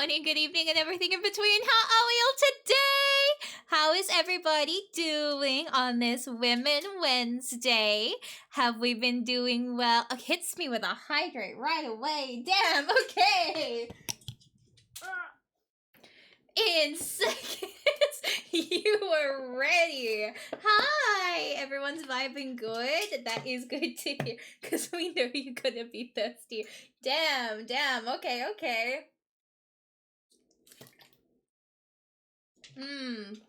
morning, good evening, and everything in between. How are we all today? How is everybody doing on this Women Wednesday? Have we been doing well? Oh, hits me with a hydrate right away. Damn, okay. In seconds, you were ready. Hi, everyone's vibing good. That is good to hear, because we know you're gonna be thirsty. Damn, okay.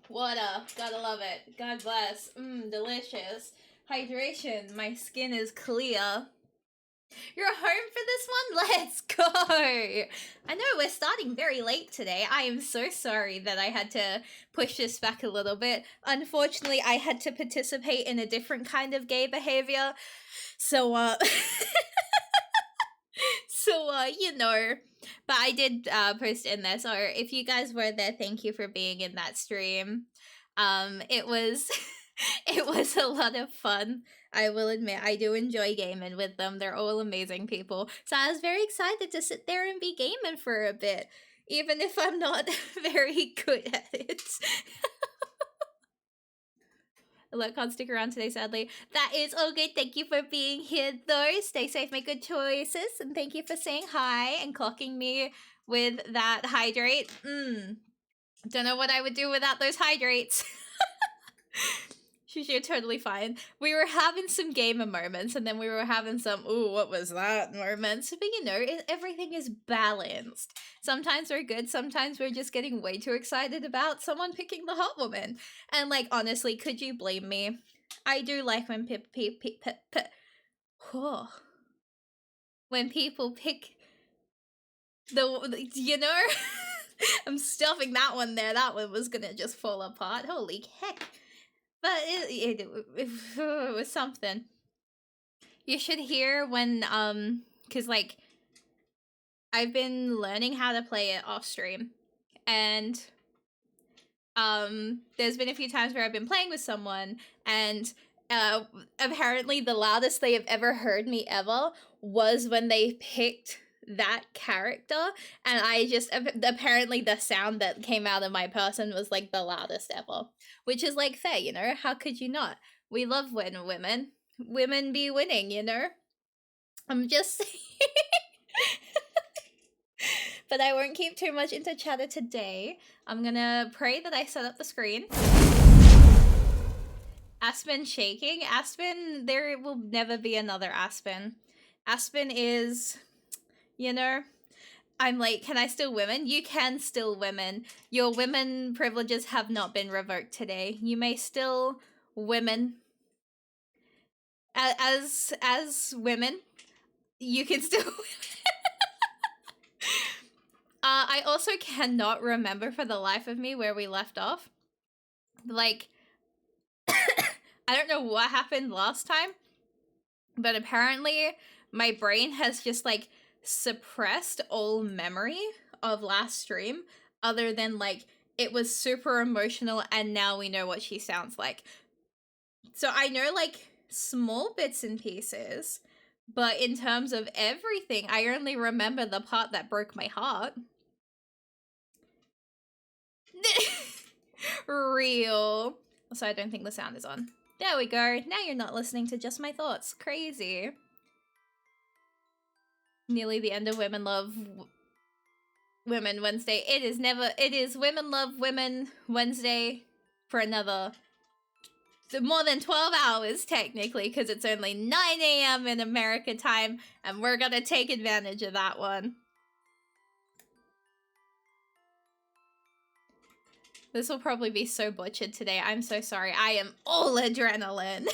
Water. Gotta love it. God bless. Delicious. Hydration. My skin is clear. You're home for this one? Let's go! I know we're starting very late today. I am so sorry that I had to push this back a little bit. Unfortunately, I had to participate in a different kind of gay behavior. So, you know. But I did post in there, so if you guys were there, thank you for being in that stream. It was... it was a lot of fun. I will admit, I do enjoy gaming with them. They're all amazing people. So I was very excited to sit there and be gaming for a bit, even if I'm not very good at it. Look, can't stick around today, sadly. That is all good. Thank you for being here, though. Stay safe, make good choices, and thank you for saying hi and clocking me with that hydrate. Don't know what I would do without those hydrates. You're totally fine. We were having some gamer moments, and then we were having some, ooh, what was that moments. But you know, everything is balanced. Sometimes we're good, sometimes we're just getting way too excited about someone picking the hot woman. And like, honestly, could you blame me? I do like when when people pick the you know? I'm stuffing that one there. That one was gonna just fall apart. Holy heck. But it was something. You should hear when, because, like, I've been learning how to play it off stream. And, there's been a few times where I've been playing with someone, and, apparently the loudest they have ever heard me ever was when they picked that character, and I just, apparently the sound that came out of my person was, like, the loudest ever. Which is, like, fair, you know? How could you not? We love when women be winning, you know? I'm just saying. But I won't keep too much into chatter today. I'm gonna pray that I set up the screen. Aspen shaking. Aspen, there will never be another Aspen. Aspen is, you know, I'm like, can I still women? You can still women. Your women privileges have not been revoked today. You may still women. As women, you can still I also cannot remember for the life of me where we left off. Like, I don't know what happened last time, but apparently my brain has just, like, suppressed all memory of last stream, other than, like, it was super emotional and now we know what she sounds like. So I know, like, small bits and pieces, but in terms of everything, I only remember the part that broke my heart. Real. So I don't think the sound is on. There we go. Now you're not listening to just my thoughts. Crazy. Nearly the end of Women Love Women Wednesday. It is Women Love Women Wednesday for another, so more than 12 hours technically, because it's only 9 a.m. in America time, and we're gonna take advantage of that one. This will probably be so butchered today. I'm so sorry. I am all adrenaline.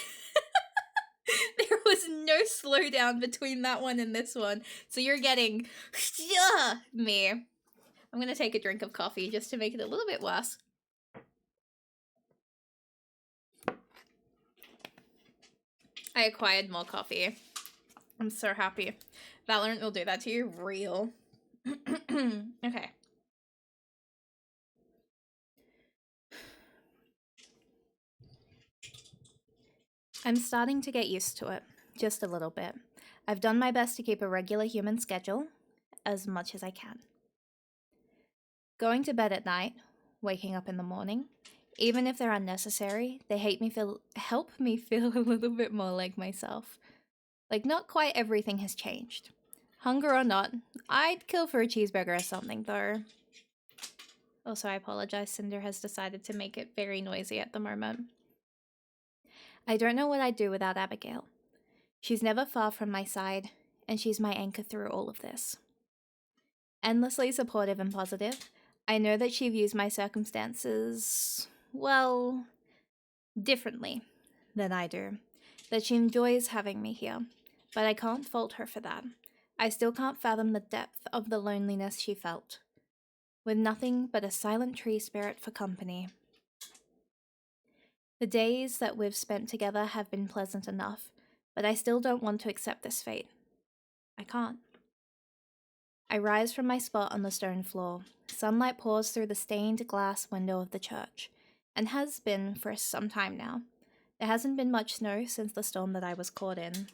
There was no slowdown between that one and this one. So you're getting me. I'm gonna take a drink of coffee just to make it a little bit worse. I acquired more coffee. I'm so happy. Valorant will do that to you. Real. Okay. I'm starting to get used to it. Just a little bit. I've done my best to keep a regular human schedule as much as I can. Going to bed at night, waking up in the morning, even if they're unnecessary, they help me feel a little bit more like myself. Like, not quite everything has changed. Hunger or not, I'd kill for a cheeseburger or something, though. Also, I apologize, Cinder has decided to make it very noisy at the moment. I don't know what I'd do without Abigail. She's never far from my side, and she's my anchor through all of this. Endlessly supportive and positive, I know that she views my circumstances, well, differently than I do. That she enjoys having me here, but I can't fault her for that. I still can't fathom the depth of the loneliness she felt, with nothing but a silent tree spirit for company. The days that we've spent together have been pleasant enough, but I still don't want to accept this fate. I can't. I rise from my spot on the stone floor. Sunlight pours through the stained glass window of the church, and has been for some time now. There hasn't been much snow since the storm that I was caught in.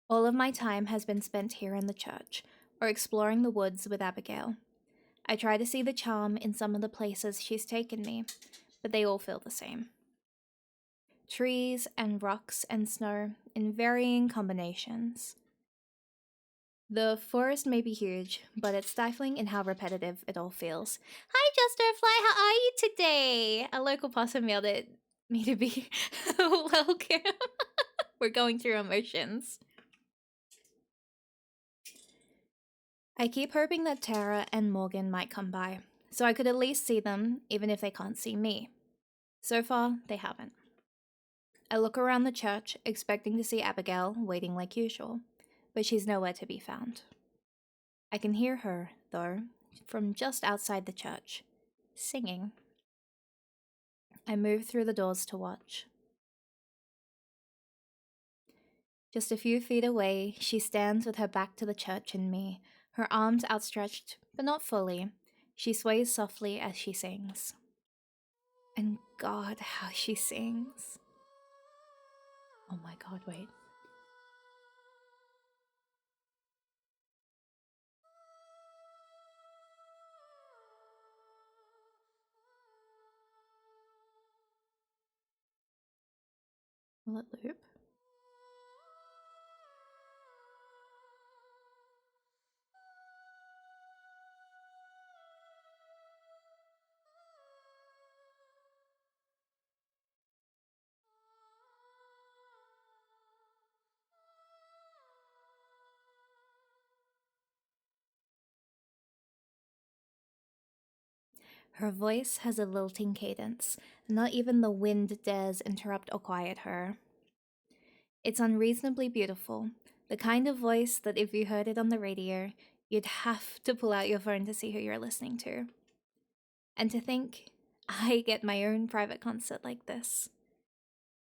All of my time has been spent here in the church, or exploring the woods with Abigail. I try to see the charm in some of the places she's taken me, but they all feel the same. Trees and rocks and snow in varying combinations. The forest may be huge, but it's stifling in how repetitive it all feels. Hi, Justerfly, how are you today? A local possum yelled at me to be welcome. We're going through emotions. I keep hoping that Tara and Morgan might come by, so I could at least see them, even if they can't see me. So far, they haven't. I look around the church, expecting to see Abigail waiting like usual, but she's nowhere to be found. I can hear her, though, from just outside the church, singing. I move through the doors to watch. Just a few feet away, she stands with her back to the church and me, her arms outstretched, but not fully. She sways softly as she sings. And God, how she sings. Oh my God, wait. Will it loop? Her voice has a lilting cadence, not even the wind dares interrupt or quiet her. It's unreasonably beautiful, the kind of voice that if you heard it on the radio, you'd have to pull out your phone to see who you're listening to. And to think, I get my own private concert like this.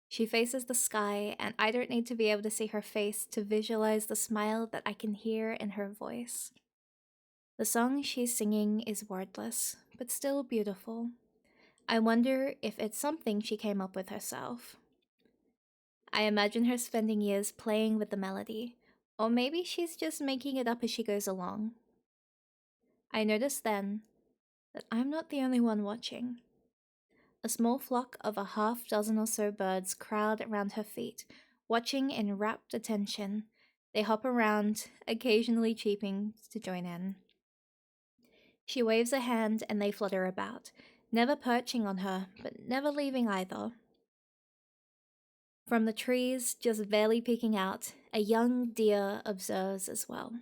She faces the sky, and I don't need to be able to see her face to visualize the smile that I can hear in her voice. The song she's singing is wordless, but still beautiful. I wonder if it's something she came up with herself. I imagine her spending years playing with the melody, or maybe she's just making it up as she goes along. I notice then that I'm not the only one watching. A small flock of a half dozen or so birds crowd around her feet, watching in rapt attention. They hop around, occasionally cheeping to join in. She waves a hand and they flutter about, never perching on her, but never leaving either. From the trees, just barely peeking out, a young deer observes as well.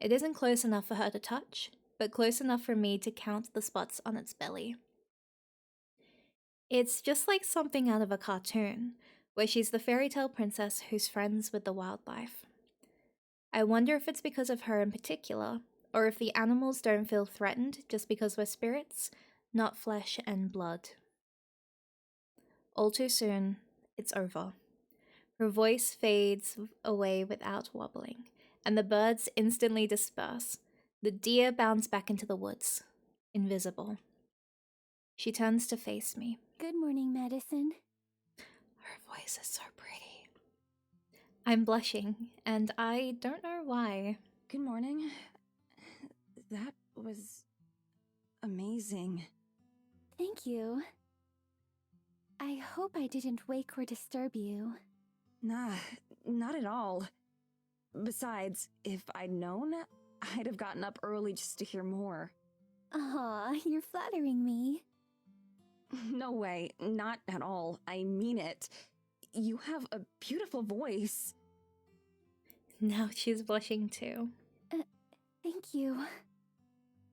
It isn't close enough for her to touch, but close enough for me to count the spots on its belly. It's just like something out of a cartoon, where she's the fairy tale princess who's friends with the wildlife. I wonder if it's because of her in particular, or if the animals don't feel threatened just because we're spirits, not flesh and blood. All too soon, it's over. Her voice fades away without wobbling, and the birds instantly disperse. The deer bounds back into the woods, invisible. She turns to face me. Good morning, Madison. Her voice is so pretty. I'm blushing, and I don't know why. Good morning. That was amazing. Thank you. I hope I didn't wake or disturb you. Nah, not at all. Besides, if I'd known, I'd have gotten up early just to hear more. Aw, you're flattering me. No way, not at all. I mean it. You have a beautiful voice. Now she's blushing too. Thank you.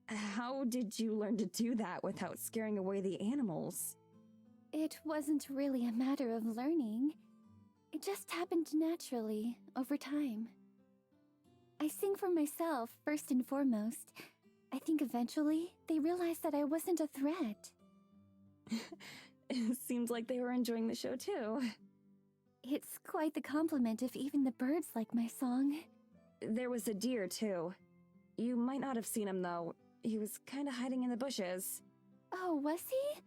How did you learn to do that without scaring away the animals? It wasn't really a matter of learning. It just happened naturally, over time. I sing for myself, first and foremost. I think eventually, they realized that I wasn't a threat. It seems like they were enjoying the show too. It's quite the compliment if even the birds like my song. There was a deer too. You might not have seen him though. He was kinda hiding in the bushes. Oh, was he?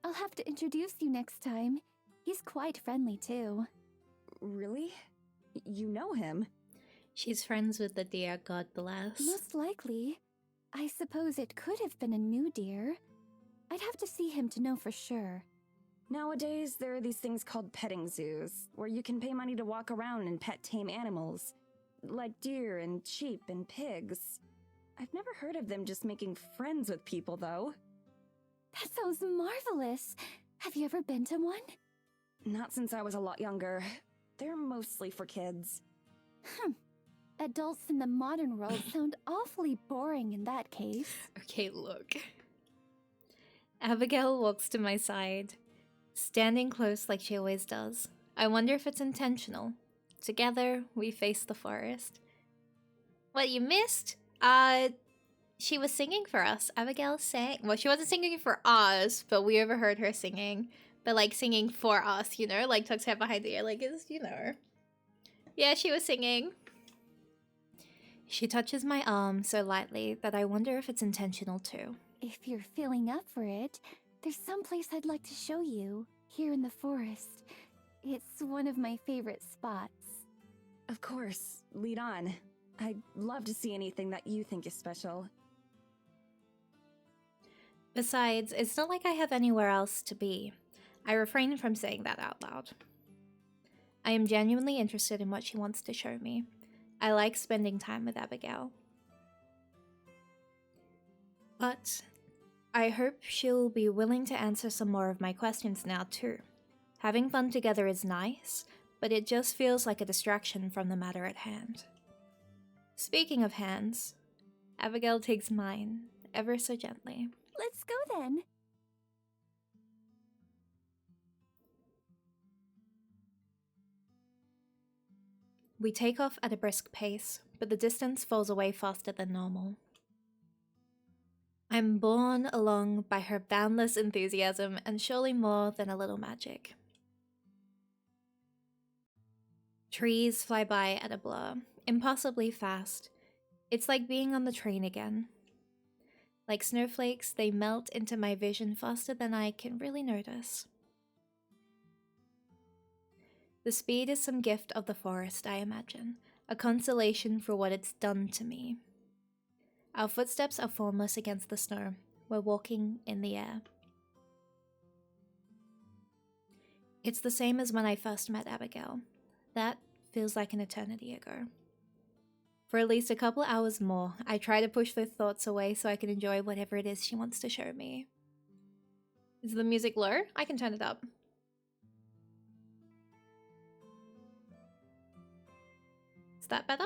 I'll have to introduce you next time. He's quite friendly too. Really? You know him? She's friends with the deer, God bless. Most likely. I suppose it could have been a new deer. I'd have to see him to know for sure. Nowadays, there are these things called petting zoos, where you can pay money to walk around and pet tame animals. Like deer and sheep and pigs. I've never heard of them just making friends with people, though. That sounds marvelous. Have you ever been to one? Not since I was a lot younger. They're mostly for kids. Adults in the modern world sound awfully boring in that case. Okay, look. Abigail walks to my side, standing close like she always does. I wonder if it's intentional. Together, we face the forest. What you missed? She was singing for us. Abigail sang. Well, she wasn't singing for us, but we overheard her singing. But like singing for us, you know? Like tucks her behind the ear, like it's, you know. Yeah, she was singing. She touches my arm so lightly that I wonder if it's intentional too. If you're feeling up for it, there's some place I'd like to show you, here in the forest. It's one of my favorite spots. Of course, lead on. I'd love to see anything that you think is special. Besides, it's not like I have anywhere else to be. I refrain from saying that out loud. I am genuinely interested in what she wants to show me. I like spending time with Abigail. But I hope she'll be willing to answer some more of my questions now too. Having fun together is nice, but it just feels like a distraction from the matter at hand. Speaking of hands, Abigail takes mine, ever so gently. Let's go then. We take off at a brisk pace, but the distance falls away faster than normal. I'm borne along by her boundless enthusiasm and surely more than a little magic. Trees fly by at a blur, impossibly fast. It's like being on the train again. Like snowflakes, they melt into my vision faster than I can really notice. The speed is some gift of the forest, I imagine, a consolation for what it's done to me. Our footsteps are formless against the snow. We're walking in the air. It's the same as when I first met Abigail. That feels like an eternity ago. For at least a couple hours more, I try to push those thoughts away so I can enjoy whatever it is she wants to show me. Is the music low? I can turn it up. Is that better?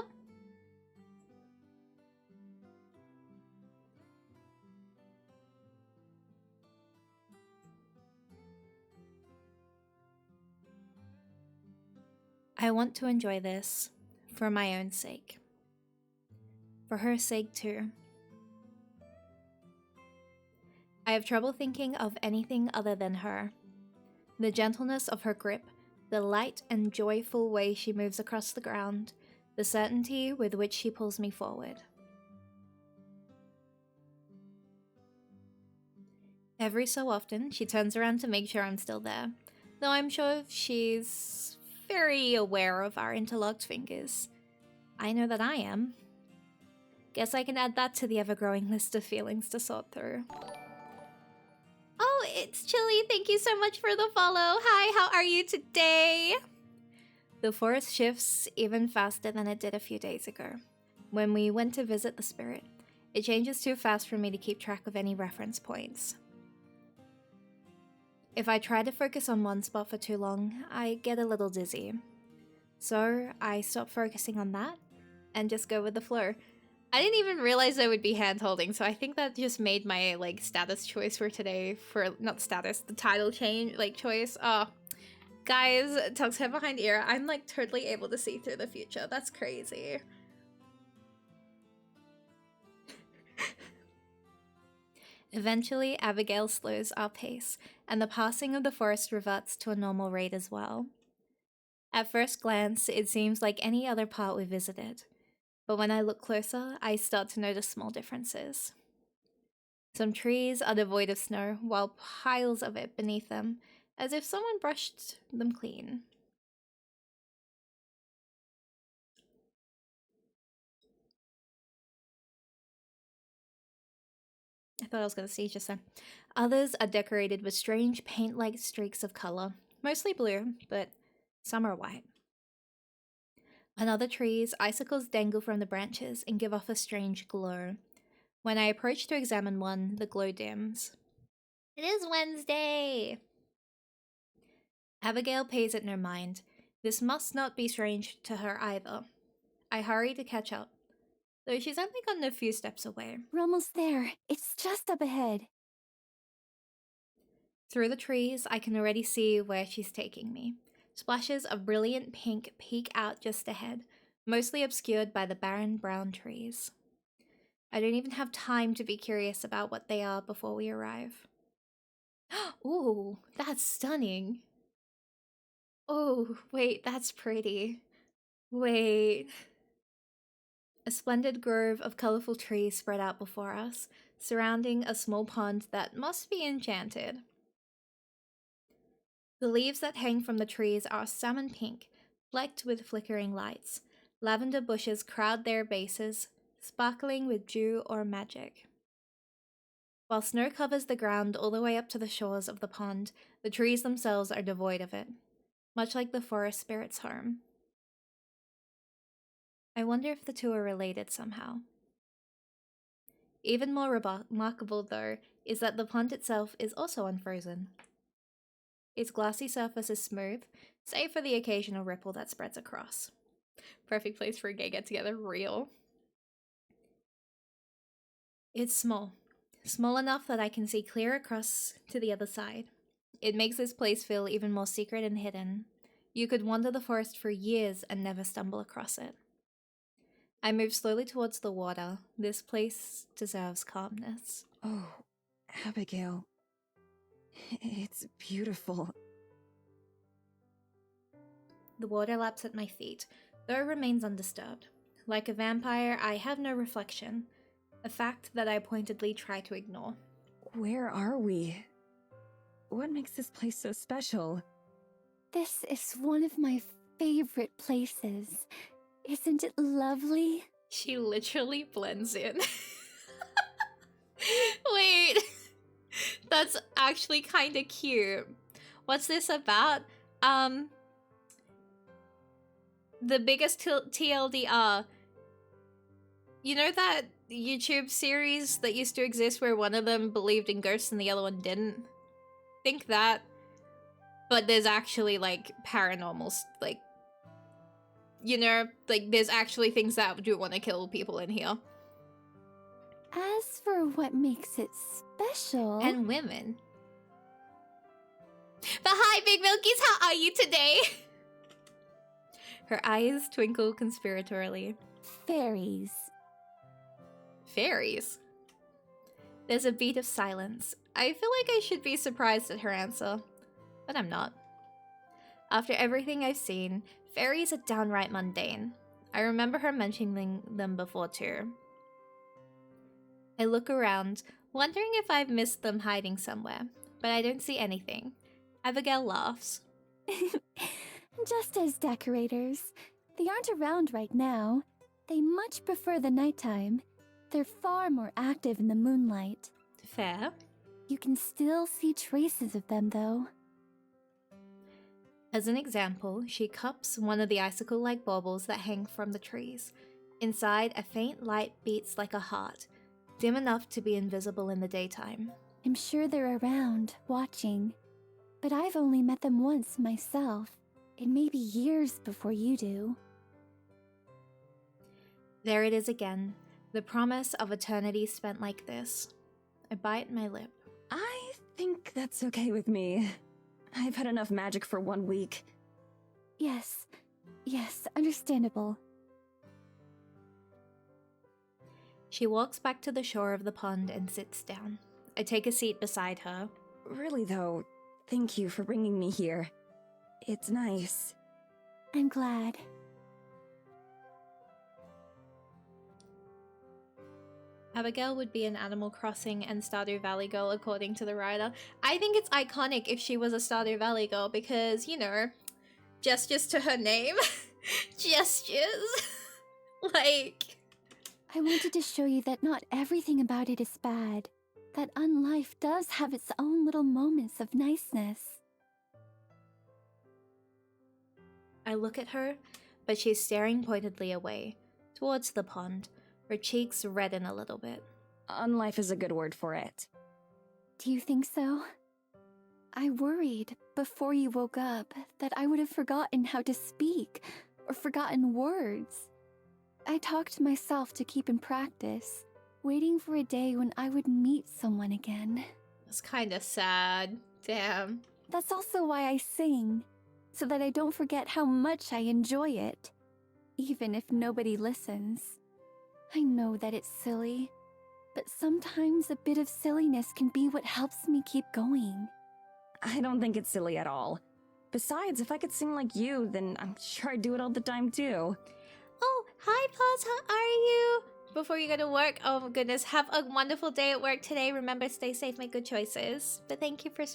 I want to enjoy this for my own sake. For her sake too. I have trouble thinking of anything other than her. The gentleness of her grip, the light and joyful way she moves across the ground, the certainty with which she pulls me forward. Every so often, she turns around to make sure I'm still there, though I'm sure she's very aware of our interlocked fingers. I know that I am. Guess I can add that to the ever-growing list of feelings to sort through. it's Chili. Thank you so much for the follow. Hi, how are you today? The forest shifts even faster than it did a few days ago. When we went to visit the spirit, it changes too fast for me to keep track of any reference points. If I try to focus on one spot for too long, I get a little dizzy. So I stop focusing on that and just go with the flow. I didn't even realize there would be hand holding, so I think that just made my like status choice for today not status, the title change choice. Oh, guys, Tuck's head behind ear. I'm like totally able to see through the future. That's crazy. Eventually, Abigail slows our pace, and the passing of the forest reverts to a normal rate as well. At first glance, it seems like any other part we visited, but when I look closer, I start to notice small differences. Some trees are devoid of snow, while piles of it beneath them, as if someone brushed them clean. I thought I was going to see just then. Others are decorated with strange paint-like streaks of color, mostly blue, but some are white. On other trees, icicles dangle from the branches and give off a strange glow. When I approach to examine one, the glow dims. It is Wednesday! Abigail pays it no mind. This must not be strange to her either. I hurry to catch up, though she's only gotten a few steps away. We're almost there. It's just up ahead. Through the trees, I can already see where she's taking me. Splashes of brilliant pink peek out just ahead, mostly obscured by the barren brown trees. I don't even have time to be curious about what they are before we arrive. Ooh, that's stunning. Oh, wait, that's pretty. Wait. A splendid grove of colorful trees spread out before us, surrounding a small pond that must be enchanted. The leaves that hang from the trees are salmon pink, flecked with flickering lights. Lavender bushes crowd their bases, sparkling with dew or magic. While snow covers the ground all the way up to the shores of the pond, the trees themselves are devoid of it, much like the forest spirit's home. I wonder if the two are related somehow. Even more remarkable, though, is that the pond itself is also unfrozen. Its glassy surface is smooth, save for the occasional ripple that spreads across. Perfect place for a gay get-together, real. It's small. Small enough that I can see clear across to the other side. It makes this place feel even more secret and hidden. You could wander the forest for years and never stumble across it. I move slowly towards the water. This place deserves calmness. Oh, Abigail. It's beautiful. The water laps at my feet, though it remains undisturbed. Like a vampire, I have no reflection, a fact that I pointedly try to ignore. Where are we? What makes this place so special? This is one of my favorite places. Isn't it lovely? She literally blends in. Wait, that's actually kind of cute. What's this about? The biggest TLDR. You know that YouTube series that used to exist where one of them believed in ghosts and the other one didn't? Think that. But there's actually, like, paranormal, like, you know, like, there's actually things that do want to kill people in here. As for what makes it special... And women. But hi, Big Milkies, how are you today? Her eyes twinkle conspiratorially. Fairies. Fairies? There's a beat of silence. I feel like I should be surprised at her answer, but I'm not. After everything I've seen, fairies are downright mundane. I remember her mentioning them before too. I look around, wondering if I've missed them hiding somewhere, but I don't see anything. Abigail laughs. Just as decorators. They aren't around right now. They much prefer the nighttime. They're far more active in the moonlight. Fair. You can still see traces of them, though. As an example, she cups one of the icicle-like baubles that hang from the trees. Inside, a faint light beats like a heart, dim enough to be invisible in the daytime. I'm sure they're around, watching. But I've only met them once myself. It may be years before you do. There it is again, the promise of eternity spent like this. I bite my lip. I think that's okay with me. I've had enough magic for 1 week. Yes, understandable. She walks back to the shore of the pond and sits down. I take a seat beside her. Really though, thank you for bringing me here. It's nice. I'm glad. Abigail would be an Animal Crossing and Stardew Valley girl according to the writer. I think it's iconic if she was a Stardew Valley girl because, you know, gestures to her name. Gestures. Like... I wanted to show you that not everything about it is bad. That unlife does have its own little moments of niceness. I look at her, but she's staring pointedly away, towards the pond. Her cheeks redden a little bit. Unlife is a good word for it. Do you think so? I worried, before you woke up, that I would have forgotten how to speak, or forgotten words. I talked myself to keep in practice, waiting for a day when I would meet someone again. It's kinda sad. Damn. That's also why I sing, so that I don't forget how much I enjoy it, even if nobody listens. I know that it's silly, but sometimes a bit of silliness can be what helps me keep going. I don't think it's silly at all. Besides, if I could sing like you, then I'm sure I'd do it all the time too. Oh, hi Paz, how are you? Before you go to work, oh my goodness, have a wonderful day at work today. Remember, stay safe, make good choices. But thank you for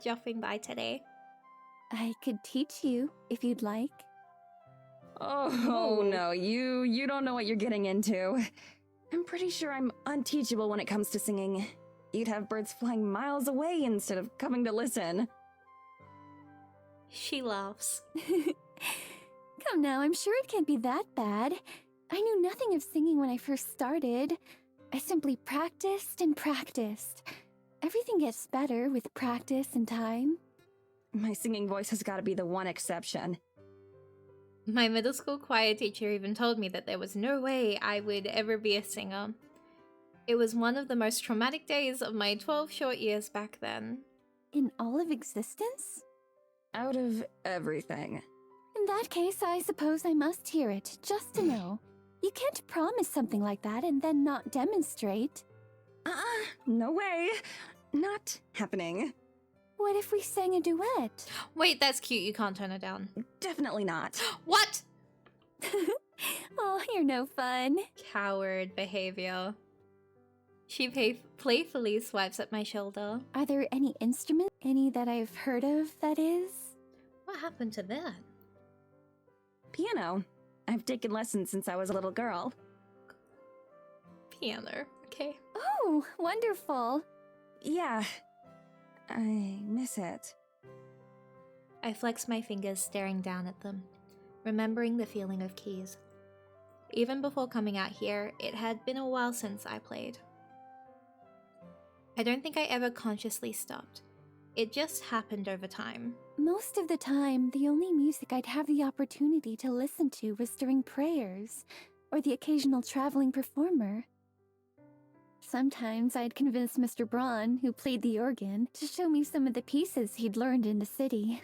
dropping by today. I could teach you, if you'd like. Oh Ooh. no, you don't know what you're getting into. I'm pretty sure I'm unteachable when it comes to singing. You'd have birds flying miles away instead of coming to listen. She laughs. Come now, I'm sure it can't be that bad. I knew nothing of singing when I first started. I simply practiced and practiced. Everything gets better with practice and time. My singing voice has got to be the one exception. My middle school choir teacher even told me that there was no way I would ever be a singer. It was one of the most traumatic days of my 12 short years back then. In all of existence? Out of everything. In that case, I suppose I must hear it, just to know. You can't promise something like that and then not demonstrate. No way. Not happening. What if we sang a duet? Wait, that's cute, you can't turn her down. Definitely not. What? Oh, you're no fun. Coward behavior. She playfully swipes at my shoulder. Are there any instruments? Any that I've heard of, that is? What happened to that? Piano. I've taken lessons since I was a little girl. Piano, okay. Oh, wonderful. Yeah. I miss it. I flex my fingers, staring down at them, remembering the feeling of keys. Even before coming out here, it had been a while since I played. I don't think I ever consciously stopped. It just happened over time. Most of the time, the only music I'd have the opportunity to listen to was during prayers, or the occasional traveling performer. Sometimes I'd convince Mr. Braun, who played the organ, to show me some of the pieces he'd learned in the city.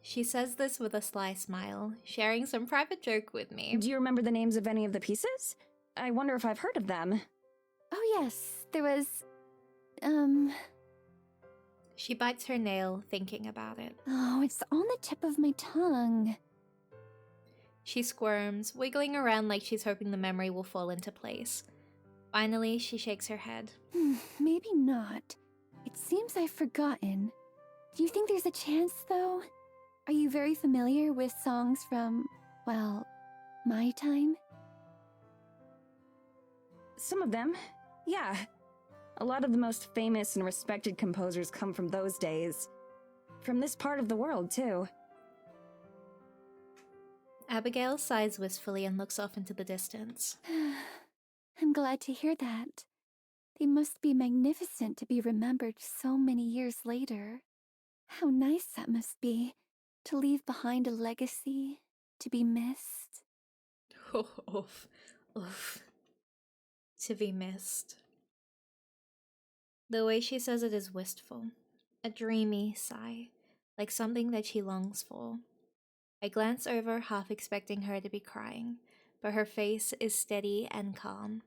She says this with a sly smile, sharing some private joke with me. Do you remember the names of any of the pieces? I wonder if I've heard of them. Oh yes, there was... She bites her nail, thinking about it. Oh, it's on the tip of my tongue. She squirms, wiggling around like she's hoping the memory will fall into place. Finally, she shakes her head. Maybe not. It seems I've forgotten. Do you think there's a chance, though? Are you very familiar with songs from, well, my time? Some of them, yeah. A lot of the most famous and respected composers come from those days. From this part of the world, too. Abigail sighs wistfully and looks off into the distance. I'm glad to hear that. They must be magnificent to be remembered so many years later. How nice that must be, to leave behind a legacy, to be missed. Oof. Oof. To be missed. The way she says it is wistful. A dreamy sigh, like something that she longs for. I glance over, half expecting her to be crying, but her face is steady and calm.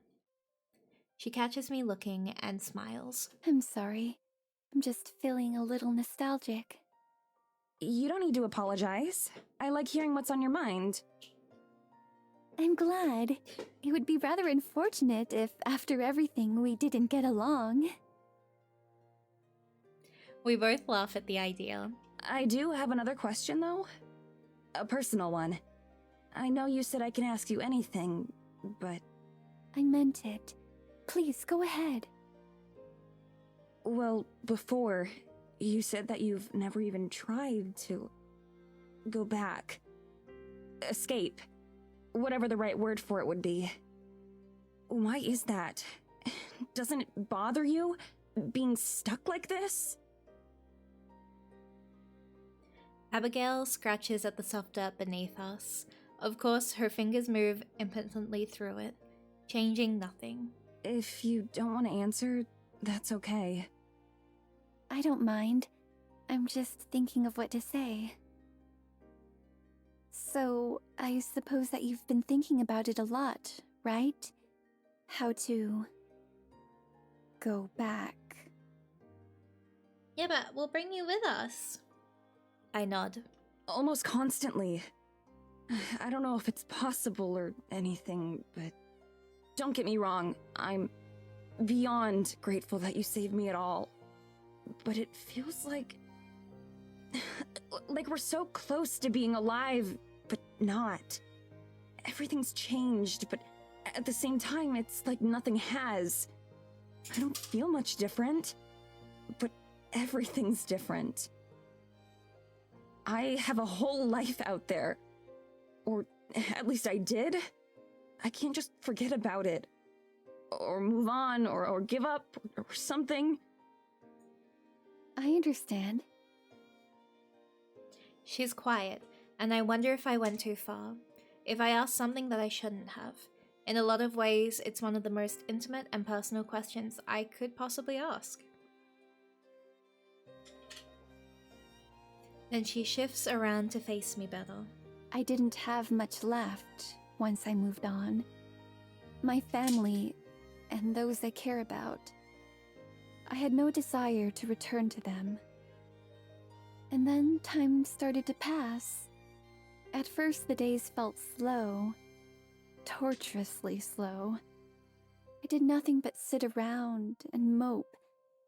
She catches me looking and smiles. I'm sorry. I'm just feeling a little nostalgic. You don't need to apologize. I like hearing what's on your mind. I'm glad. It would be rather unfortunate if, after everything, we didn't get along. We both laugh at the idea. I do have another question, though. A personal one. I know you said I can ask you anything, but... I meant it. Please, go ahead. Well, before, you said that you've never even tried to... go back. Escape. Whatever the right word for it would be. Why is that? Doesn't it bother you, being stuck like this? Abigail scratches at the soft dirt beneath us. Of course, her fingers move impotently through it, changing nothing. If you don't want to answer, that's okay. I don't mind. I'm just thinking of what to say. So, I suppose that you've been thinking about it a lot, right? How to... go back. Yeah, but we'll bring you with us. I nod. Almost constantly. I don't know if it's possible or anything, but... Don't get me wrong, I'm beyond grateful that you saved me at all. But it feels like... like we're so close to being alive, but not. Everything's changed, but at the same time, it's like nothing has. I don't feel much different, but everything's different. I have a whole life out there. Or at least I did. I can't just forget about it. Or move on, or give up, or something. I understand. She's quiet, and I wonder if I went too far. If I asked something that I shouldn't have. In a lot of ways, it's one of the most intimate and personal questions I could possibly ask. Then she shifts around to face me better. I didn't have much left once I moved on. My family, and those I care about. I had no desire to return to them. And then time started to pass. At first the days felt slow, torturously slow. I did nothing but sit around and mope,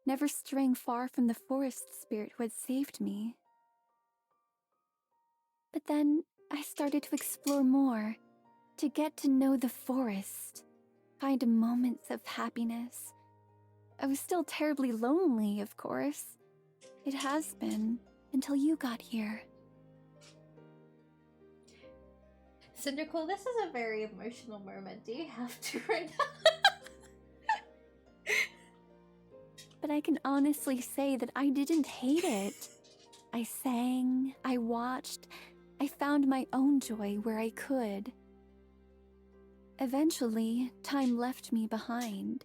never straying far from the forest spirit who had saved me. But then I started to explore more, to get to know the forest, find moments of happiness. I was still terribly lonely, of course. It has been, until you got here. Cyndaquil, this is a very emotional moment. Do you have to right now? But I can honestly say that I didn't hate it. I sang, I watched, I found my own joy where I could. Eventually, time left me behind.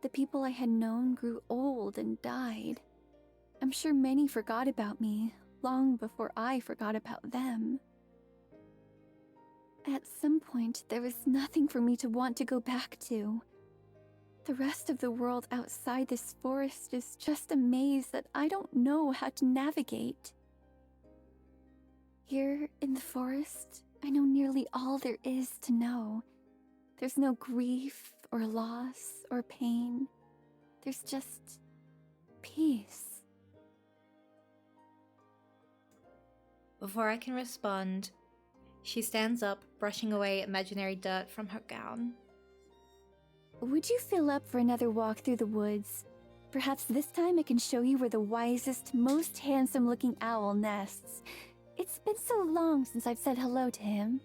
The people I had known grew old and died. I'm sure many forgot about me long before I forgot about them. At some point, there was nothing for me to want to go back to. The rest of the world outside this forest is just a maze that I don't know how to navigate. Here in the forest, I know nearly all there is to know. There's no grief or loss or pain. There's just peace. Before I can respond, she stands up, brushing away imaginary dirt from her gown. would you fill up for another walk through the woods? Perhaps this time I can show you where the wisest, most handsome-looking owl nests. It's been so long since I've said hello to him.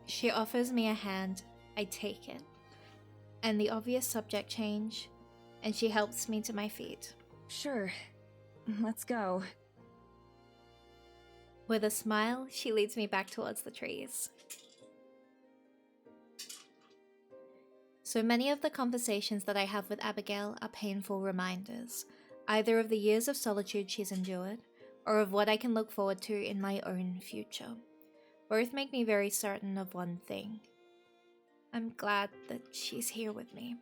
She offers me a hand. I take it. And the obvious subject change, and she helps me to my feet. Sure. Let's go. With a smile, she leads me back towards the trees. So many of the conversations that I have with Abigail are painful reminders, either of the years of solitude she's endured, or of what I can look forward to in my own future. Both make me very certain of one thing. I'm glad that she's here with me.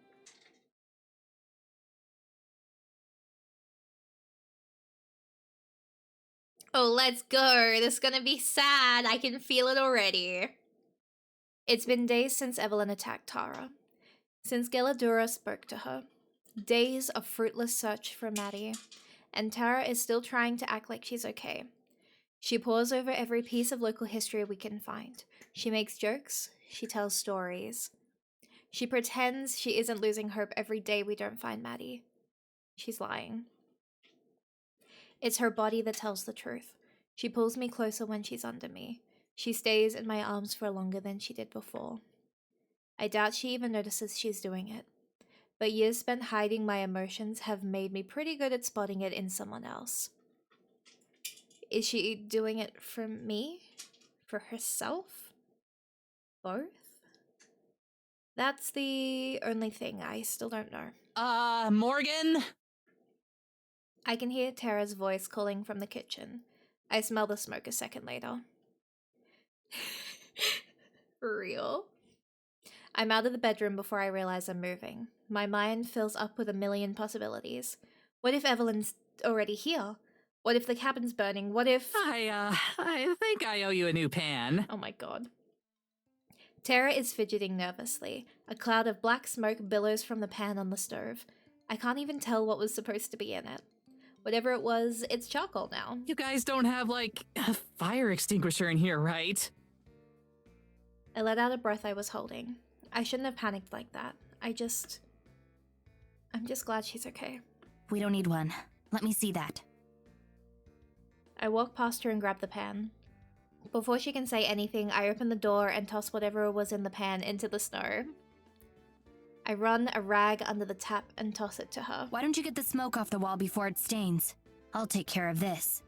Oh, let's go. This is gonna be sad. I can feel it already. It's been days since Evelyn attacked Tara. Since Geladura spoke to her. Days of fruitless search for Maddie. And Tara is still trying to act like she's okay. She pores over every piece of local history we can find. She makes jokes. She tells stories. She pretends she isn't losing hope every day we don't find Maddie. She's lying. It's her body that tells the truth. She pulls me closer when she's under me. She stays in my arms for longer than she did before. I doubt she even notices she's doing it. But years spent hiding my emotions have made me pretty good at spotting it in someone else. Is she doing it for me? For herself? Both? That's the only thing I still don't know. Morgan? I can hear Tara's voice calling from the kitchen. I smell the smoke a second later. Real? I'm out of the bedroom before I realize I'm moving. My mind fills up with a million possibilities. What if Evelyn's already here? What if the cabin's burning? What if... I think I owe you a new pan. Oh my god. Tara is fidgeting nervously. A cloud of black smoke billows from the pan on the stove. I can't even tell what was supposed to be in it. Whatever it was, it's charcoal now. You guys don't have, like, a fire extinguisher in here, right? I let out a breath I was holding. I shouldn't have panicked like that. I'm just glad she's okay. We don't need one. Let me see that. I walk past her and grab the pan. Before she can say anything, I open the door and toss whatever was in the pan into the snow. I run a rag under the tap and toss it to her. Why don't you get the smoke off the wall before it stains? I'll take care of this.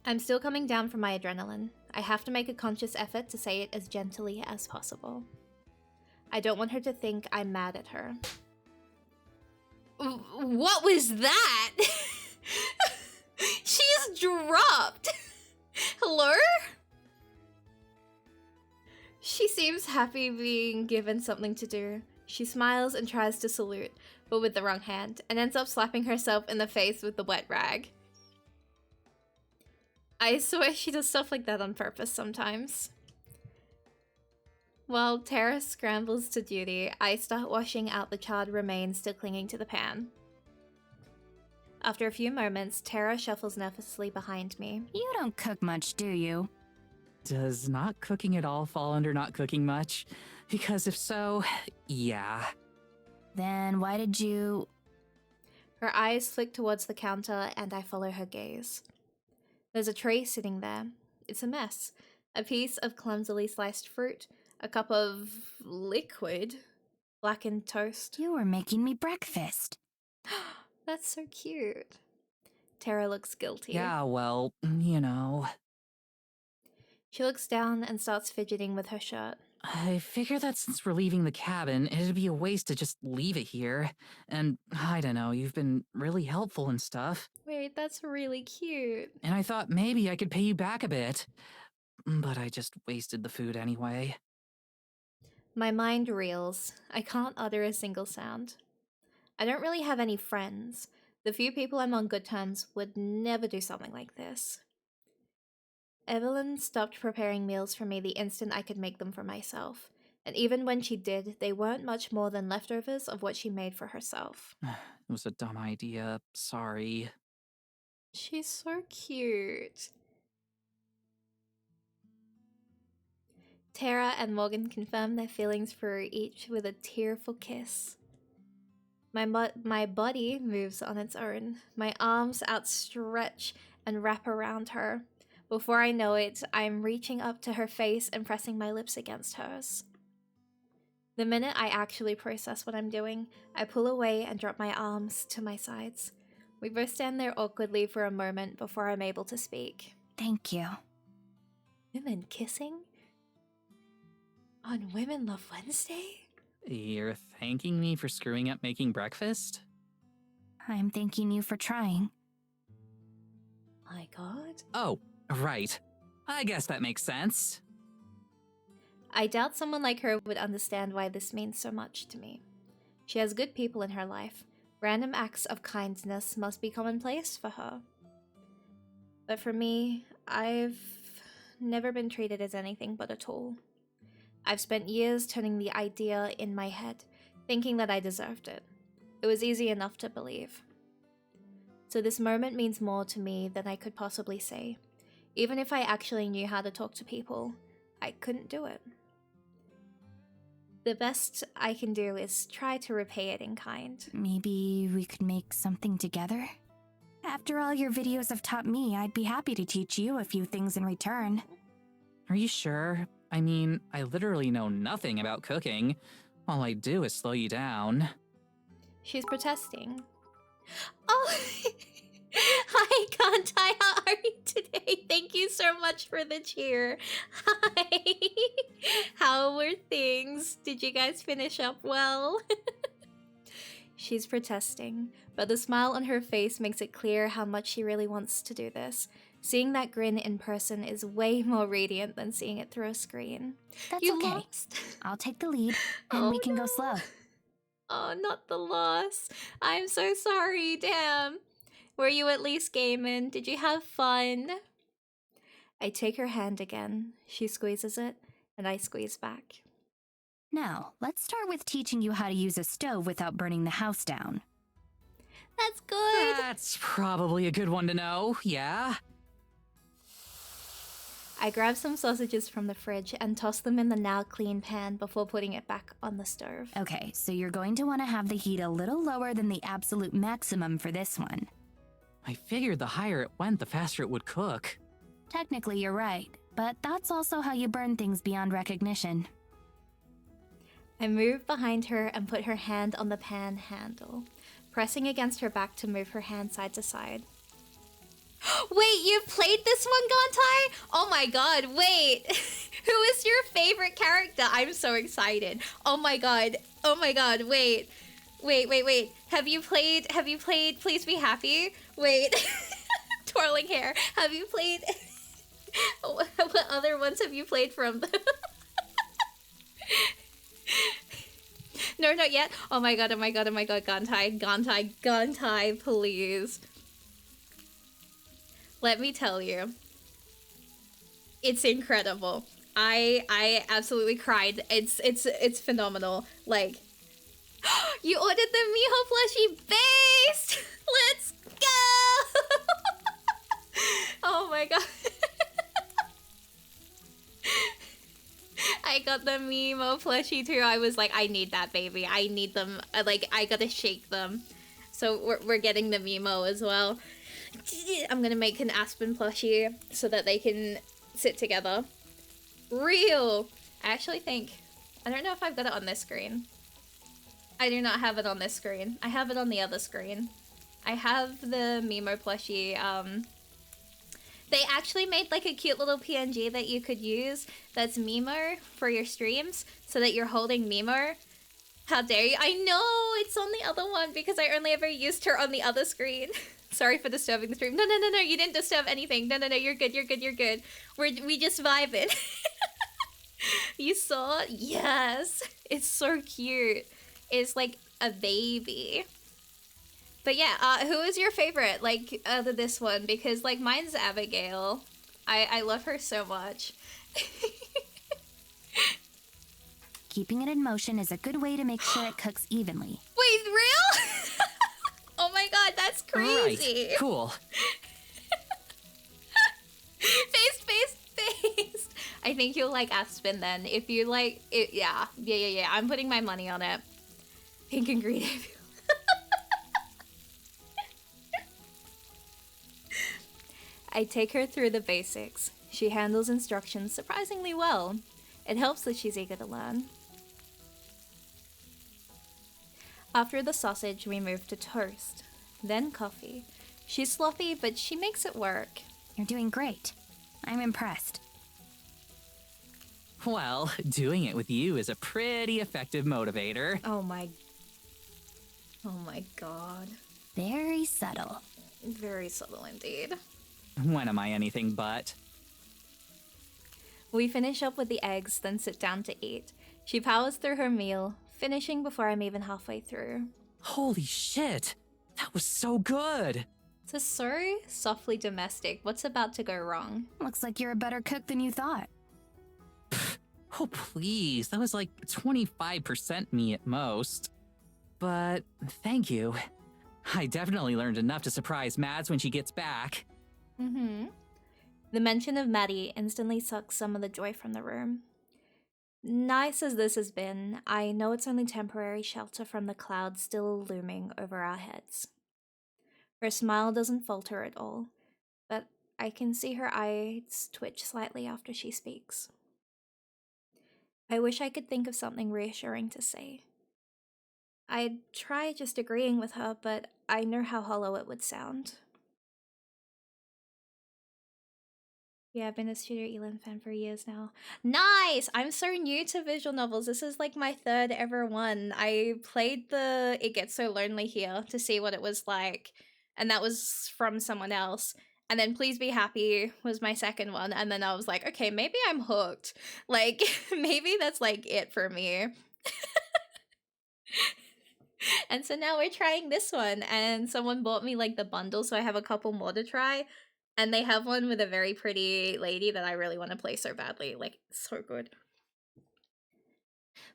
I'm still coming down from my adrenaline. I have to make a conscious effort to say it as gently as possible. I don't want her to think I'm mad at her. What was that? She's dropped. Hello? She seems happy being given something to do. She smiles and tries to salute, but with the wrong hand, and ends up slapping herself in the face with the wet rag. I swear she does stuff like that on purpose sometimes. While Tara scrambles to duty, I start washing out the charred remains still clinging to the pan. After a few moments, Tara shuffles nervously behind me. You don't cook much, do you? Does not cooking at all fall under not cooking much? Because if so, yeah. Then why did you... Her eyes flick towards the counter and I follow her gaze. There's a tray sitting there. It's a mess. A piece of clumsily sliced fruit, a cup of liquid, blackened toast. You were making me breakfast. That's so cute. Tara looks guilty. Yeah, well, you know. She looks down and starts fidgeting with her shirt. I figure that since we're leaving the cabin, it'd be a waste to just leave it here. And I don't know, you've been really helpful and stuff. Wait, that's really cute. And I thought maybe I could pay you back a bit. But I just wasted the food anyway. My mind reels. I can't utter a single sound. I don't really have any friends. The few people I'm on good terms would never do something like this. Evelyn stopped preparing meals for me the instant I could make them for myself. And even when she did, they weren't much more than leftovers of what she made for herself. It was a dumb idea. Sorry. She's so cute. Tara and Morgan confirm their feelings for each with a tearful kiss. My body moves on its own. My arms outstretch and wrap around her. Before I know it, I'm reaching up to her face and pressing my lips against hers. The minute I actually process what I'm doing, I pull away and drop my arms to my sides. We both stand there awkwardly for a moment before I'm able to speak. Thank you. Women kissing? On Women Love Wednesday? You're thanking me for screwing up making breakfast? I'm thanking you for trying. My god. Oh, right. I guess that makes sense. I doubt someone like her would understand why this means so much to me. She has good people in her life. Random acts of kindness must be commonplace for her. But for me, I've never been treated as anything but a tool. I've spent years turning the idea in my head, thinking that I deserved it. It was easy enough to believe. So this moment means more to me than I could possibly say. Even if I actually knew how to talk to people, I couldn't do it. The best I can do is try to repay it in kind. Maybe we could make something together? After all your videos have taught me, I'd be happy to teach you a few things in return. Are you sure? I mean, I literally know nothing about cooking. All I do is slow you down. She's protesting. Oh, hi, Kantai. How are you today? Thank you so much for the cheer. Hi. How were things? Did you guys finish up well? She's protesting, but the smile on her face makes it clear how much she really wants to do this. Seeing that grin in person is way more radiant than seeing it through a screen. That's You okay. lost. I'll take the lead, and we can go slow. Oh, not the loss. I'm so sorry, damn. Were you at least gaming? Did you have fun? I take her hand again. She squeezes it, and I squeeze back. Now, let's start with teaching you how to use a stove without burning the house down. That's good. That's probably a good one to know, yeah? I grab some sausages from the fridge and toss them in the now clean pan before putting it back on the stove. Okay, so you're going to want to have the heat a little lower than the absolute maximum for this one. I figured the higher it went, the faster it would cook. Technically, you're right, but that's also how you burn things beyond recognition. I move behind her and put her hand on the pan handle, pressing against her back to move her hand side to side. Wait, you've played this one, Gontai? Oh my god, wait. Who is your favorite character? I'm so excited. Oh my god, wait. Wait. Have you played Please Be Happy? Wait. Twirling hair. Have you played... What other ones have you played from? No, not yet. Oh my god, Gontai, please. Let me tell you. It's incredible. I absolutely cried. It's phenomenal. Like, you ordered the Miho plushie based! Let's go! Oh my god. I got the Mimo plushie too. I was like, I need that, baby. I need them. Like, I gotta shake them. So we're getting the Mimo as well. I'm gonna make an Aspen plushie so that they can sit together. Real! I actually think... I don't know if I've got it on this screen. I do not have it on this screen. I have it on the other screen. I have the Mimo plushie, They actually made like a cute little PNG that you could use that's Mimo for your streams so that you're holding Mimo. How dare you? I know it's on the other one because I only ever used her on the other screen. Sorry for disturbing the stream. No, you didn't disturb anything. No, you're good. We just vibing. You saw it? Yes. It's so cute. It's like a baby. But yeah, who is your favorite, like, other this one? Because, like, mine's Abigail. I love her so much. Keeping it in motion is a good way to make sure it cooks evenly. Wait, real? Oh my god, that's crazy. Right, cool. Face. I think you'll like Aspen then. If you like it, yeah. I'm putting my money on it. Pink and green. I take her through the basics. She handles instructions surprisingly well. It helps that she's eager to learn. After the sausage, we move to toast, then coffee. She's sloppy, but she makes it work. You're doing great. I'm impressed. Well, doing it with you is a pretty effective motivator. Oh my god. Very subtle. Very subtle indeed. When am I anything but? We finish up with the eggs, then sit down to eat. She powers through her meal, finishing before I'm even halfway through. Holy shit! That was so good! So softly domestic. What's about to go wrong? Looks like you're a better cook than you thought. Oh, please. That was like 25% me at most. But thank you. I definitely learned enough to surprise Mads when she gets back. The mention of Maddie instantly sucks some of the joy from the room. Nice as this has been, I know it's only temporary shelter from the clouds still looming over our heads. Her smile doesn't falter at all, but I can see her eyes twitch slightly after she speaks. I wish I could think of something reassuring to say. I'd try just agreeing with her, but I know how hollow it would sound. Yeah, I've been a Studio Elin fan for years now. Nice! I'm so new to visual novels. This is like my third ever one. I played the It Gets So Lonely Here to see what it was like, and that was from someone else. And then Please Be Happy was my second one, and then I was like, okay, maybe I'm hooked. Like, maybe that's like it for me. And so now we're trying this one, and someone bought me like the bundle, so I have a couple more to try. And they have one with a very pretty lady that I really want to play so badly. Like, so good.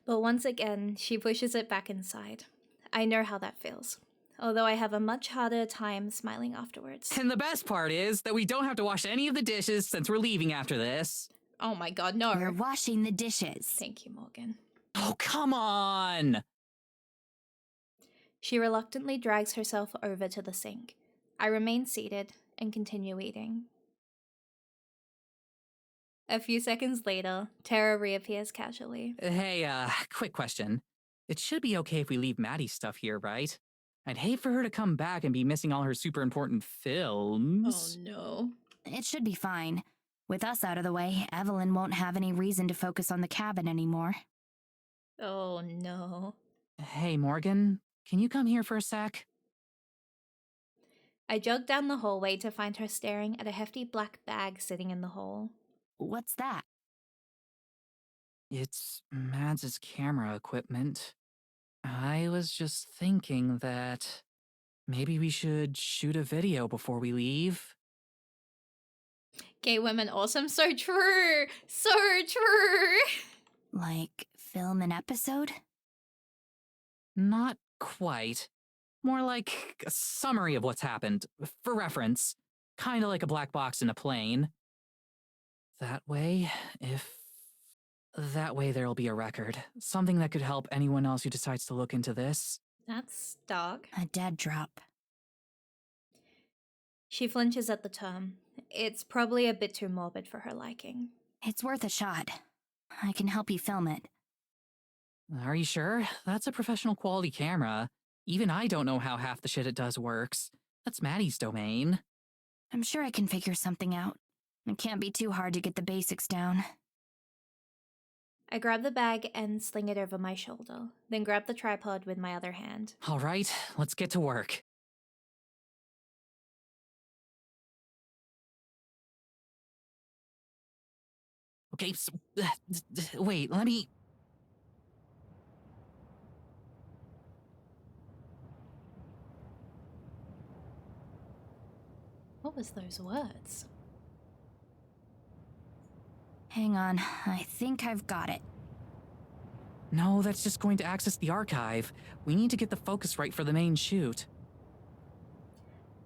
But once again, she pushes it back inside. I know how that feels. Although I have a much harder time smiling afterwards. And the best part is that we don't have to wash any of the dishes since we're leaving after this. Oh my god, no. We're washing the dishes. Thank you, Morgan. Oh, come on! She reluctantly drags herself over to the sink. I remain seated and continue eating. A few seconds later, Tara reappears casually. Hey, quick question. It should be okay if we leave Maddie's stuff here, right? I'd hate for her to come back and be missing all her super important films. Oh no. It should be fine. With us out of the way, Evelyn won't have any reason to focus on the cabin anymore. Oh no. Hey, Morgan, can you come here for a sec? I jog down the hallway to find her staring at a hefty black bag sitting in the hall. What's that? It's Mads' camera equipment. I was just thinking that maybe we should shoot a video before we leave. Gay women awesome, so true! So true! Like, film an episode? Not quite. More like a summary of what's happened, for reference. Kinda like a black box in a plane. That way there'll be a record. Something that could help anyone else who decides to look into this. That's dark. A dead drop. She flinches at the term. It's probably a bit too morbid for her liking. It's worth a shot. I can help you film it. Are you sure? That's a professional quality camera. Even I don't know how half the shit it does works. That's Maddie's domain. I'm sure I can figure something out. It can't be too hard to get the basics down. I grab the bag and sling it over my shoulder, then grab the tripod with my other hand. All right, let's get to work. Okay, so, wait, let me... What was those words? Hang on, I think I've got it. No, that's just going to access the archive. We need to get the focus right for the main shoot.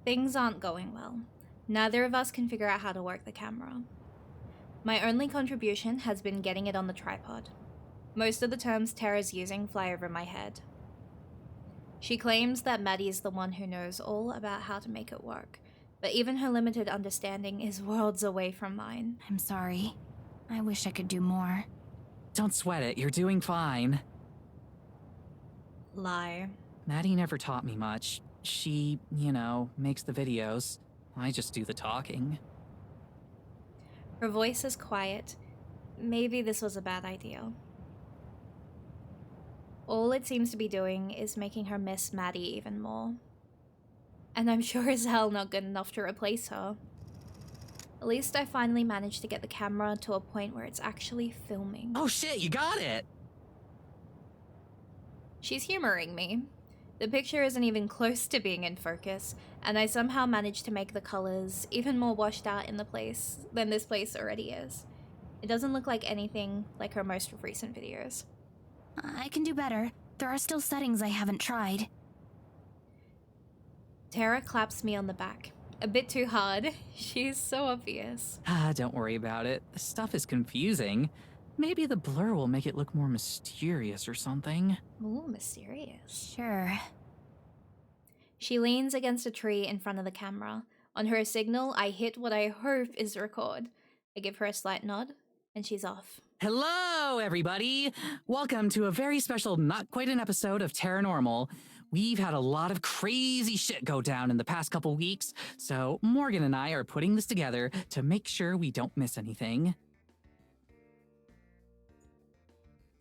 Things aren't going well. Neither of us can figure out how to work the camera. My only contribution has been getting it on the tripod. Most of the terms Tara's using fly over my head. She claims that Maddie is the one who knows all about how to make it work, but even her limited understanding is worlds away from mine. I'm sorry. I wish I could do more. Don't sweat it, you're doing fine. Lie. Maddie never taught me much. She, makes the videos. I just do the talking. Her voice is quiet. Maybe this was a bad idea. All it seems to be doing is making her miss Maddie even more. And I'm sure as hell not good enough to replace her. At least I finally managed to get the camera to a point where it's actually filming. Oh shit, you got it! She's humoring me. The picture isn't even close to being in focus, and I somehow managed to make the colors even more washed out in the place than this place already is. It doesn't look like anything like her most recent videos. I can do better. There are still settings I haven't tried. Tara claps me on the back. A bit too hard. She's so obvious. Don't worry about it. The stuff is confusing. Maybe the blur will make it look more mysterious or something. Ooh, mysterious. Sure. She leans against a tree in front of the camera. On her signal, I hit what I hope is record. I give her a slight nod, and she's off. Hello, everybody! Welcome to a very special, not quite an episode of Paranormal. We've had a lot of crazy shit go down in the past couple weeks, so Morgan and I are putting this together to make sure we don't miss anything.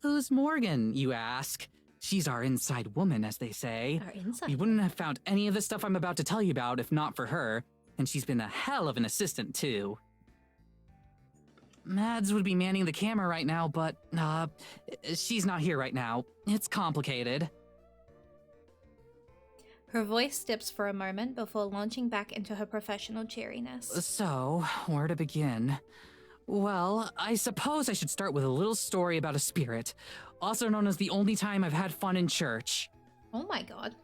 Who's Morgan, you ask? She's our inside woman, as they say. Our inside. We wouldn't have found any of the stuff I'm about to tell you about if not for her, and she's been a hell of an assistant, too. Mads would be manning the camera right now, but, she's not here right now. It's complicated. Her voice dips for a moment before launching back into her professional cheeriness. So, where to begin? Well, I suppose I should start with a little story about a spirit, also known as the only time I've had fun in church. Oh my god.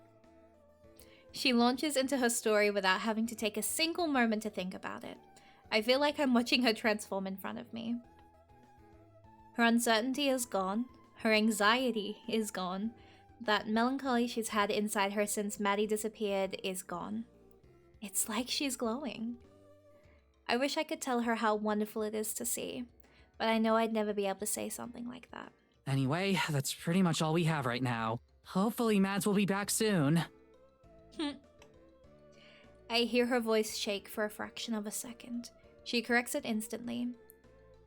She launches into her story without having to take a single moment to think about it. I feel like I'm watching her transform in front of me. Her uncertainty is gone. Her anxiety is gone. That melancholy she's had inside her since Maddie disappeared is gone. It's like she's glowing. I wish I could tell her how wonderful it is to see, but I know I'd never be able to say something like that. Anyway, that's pretty much all we have right now. Hopefully Mads will be back soon. I hear her voice shake for a fraction of a second. She corrects it instantly,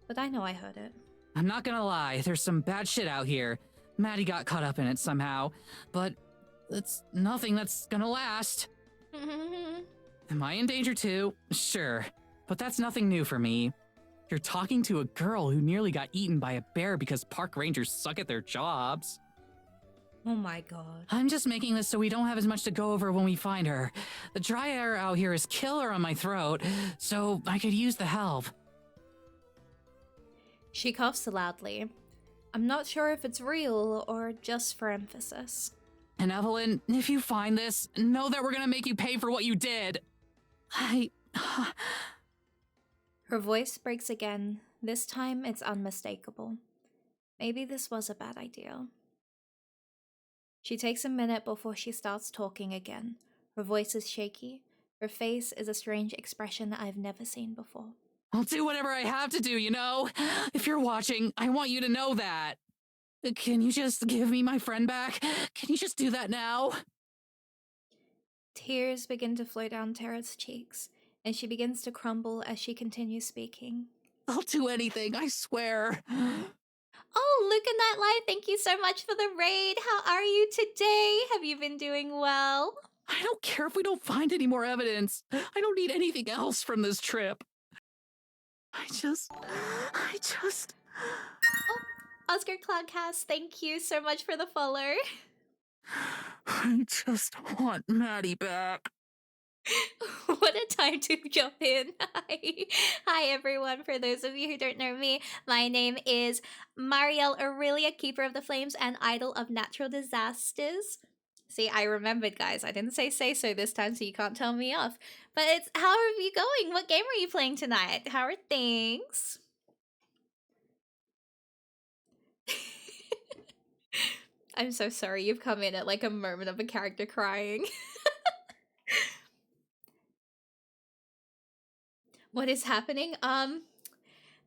but I know I heard it. I'm not gonna lie, there's some bad shit out here. Maddie got caught up in it somehow, but it's nothing that's gonna last. Am I in danger too? Sure, but that's nothing new for me. You're talking to a girl who nearly got eaten by a bear because park rangers suck at their jobs. Oh my god. I'm just making this so we don't have as much to go over when we find her. The dry air out here is killer on my throat, so I could use the help. She coughs loudly. I'm not sure if it's real or just for emphasis. And Evelyn, if you find this, know that we're gonna make you pay for what you did. Her voice breaks again. This time it's unmistakable. Maybe this was a bad idea. She takes a minute before she starts talking again. Her voice is shaky. Her face is a strange expression I've never seen before. I'll do whatever I have to do, you know? If you're watching, I want you to know that. Can you just give me my friend back? Can you just do that now? Tears begin to flow down Tara's cheeks, and she begins to crumble as she continues speaking. I'll do anything, I swear. Oh, look at that live. Thank you so much for the raid. How are you today? Have you been doing well? I don't care if we don't find any more evidence. I don't need anything else from this trip. I just... Oh, Oscar Cloudcast, thank you so much for the follow. I just want Maddie back. What a time to jump in. Hi everyone. For those of you who don't know me, my name is Marielle Aurelia, Keeper of the Flames and Idol of Natural Disasters. See, I remembered, guys. I didn't say so this time, so you can't tell me off. But it's, how are you going? What game are you playing tonight? How are things? I'm so sorry. You've come in at like a moment of a character crying. What is happening?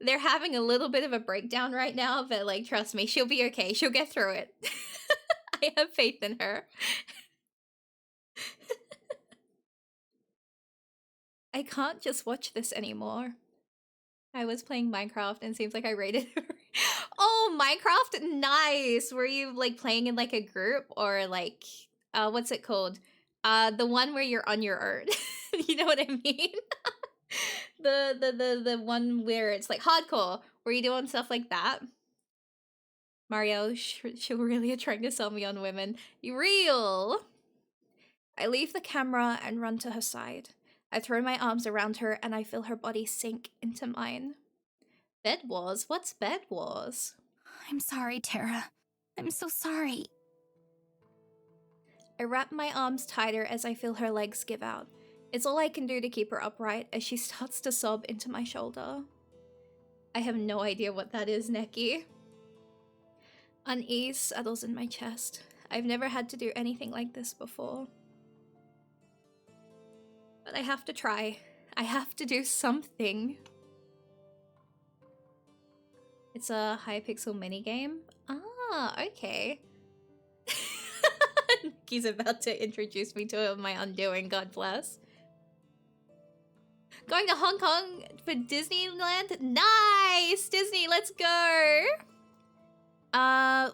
They're having a little bit of a breakdown right now, but like, trust me, she'll be okay. She'll get through it. I have faith in her. I can't just watch this anymore. I was playing Minecraft and it seems like I rated her. Oh, Minecraft? Nice! Were you like playing in like a group or like, what's it called? The one where you're on your own. You know what I mean? The one where it's like hardcore. Were you doing stuff like that? Mario, she'll really trying to sell me on women. You real? I leave the camera and run to her side. I throw my arms around her and I feel her body sink into mine. Bed Wars? What's Bed Wars? I'm sorry, Tara. I'm so sorry. I wrap my arms tighter as I feel her legs give out. It's all I can do to keep her upright as she starts to sob into my shoulder. I have no idea what that is, Neki. Unease settles in my chest. I've never had to do anything like this before. But I have to try. I have to do something. It's a Hypixel minigame? Ah, okay. He's about to introduce me to my undoing, God bless. Going to Hong Kong for Disneyland? Nice! Disney, let's go!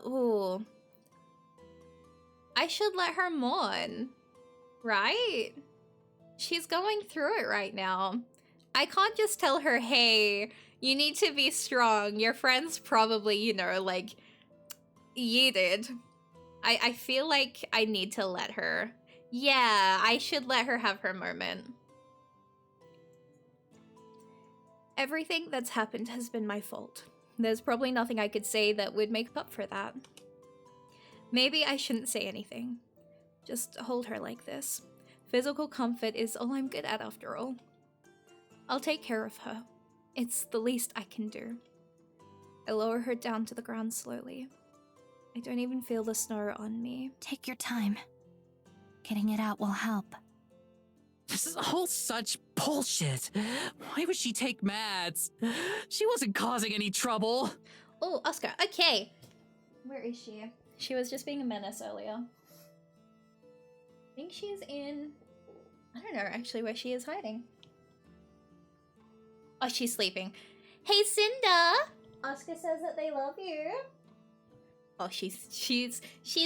Ooh. I should let her mourn. Right? She's going through it right now. I can't just tell her, hey, you need to be strong. Your friends probably, you know, like, yeeted. I feel like I need to let her. Yeah, I should let her have her moment. Everything that's happened has been my fault. There's probably nothing I could say that would make up for that. Maybe I shouldn't say anything. Just hold her like this. Physical comfort is all I'm good at after all. I'll take care of her. It's the least I can do. I lower her down to the ground slowly. I don't even feel the snow on me. Take your time. Getting it out will help. This is all such bullshit. Why would she take Mads? She wasn't causing any trouble. Oh, Oscar, okay. Where is she? She was just being a menace earlier. I think she's in... I don't know actually where she is hiding. Oh, she's sleeping. Hey, Cinda! Oscar says that they love you. Oh, she's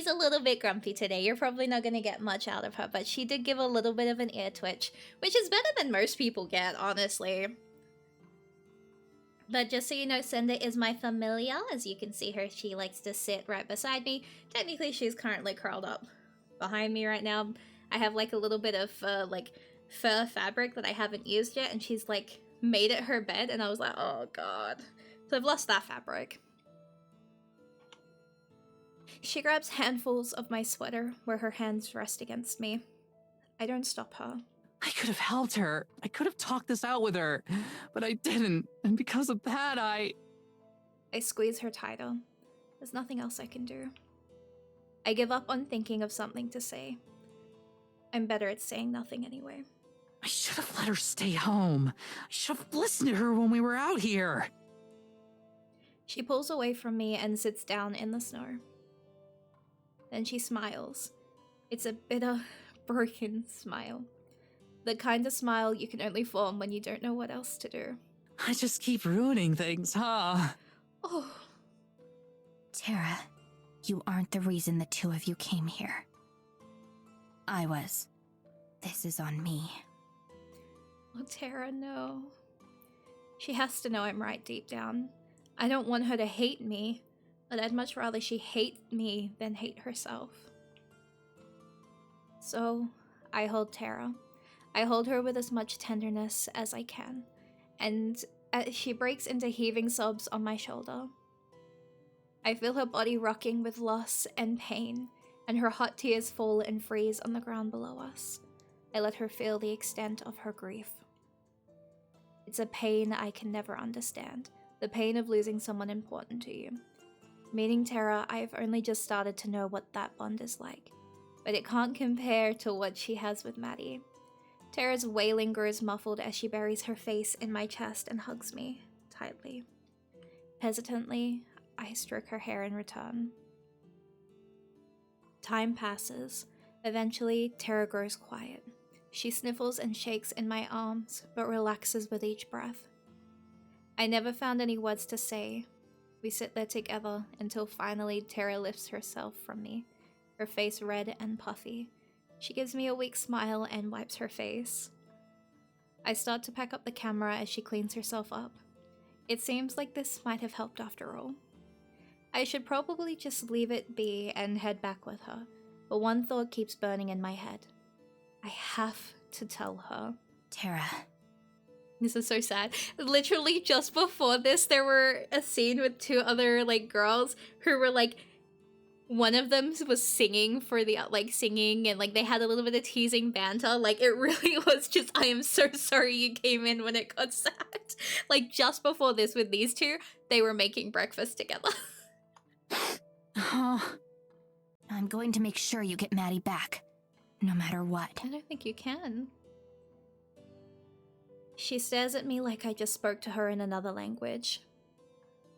a little bit grumpy today. You're probably not going to get much out of her, but she did give a little bit of an ear twitch, which is better than most people get, honestly. But just so you know, Cinda is my familiar. As you can see her, she likes to sit right beside me. Technically, she's currently curled up behind me right now. I have like a little bit of like fur fabric that I haven't used yet, and she's like made it her bed, and I was like, oh god. So I've lost that fabric. She grabs handfuls of my sweater where her hands rest against me. I don't stop her. I could have helped her. I could have talked this out with her, but I didn't. And because of that, I squeeze her tighter. There's nothing else I can do. I give up on thinking of something to say. I'm better at saying nothing anyway. I should have let her stay home. I should have listened to her when we were out here. She pulls away from me and sits down in the snow. Then she smiles. It's a bitter, broken smile. The kind of smile you can only form when you don't know what else to do. I just keep ruining things, huh? Oh. Tara, you aren't the reason the two of you came here. I was. This is on me. Oh, Tara, no. She has to know I'm right deep down. I don't want her to hate me, but I'd much rather she hate me than hate herself. So, I hold Tara. I hold her with as much tenderness as I can, and as she breaks into heaving sobs on my shoulder. I feel her body rocking with loss and pain, and her hot tears fall and freeze on the ground below us. I let her feel the extent of her grief. It's a pain I can never understand, the pain of losing someone important to you. Meeting Tara, I've only just started to know what that bond is like, but it can't compare to what she has with Maddie. Tara's wailing grows muffled as she buries her face in my chest and hugs me tightly. Hesitantly, I stroke her hair in return. Time passes. Eventually, Tara grows quiet. She sniffles and shakes in my arms, but relaxes with each breath. I never found any words to say. We sit there together until finally Tara lifts herself from me, her face red and puffy. She gives me a weak smile and wipes her face. I start to pack up the camera as she cleans herself up. It seems like this might have helped after all. I should probably just leave it be and head back with her, but one thought keeps burning in my head. I have to tell her. Tara. This is so sad. Literally just before this, there were a scene with two other, girls who were, one of them was singing for the, singing, and, they had a little bit of teasing banter. It really was just, I am so sorry you came in when it got sad. Just before this with these two, they were making breakfast together. Oh, I'm going to make sure you get Maddie back, no matter what. I don't think you can. She stares at me like I just spoke to her in another language.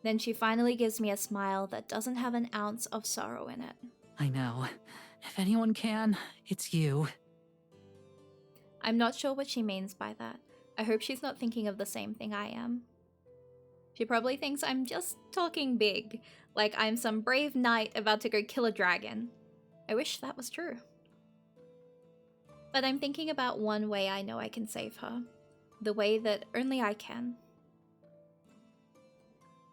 Then she finally gives me a smile that doesn't have an ounce of sorrow in it. I know. If anyone can, it's you. I'm not sure what she means by that. I hope she's not thinking of the same thing I am. She probably thinks I'm just talking big, like I'm some brave knight about to go kill a dragon. I wish that was true. But I'm thinking about one way I know I can save her. The way that only I can.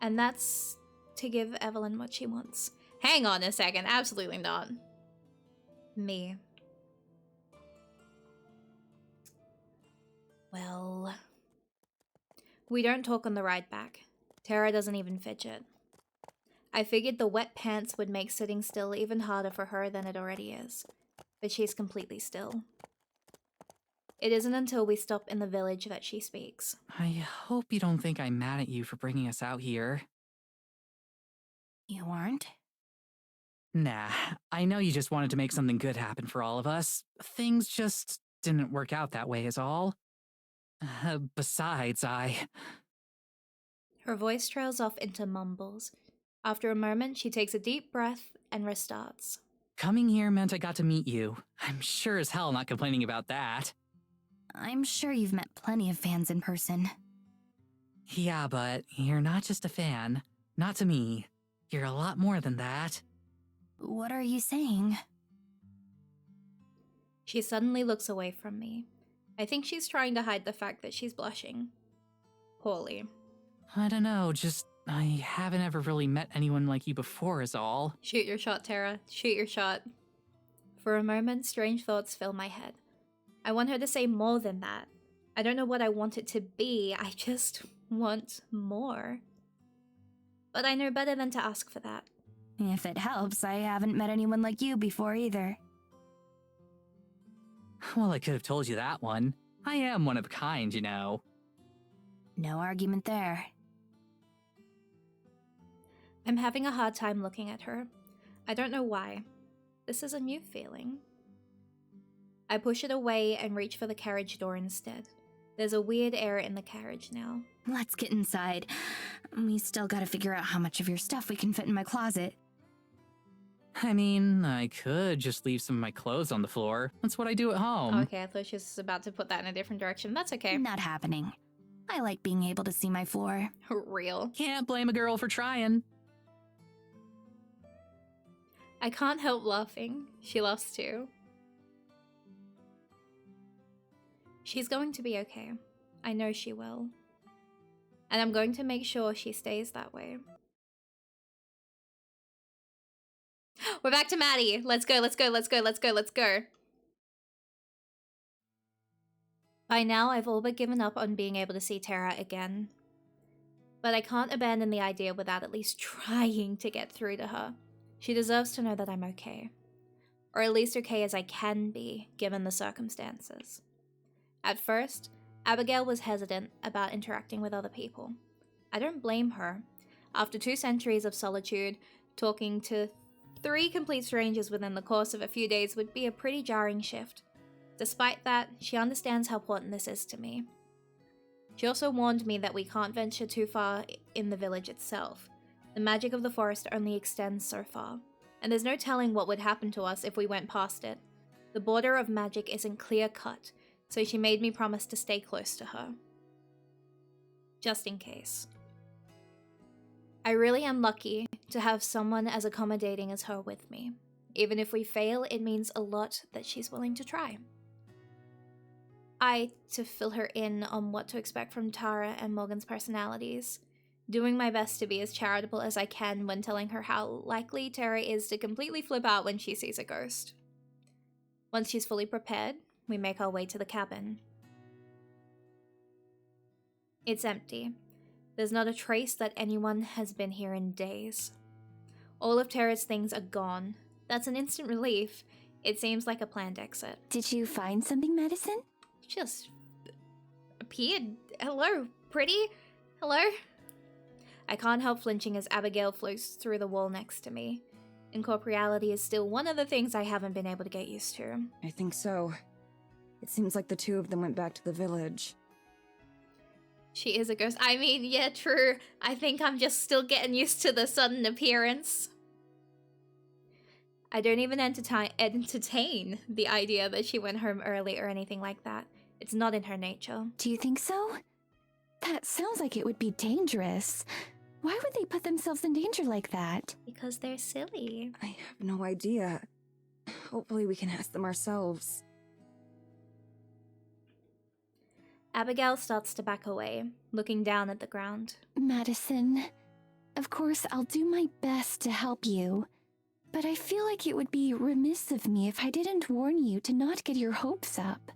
And that's to give Evelyn what she wants. Hang on a second, absolutely not. Me. Well... We don't talk on the ride back. Tara doesn't even fidget. I figured the wet pants would make sitting still even harder for her than it already is. But she's completely still. It isn't until we stop in the village that she speaks. I hope you don't think I'm mad at you for bringing us out here. You aren't? Nah, I know you just wanted to make something good happen for all of us. Things just didn't work out that way is all. Besides, Her voice trails off into mumbles. After a moment, she takes a deep breath and restarts. Coming here meant I got to meet you. I'm sure as hell not complaining about that. I'm sure you've met plenty of fans in person. Yeah, but you're not just a fan. Not to me. You're a lot more than that. What are you saying? She suddenly looks away from me. I think she's trying to hide the fact that she's blushing. Poorly. I don't know, just I haven't ever really met anyone like you before is all. Shoot your shot, Tara. Shoot your shot. For a moment, strange thoughts fill my head. I want her to say more than that. I don't know what I want it to be, I just want more. But I know better than to ask for that. If it helps, I haven't met anyone like you before either. Well, I could have told you that one. I am one of a kind, you know. No argument there. I'm having a hard time looking at her. I don't know why. This is a new feeling. I push it away and reach for the carriage door instead. There's a weird air in the carriage now. Let's get inside. We still gotta figure out how much of your stuff we can fit in my closet. I mean, I could just leave some of my clothes on the floor. That's what I do at home. Okay, I thought she was about to put that in a different direction. That's okay. Not happening. I like being able to see my floor. Real. Can't blame a girl for trying. I can't help laughing. She laughs too. She's going to be okay. I know she will. And I'm going to make sure she stays that way. We're back to Maddie. Let's go, let's go, let's go, let's go, let's go. By now, I've all but given up on being able to see Tara again. But I can't abandon the idea without at least trying to get through to her. She deserves to know that I'm okay. Or at least okay as I can be, given the circumstances. At first, Abigail was hesitant about interacting with other people. I don't blame her. After 2 centuries of solitude, talking to 3 complete strangers within the course of a few days would be a pretty jarring shift. Despite that, she understands how important this is to me. She also warned me that we can't venture too far in the village itself. The magic of the forest only extends so far, and there's no telling what would happen to us if we went past it. The border of magic isn't clear-cut, so she made me promise to stay close to her. Just in case. I really am lucky to have someone as accommodating as her with me. Even if we fail, it means a lot that she's willing to try. To fill her in on what to expect from Tara and Morgan's personalities, doing my best to be as charitable as I can when telling her how likely Tara is to completely flip out when she sees a ghost. Once she's fully prepared, we make our way to the cabin. It's empty. There's not a trace that anyone has been here in days. All of Tara's things are gone. That's an instant relief. It seems like a planned exit. Did you find something, Madison? Just appeared. Hello, pretty? Hello? I can't help flinching as Abigail floats through the wall next to me. Incorporeality is still one of the things I haven't been able to get used to. I think so. It seems like the 2 of them went back to the village. She is a ghost. I mean, yeah, true. I think I'm just still getting used to the sudden appearance. I don't even entertain the idea that she went home early or anything like that. It's not in her nature. Do you think so? That sounds like it would be dangerous. Why would they put themselves in danger like that? Because they're silly. I have no idea. Hopefully we can ask them ourselves. Abigail starts to back away, looking down at the ground. Madison, of course I'll do my best to help you. But I feel like it would be remiss of me if I didn't warn you to not get your hopes up.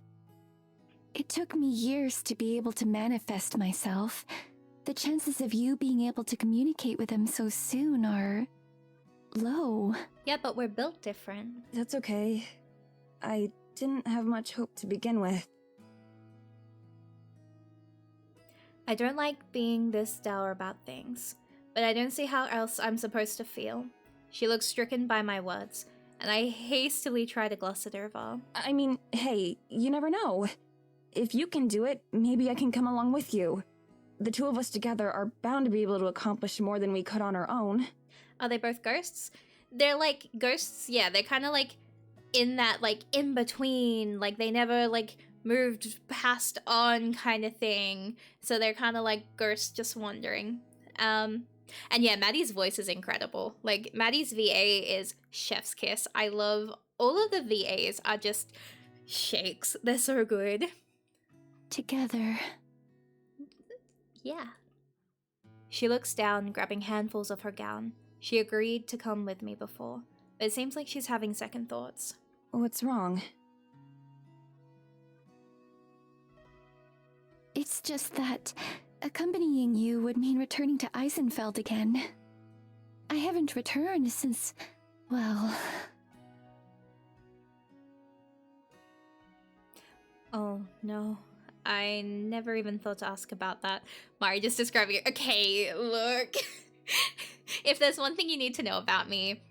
It took me years to be able to manifest myself. The chances of you being able to communicate with them so soon are low. Yeah, but we're built different. That's okay. I didn't have much hope to begin with. I don't like being this dour about things, but I don't see how else I'm supposed to feel. She looks stricken by my words, and I hastily try to gloss it over. I mean, hey, you never know. If you can do it, maybe I can come along with you. The 2 of us together are bound to be able to accomplish more than we could on our own. Are they both ghosts? They're like ghosts, yeah, they're kind of like in that like in between, like they never like moved past on kind of thing. So they're kind of like ghosts just wandering. And yeah, Maddie's voice is incredible. Like Maddie's VA is chef's kiss. I love all of the VAs are just shakes. They're so good. Together. Yeah. She looks down, grabbing handfuls of her gown. She agreed to come with me before, but it seems like she's having second thoughts. What's wrong? It's just that accompanying you would mean returning to Eisenfeld again. I haven't returned since, well... Oh, no. I never even thought to ask about that. Mari just describing it. Okay, look. If there's one thing you need to know about me,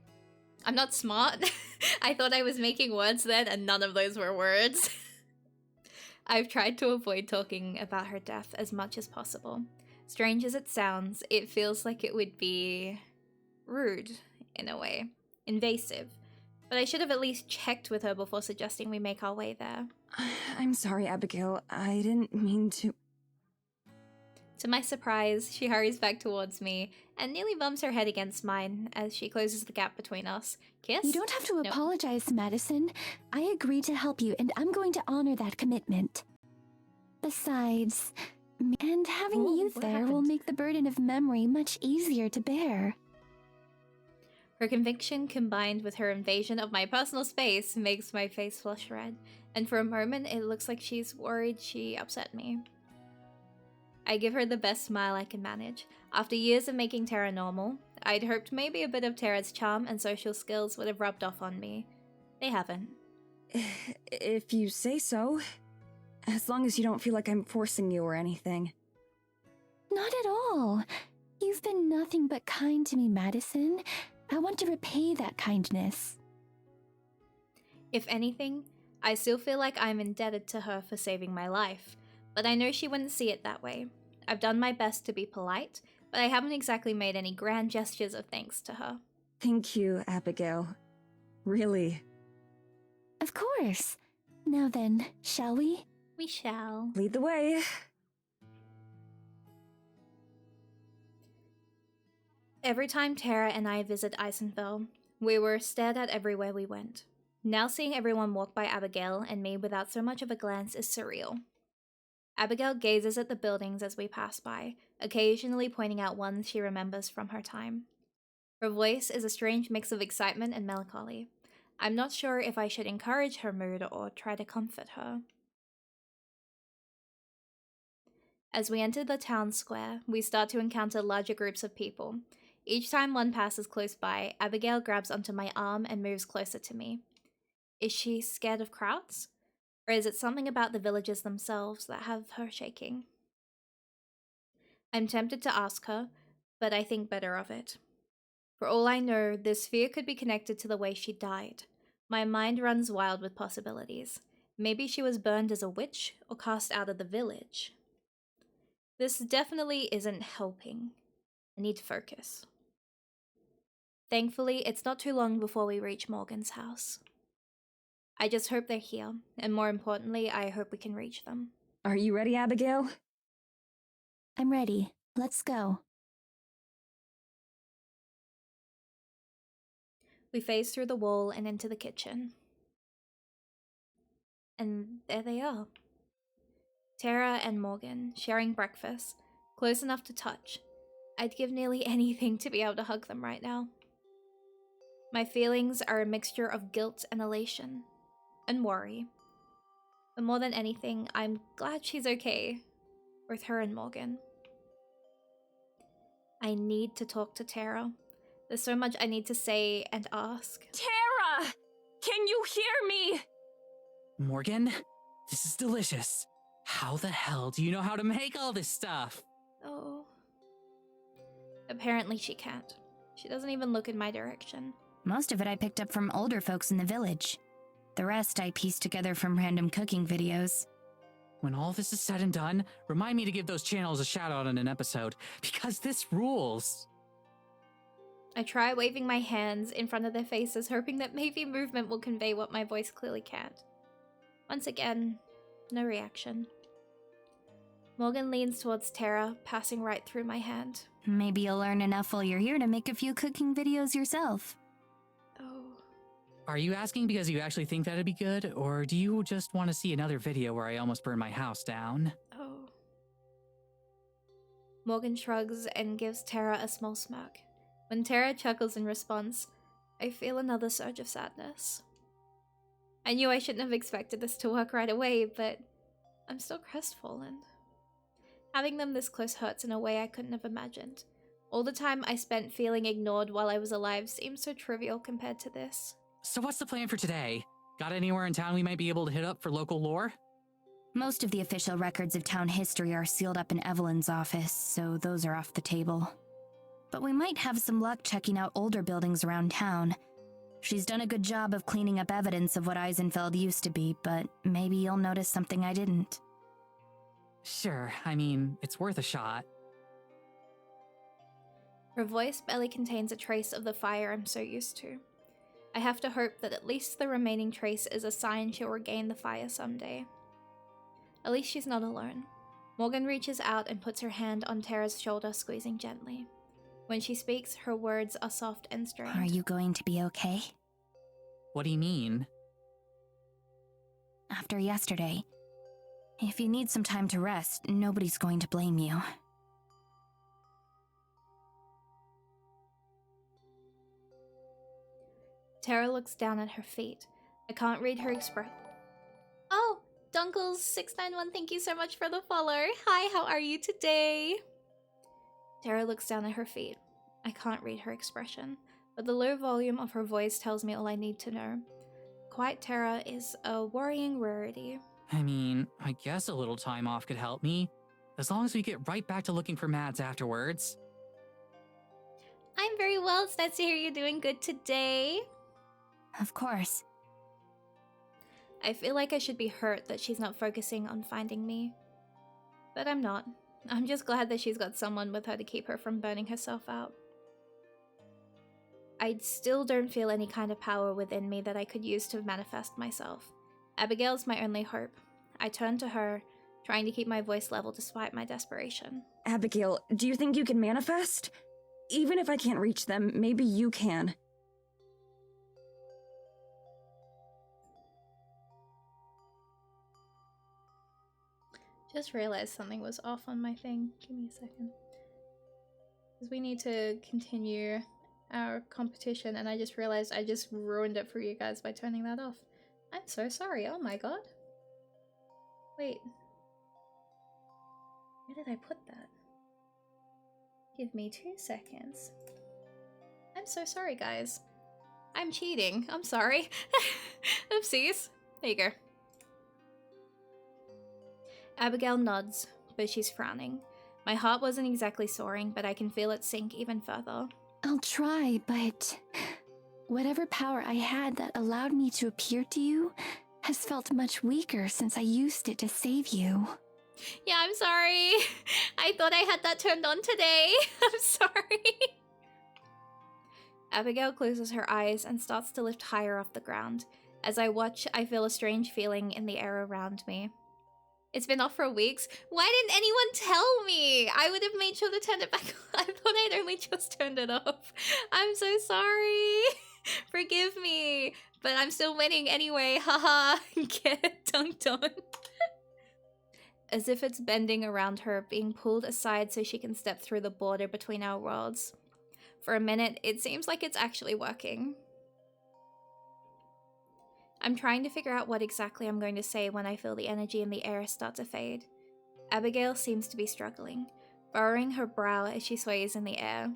I'm not smart. I thought I was making words then, and none of those were words. I've tried to avoid talking about her death as much as possible. Strange as it sounds, it feels like it would be rude, in a way. Invasive. But I should have at least checked with her before suggesting we make our way there. I'm sorry, Abigail. I didn't mean to... To my surprise, she hurries back towards me and nearly bumps her head against mine as she closes the gap between us. Kiss? You don't have to Nope. apologize, Madison. I agreed to help you, and I'm going to honor that commitment. Besides, and having Ooh, you what there will happened? make the burden of memory much easier to bear. Her conviction combined with her invasion of my personal space makes my face flush red, and for a moment it looks like she's worried she upset me. I give her the best smile I can manage. After years of making Tara normal, I'd hoped maybe a bit of Tara's charm and social skills would have rubbed off on me. They haven't. If you say so. As long as you don't feel like I'm forcing you or anything. Not at all. You've been nothing but kind to me, Madison. I want to repay that kindness. If anything, I still feel like I'm indebted to her for saving my life, but I know she wouldn't see it that way. I've done my best to be polite, but I haven't exactly made any grand gestures of thanks to her. Thank you, Abigail. Really. Of course. Now then, shall we? We shall. Lead the way. Every time Tara and I visit Eisenfeld, we were stared at everywhere we went. Now seeing everyone walk by Abigail and me without so much of a glance is surreal. Abigail gazes at the buildings as we pass by, occasionally pointing out ones she remembers from her time. Her voice is a strange mix of excitement and melancholy. I'm not sure if I should encourage her mood or try to comfort her. As we enter the town square, we start to encounter larger groups of people. Each time one passes close by, Abigail grabs onto my arm and moves closer to me. Is she scared of crowds? Or is it something about the villagers themselves that have her shaking? I'm tempted to ask her, but I think better of it. For all I know, this fear could be connected to the way she died. My mind runs wild with possibilities. Maybe she was burned as a witch or cast out of the village. This definitely isn't helping. I need to focus. Thankfully, it's not too long before we reach Morgan's house. I just hope they're here, and more importantly, I hope we can reach them. Are you ready, Abigail? I'm ready. Let's go. We phase through the wall and into the kitchen. And there they are. Tara and Morgan, sharing breakfast, close enough to touch. I'd give nearly anything to be able to hug them right now. My feelings are a mixture of guilt and elation, and worry. But more than anything, I'm glad she's okay, with her and Morgan. I need to talk to Tara. There's so much I need to say and ask. Tara! Can you hear me? Morgan, this is delicious. How the hell do you know how to make all this stuff? Oh. Apparently she can't. She doesn't even look in my direction. Most of it I picked up from older folks in the village. The rest I pieced together from random cooking videos. When all this is said and done, remind me to give those channels a shout out in an episode, because this rules. I try waving my hands in front of their faces, hoping that maybe movement will convey what my voice clearly can't. Once again, no reaction. Morgan leans towards Tara, passing right through my hand. Maybe you'll learn enough while you're here to make a few cooking videos yourself. Oh. Are you asking because you actually think that'd be good, or do you just want to see another video where I almost burned my house down? Oh. Morgan shrugs and gives Tara a small smirk. When Tara chuckles in response, I feel another surge of sadness. I knew I shouldn't have expected this to work right away, but I'm still crestfallen. Having them this close hurts in a way I couldn't have imagined. All the time I spent feeling ignored while I was alive seems so trivial compared to this. So what's the plan for today? Got anywhere in town we might be able to hit up for local lore? Most of the official records of town history are sealed up in Evelyn's office, so those are off the table. But we might have some luck checking out older buildings around town. She's done a good job of cleaning up evidence of what Eisenfeld used to be, but maybe you'll notice something I didn't. Sure, I mean, it's worth a shot. Her voice barely contains a trace of the fire I'm so used to. I have to hope that at least the remaining trace is a sign she'll regain the fire someday. At least she's not alone. Morgan reaches out and puts her hand on Tara's shoulder, squeezing gently. When she speaks, her words are soft and strained. Are you going to be okay? What do you mean? After yesterday, if you need some time to rest, nobody's going to blame you. Tara looks down at her feet. I can't read her expression. Oh, Dunkles691, thank you so much for the follow. Hi, how are you today? Tara looks down at her feet. I can't read her expression, but the low volume of her voice tells me all I need to know. Quiet Tara is a worrying rarity. I mean, I guess a little time off could help me, as long as we get right back to looking for Mads afterwards. I'm I'm very well. It's nice to hear you're doing good today. Of course. I feel like I should be hurt that she's not focusing on finding me. But I'm not. I'm just glad that she's got someone with her to keep her from burning herself out. I still don't feel any kind of power within me that I could use to manifest myself. Abigail's my only hope. I turn to her, trying to keep my voice level despite my desperation. Abigail, do you think you can manifest? Even if I can't reach them, maybe you can. Just realized something was off on my thing. Give me a second. Because we need to continue our competition, and I just realized I just ruined it for you guys by turning that off. I'm so sorry. Oh my god. Wait. Where did I put that? Give me 2 seconds. I'm so sorry, guys. I'm cheating. I'm sorry. Oopsies. There you go. Abigail nods, but she's frowning. My heart wasn't exactly soaring, but I can feel it sink even further. I'll try, but whatever power I had that allowed me to appear to you has felt much weaker since I used it to save you. Yeah, I'm sorry. I thought I had that turned on today. I'm sorry. Abigail closes her eyes and starts to lift higher off the ground. As I watch, I feel a strange feeling in the air around me. It's been off for weeks. Why didn't anyone tell me? I would have made sure to turn it back on. I thought I'd only just turned it off. I'm so sorry. Forgive me. But I'm still winning anyway. Haha. Get dunked on. As if it's bending around her, being pulled aside so she can step through the border between our worlds. For a minute, it seems like it's actually working. I'm trying to figure out what exactly I'm going to say when I feel the energy in the air start to fade. Abigail seems to be struggling, furrowing her brow as she sways in the air.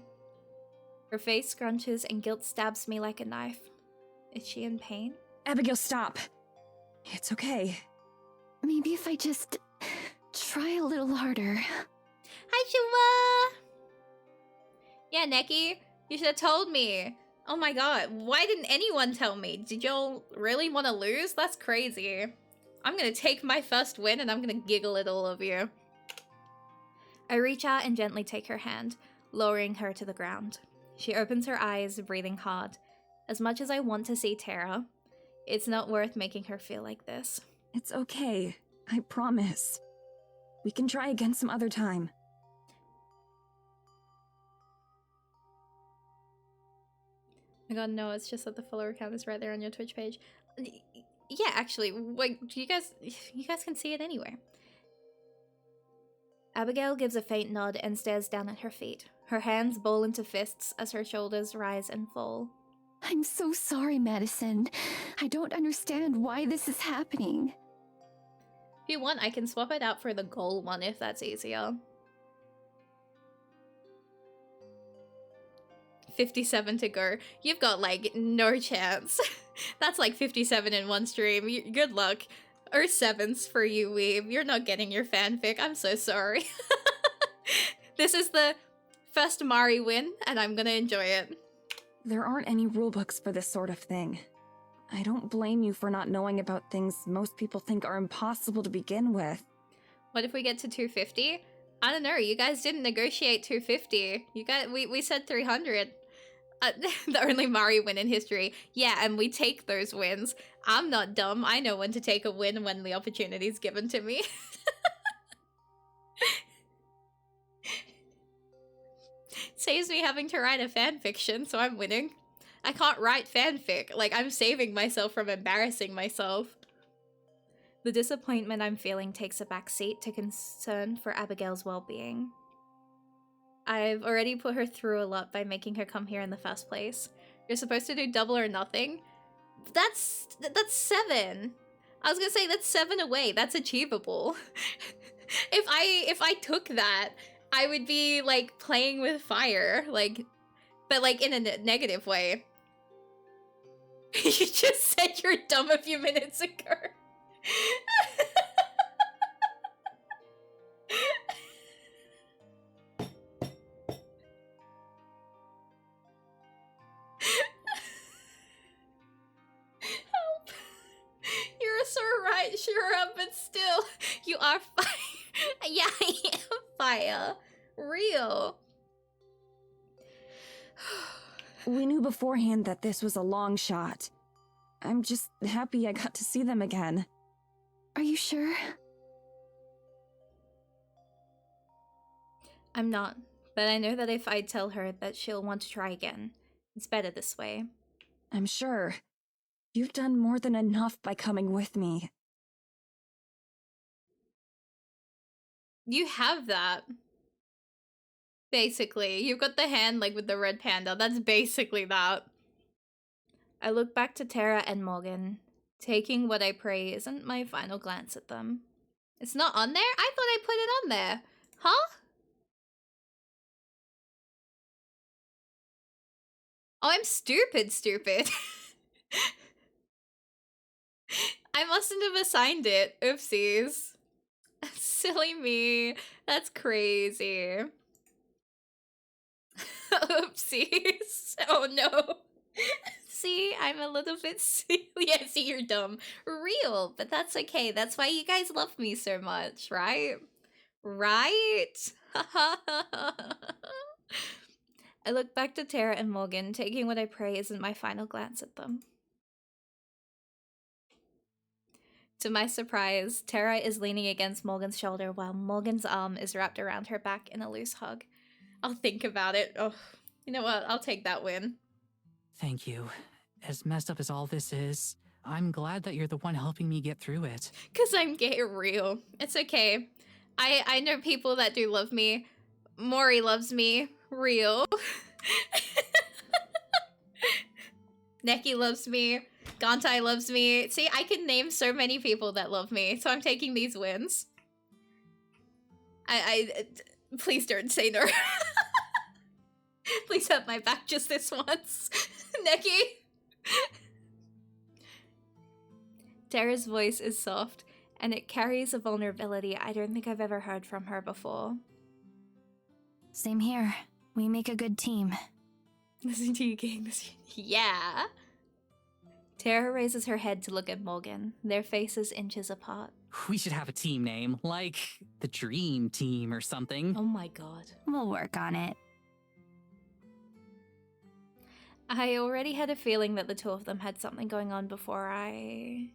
Her face scrunches and guilt stabs me like a knife. Is she in pain? Abigail, stop. It's okay. Maybe if I just try a little harder. Hi, Chua! Yeah, Neki, you should have told me. Oh my god, why didn't anyone tell me? Did y'all really want to lose? That's crazy. I'm gonna take my first win and I'm gonna giggle at all of you. I reach out and gently take her hand, lowering her to the ground. She opens her eyes, breathing hard. As much as I want to see Tara, it's not worth making her feel like this. It's okay. I promise. We can try again some other time. Oh my god, no, it's just that the follower count is right there on your Twitch page. Yeah, actually, wait, you guys can see it anyway. Abigail gives a faint nod and stares down at her feet. Her hands ball into fists as her shoulders rise and fall. I'm so sorry, Madison. I don't understand why this is happening. If you want, I can swap it out for the goal one if that's easier. 57 to go. You've got, like, no chance. That's like 57 in one stream. Good luck. Or 7s for you, Weeb. You're not getting your fanfic. I'm so sorry. This is the first Mari win, and I'm gonna enjoy it. There aren't any rulebooks for this sort of thing. I don't blame you for not knowing about things most people think are impossible to begin with. What if we get to 250? I don't know. You guys didn't negotiate 250. We said 300. The only Mari win in history. Yeah, and we take those wins. I'm not dumb. I know when to take a win when the opportunity's given to me. Saves me having to write a fanfiction, so I'm winning. I can't write fanfic. Like, I'm saving myself from embarrassing myself. The disappointment I'm feeling takes a back seat to concern for Abigail's well-being. I've already put her through a lot by making her come here in the first place. You're supposed to do double or nothing. That's 7. I was gonna say that's 7 away. That's achievable. If I took that, I would be like playing with fire, like, but like in a negative way. You just said you're dumb a few minutes ago. quite sure of, but still, you are fire. Yeah, I am fire. Real. We knew beforehand that this was a long shot. I'm just happy I got to see them again. Are you sure? I'm not, but I know that if I tell her that she'll want to try again. It's better this way. I'm sure. You've done more than enough by coming with me. You have that. Basically. You've got the hand like with the red panda. That's basically that. I look back to Tara and Morgan, taking what I pray isn't my final glance at them. It's not on there? I thought I put it on there. Huh? Oh, I'm stupid. I mustn't have assigned it. Oopsies. Silly me. That's crazy. Oopsies. Oh no. See, I'm a little bit silly. Yeah, see, you're dumb. Real, but that's okay. That's why you guys love me so much, right? Right? I look back to Tara and Morgan, taking what I pray isn't my final glance at them. To my surprise, Tara is leaning against Morgan's shoulder while Morgan's arm is wrapped around her back in a loose hug. I'll think about it. Oh, you know what? I'll take that win. Thank you. As messed up as all this is, I'm glad that you're the one helping me get through it. 'Cause I'm gay real. It's okay. I know people that do love me. Mori loves me. Real. Neki loves me. Gantai loves me. See, I can name so many people that love me, so I'm taking these wins. Please don't say no. Please have my back just this once. Neki. Tara's voice is soft, and it carries a vulnerability I don't think I've ever heard from her before. Same here. We make a good team. Listen to you, gang. Yeah. Tara raises her head to look at Morgan, their faces inches apart. We should have a team name, like the Dream Team or something. Oh my god. We'll work on it. I already had a feeling that the two of them had something going on before I...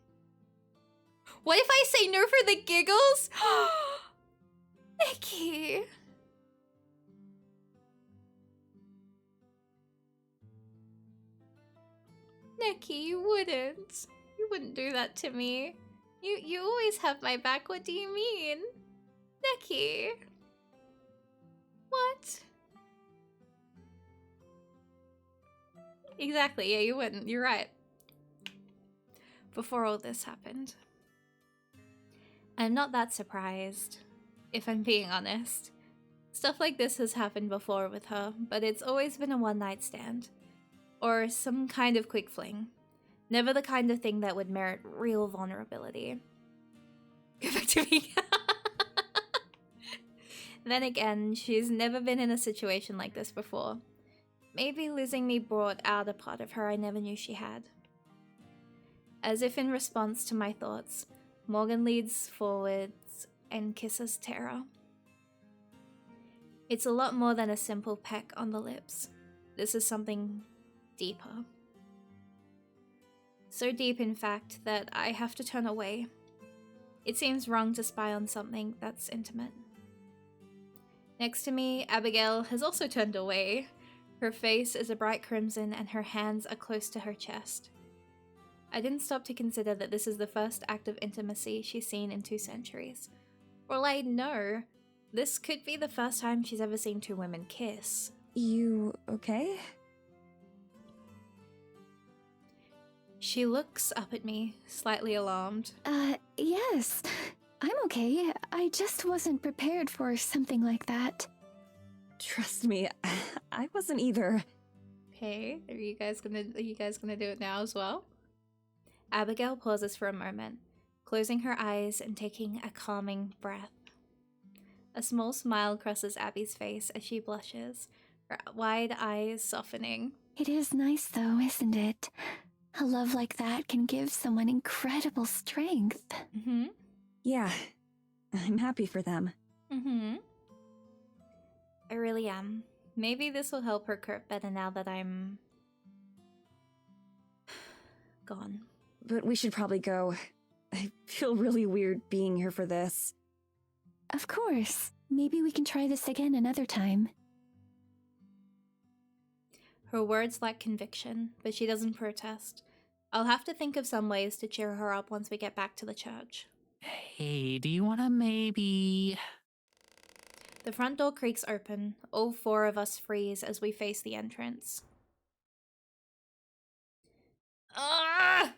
What if I say no for the giggles? Nikki. Nikki, you wouldn't. You wouldn't do that to me. You always have my back. What do you mean? Nikki. What? Exactly, yeah, you wouldn't. You're right. Before all this happened. I'm not that surprised, if I'm being honest. Stuff like this has happened before with her, but it's always been a one-night stand. Or some kind of quick fling. Never the kind of thing that would merit real vulnerability. Go back to me. Then again, she's never been in a situation like this before. Maybe losing me brought out a part of her I never knew she had. As if in response to my thoughts, Morgan leads forwards and kisses Tara. It's a lot more than a simple peck on the lips. This is something deeper. So deep, in fact, that I have to turn away. It seems wrong to spy on something that's intimate. Next to me, Abigail has also turned away. Her face is a bright crimson and her hands are close to her chest. I didn't stop to consider that this is the first act of intimacy she's seen in 2 centuries. For all I know, this could be the first time she's ever seen 2 women kiss. You okay? She looks up at me, slightly alarmed. Yes. I'm okay. I just wasn't prepared for something like that. Trust me, I wasn't either. Okay, are you guys gonna do it now as well? Abigail pauses for a moment, closing her eyes and taking a calming breath. A small smile crosses Abby's face as she blushes, her wide eyes softening. It is nice though, isn't it? A love like that can give someone incredible strength. Mm-hmm. Yeah, I'm happy for them. Mm-hmm. I really am. Maybe this will help her cope better now that I'm gone. But we should probably go. I feel really weird being here for this. Of course. Maybe we can try this again another time. Her words lack conviction, but she doesn't protest. I'll have to think of some ways to cheer her up once we get back to the church. Hey, do you want to maybe... The front door creaks open. All four of us freeze as we face the entrance. Ah!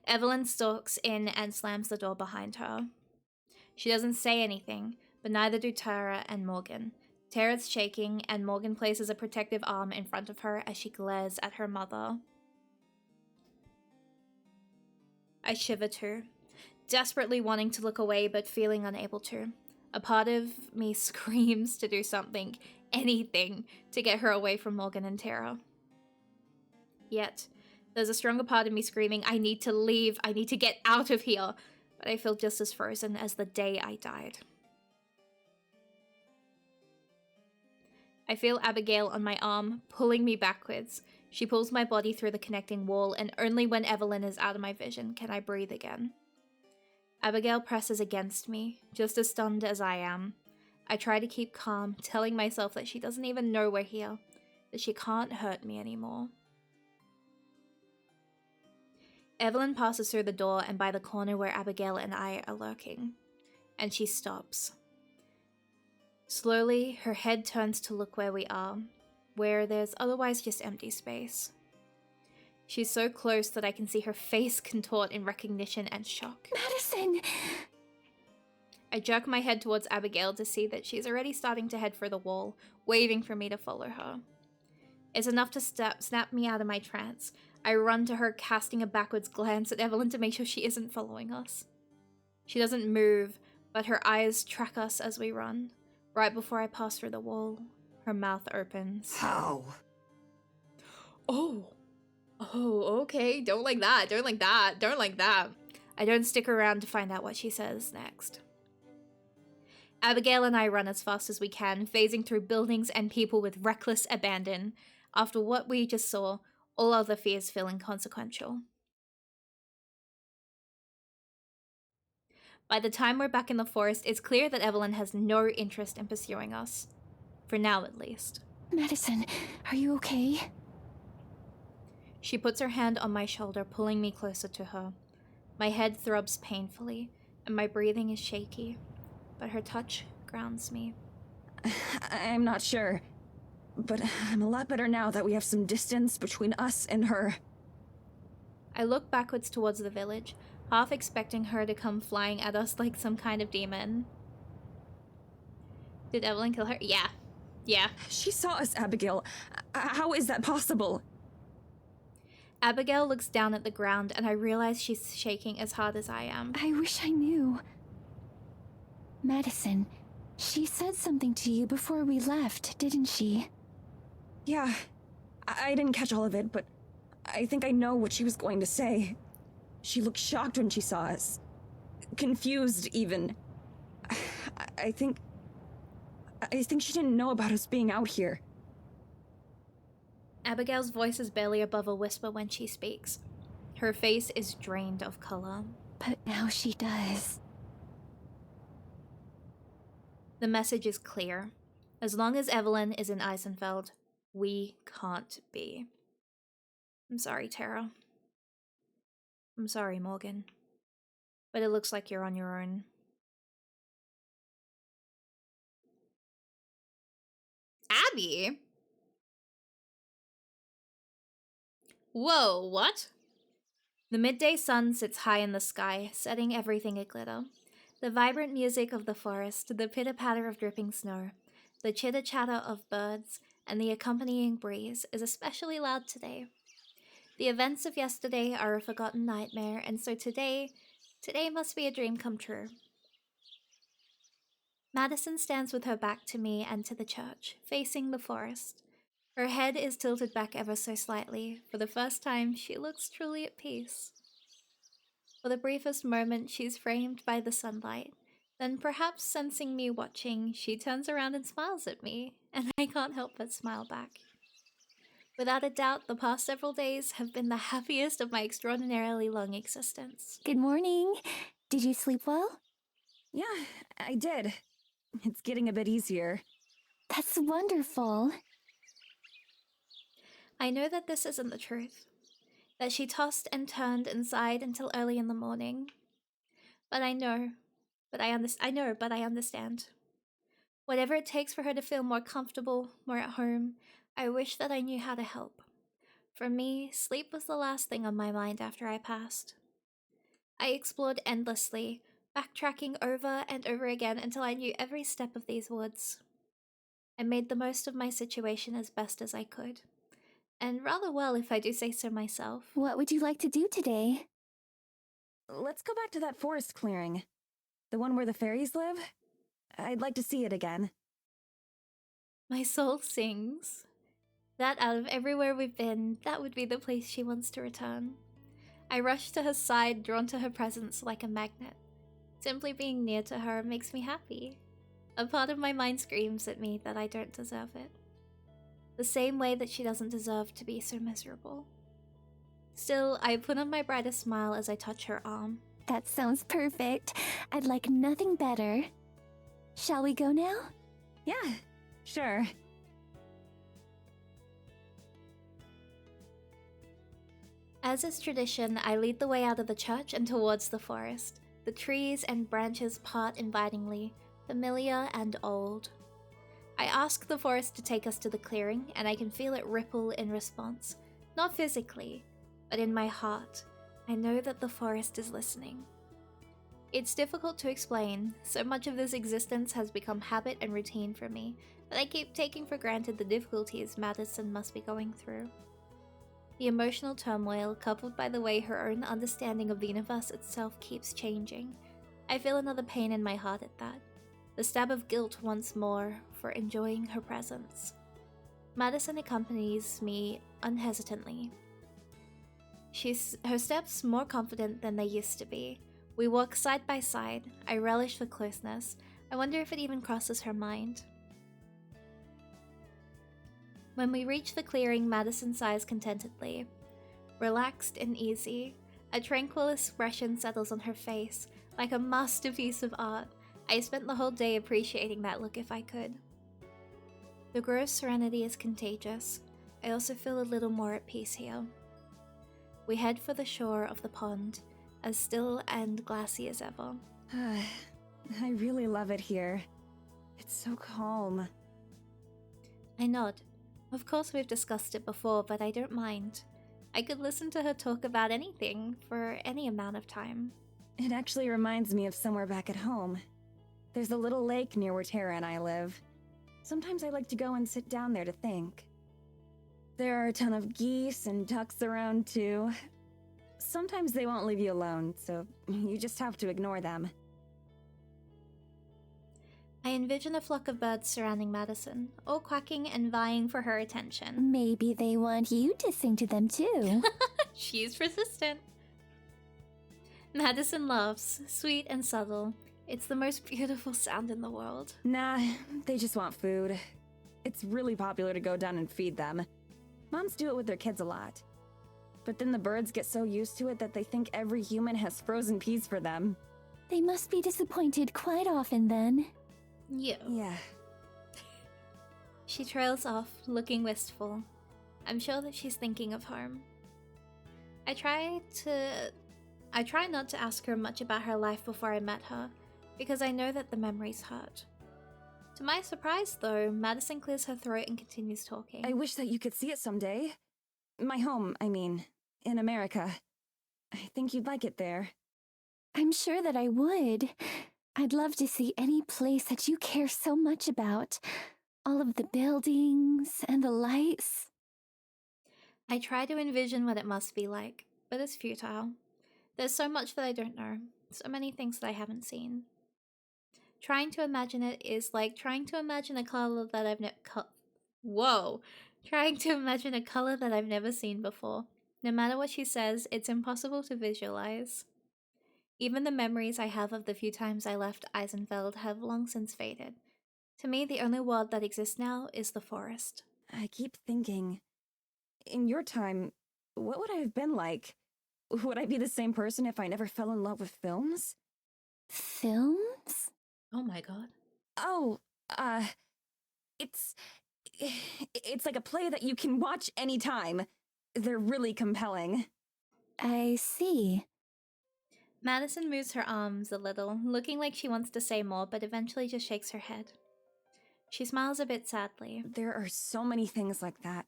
Evelyn stalks in and slams the door behind her. She doesn't say anything, but neither do Tara and Morgan. Tara's shaking, and Morgan places a protective arm in front of her as she glares at her mother. I shiver too, desperately wanting to look away but feeling unable to. A part of me screams to do something, anything, to get her away from Morgan and Tara. Yet, there's a stronger part of me screaming, I need to leave, I need to get out of here, but I feel just as frozen as the day I died. I feel Abigail on my arm, pulling me backwards. She pulls my body through the connecting wall, and only when Evelyn is out of my vision can I breathe again. Abigail presses against me, just as stunned as I am. I try to keep calm, telling myself that she doesn't even know we're here, that she can't hurt me anymore. Evelyn passes through the door and by the corner where Abigail and I are lurking, and she stops. Slowly, her head turns to look where we are, where there's otherwise just empty space. She's so close that I can see her face contort in recognition and shock. Madison! I jerk my head towards Abigail to see that she's already starting to head for the wall, waving for me to follow her. It's enough to snap me out of my trance. I run to her, casting a backwards glance at Evelyn to make sure she isn't following us. She doesn't move, but her eyes track us as we run. Right before I pass through the wall, her mouth opens. How? Oh, okay. Don't like that. Don't like that. Don't like that. I don't stick around to find out what she says next. Abigail and I run as fast as we can, phasing through buildings and people with reckless abandon. After what we just saw, all other fears feel inconsequential. By the time we're back in the forest, it's clear that Evelyn has no interest in pursuing us. For now, at least. Madison, are you okay? She puts her hand on my shoulder, pulling me closer to her. My head throbs painfully, and my breathing is shaky, but her touch grounds me. I'm not sure, but I'm a lot better now that we have some distance between us and her. I look backwards towards the village, half expecting her to come flying at us like some kind of demon. Did Evelyn kill her? Yeah. She saw us, Abigail. How is that possible? Abigail looks down at the ground, and I realize she's shaking as hard as I am. I wish I knew. Madison, she said something to you before we left, didn't she? Yeah, I didn't catch all of it, but I think I know what she was going to say. She looked shocked when she saw us. Confused, even. I think she didn't know about us being out here. Abigail's voice is barely above a whisper when she speaks. Her face is drained of color. But now she does. The message is clear. As long as Evelyn is in Eisenfeld, we can't be. I'm sorry, Tara. I'm sorry, Morgan. But it looks like you're on your own. Abby? Whoa, what? The midday sun sits high in the sky, setting everything aglitter. The vibrant music of the forest, the pitter-patter of dripping snow, the chitter-chatter of birds, and the accompanying breeze is especially loud today. The events of yesterday are a forgotten nightmare, and so today must be a dream come true. Madison stands with her back to me and to the church, facing the forest. Her head is tilted back ever so slightly. For the first time, she looks truly at peace. For the briefest moment, she's framed by the sunlight. Then, perhaps sensing me watching, she turns around and smiles at me, and I can't help but smile back. Without a doubt, the past several days have been the happiest of my extraordinarily long existence. Good morning. Did you sleep well? Yeah, I did. It's getting a bit easier. That's wonderful. I know that this isn't the truth, that she tossed and turned and sighed until early in the morning. But I understand. Whatever it takes for her to feel more comfortable, more at home, I wish that I knew how to help. For me, sleep was the last thing on my mind after I passed. I explored endlessly, backtracking over and over again until I knew every step of these woods. I made the most of my situation as best as I could. And rather well, if I do say so myself. What would you like to do today? Let's go back to that forest clearing. The one where the fairies live? I'd like to see it again. My soul sings. That out of everywhere we've been, that would be the place she wants to return. I rush to her side, drawn to her presence like a magnet. Simply being near to her makes me happy. A part of my mind screams at me that I don't deserve it. The same way that she doesn't deserve to be so miserable. Still, I put on my brightest smile as I touch her arm. That sounds perfect. I'd like nothing better. Shall we go now? Yeah, sure. As is tradition, I lead the way out of the church and towards the forest. The trees and branches part invitingly, familiar and old. I ask the forest to take us to the clearing, and I can feel it ripple in response. Not physically, but in my heart. I know that the forest is listening. It's difficult to explain. So much of this existence has become habit and routine for me, that I keep taking for granted the difficulties Madison must be going through. The emotional turmoil, coupled by the way her own understanding of the universe itself keeps changing. I feel another pain in my heart at that. The stab of guilt once more for enjoying her presence. Madison accompanies me unhesitantly. Her steps more confident than they used to be. We walk side by side. I relish the closeness. I wonder if it even crosses her mind. When we reach the clearing, Madison sighs contentedly. Relaxed and easy, a tranquil expression settles on her face, like a masterpiece of art. I spent the whole day appreciating that look if I could. The grove's serenity is contagious. I also feel a little more at peace here. We head for the shore of the pond, as still and glassy as ever. I really love it here. It's so calm. I nod. Of course we've discussed it before, but I don't mind. I could listen to her talk about anything for any amount of time. It actually reminds me of somewhere back at home. There's a little lake near where Tara and I live. Sometimes I like to go and sit down there to think. There are a ton of geese and ducks around too. Sometimes they won't leave you alone, so you just have to ignore them. I envision a flock of birds surrounding Madison, all quacking and vying for her attention. Maybe they want you to sing to them too. She's persistent. Madison laughs, sweet and subtle. It's the most beautiful sound in the world. Nah, they just want food. It's really popular to go down and feed them. Moms do it with their kids a lot. But then the birds get so used to it that they think every human has frozen peas for them. They must be disappointed quite often then. Yeah. She trails off, looking wistful. I'm sure that she's thinking of home. I try not to ask her much about her life before I met her, because I know that the memories hurt. To my surprise, though, Madison clears her throat and continues talking. I wish that you could see it someday. My home, I mean, in America. I think you'd like it there. I'm sure that I would. I'd love to see any place that you care so much about. All of the buildings and the lights. I try to envision what it must be like, but it's futile. There's so much that I don't know, so many things that I haven't seen. Trying to imagine it is like trying to imagine a color that I've never... Whoa! Trying to imagine a color that I've never seen before. No matter what she says, it's impossible to visualize. Even the memories I have of the few times I left Eisenfeld have long since faded. To me, the only world that exists now is the forest. I keep thinking, in your time, what would I have been like? Would I be the same person if I never fell in love with films? Films? Oh my god. Oh, it's it's like a play that you can watch anytime. They're really compelling. I see. Madison moves her arms a little, looking like she wants to say more, but eventually just shakes her head. She smiles a bit sadly. There are so many things like that.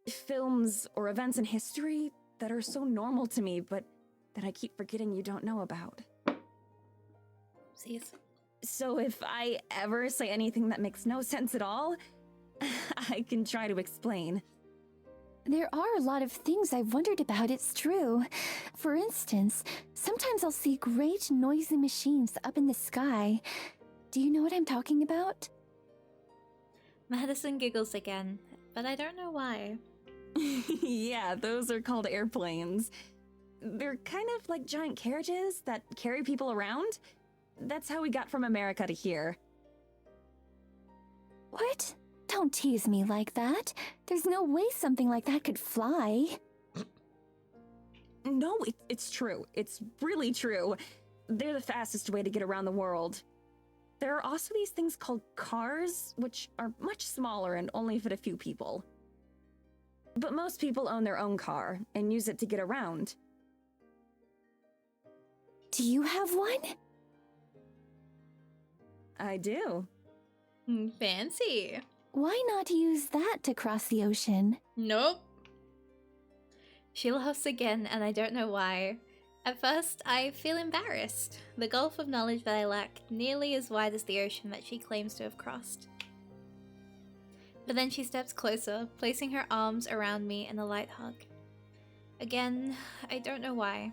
Films or events in history that are so normal to me, but that I keep forgetting you don't know about. Oopsies. So if I ever say anything that makes no sense at all, I can try to explain. There are a lot of things I've wondered about, it's true. For instance, sometimes I'll see great noisy machines up in the sky. Do you know what I'm talking about? Madison giggles again, but I don't know why. Yeah, those are called airplanes. They're kind of like giant carriages that carry people around. That's how we got from America to here. What? Don't tease me like that. There's no way something like that could fly. No, it's true. It's really true. They're the fastest way to get around the world. There are also these things called cars, which are much smaller and only fit a few people. But most people own their own car and use it to get around. Do you have one? I do. Fancy. Why not use that to cross the ocean? Nope. She laughs again, and I don't know why. At first, I feel embarrassed. The gulf of knowledge that I lack, nearly as wide as the ocean that she claims to have crossed. But then she steps closer, placing her arms around me in a light hug. Again, I don't know why.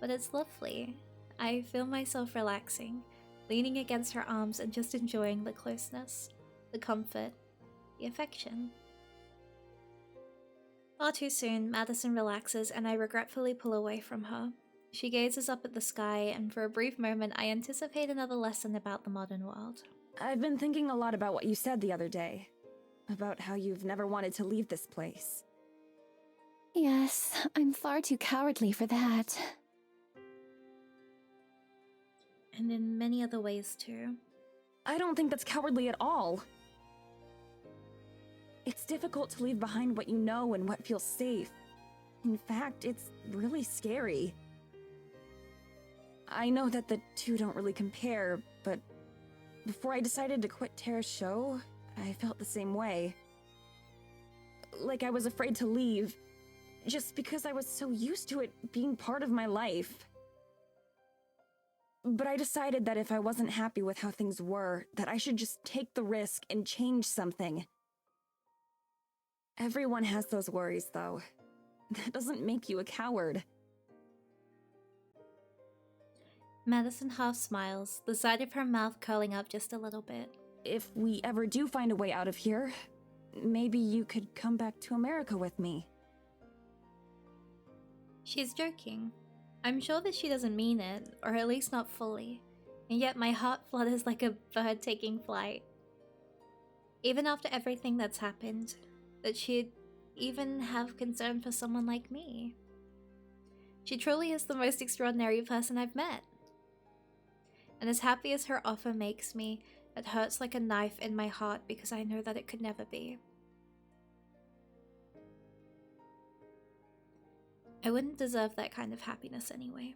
But it's lovely. I feel myself relaxing, leaning against her arms and just enjoying the closeness, the comfort, the affection. Far too soon, Madison relaxes and I regretfully pull away from her. She gazes up at the sky, and for a brief moment I anticipate another lesson about the modern world. I've been thinking a lot about what you said the other day. About how you've never wanted to leave this place. Yes, I'm far too cowardly for that. And in many other ways too. I don't think that's cowardly at all. It's difficult to leave behind what you know and what feels safe. In fact, it's really scary. I know that the two don't really compare, but before I decided to quit Terra's show, I felt the same way. Like I was afraid to leave, just because I was so used to it being part of my life. But I decided that if I wasn't happy with how things were, that I should just take the risk and change something. Everyone has those worries, though. That doesn't make you a coward. Madison half smiles, the side of her mouth curling up just a little bit. If we ever do find a way out of here, maybe you could come back to America with me. She's joking. I'm sure that she doesn't mean it, or at least not fully, and yet my heart flutters like a bird taking flight. Even after everything that's happened, that she'd even have concern for someone like me. She truly is the most extraordinary person I've met. And as happy as her offer makes me, it hurts like a knife in my heart because I know that it could never be. I wouldn't deserve that kind of happiness anyway.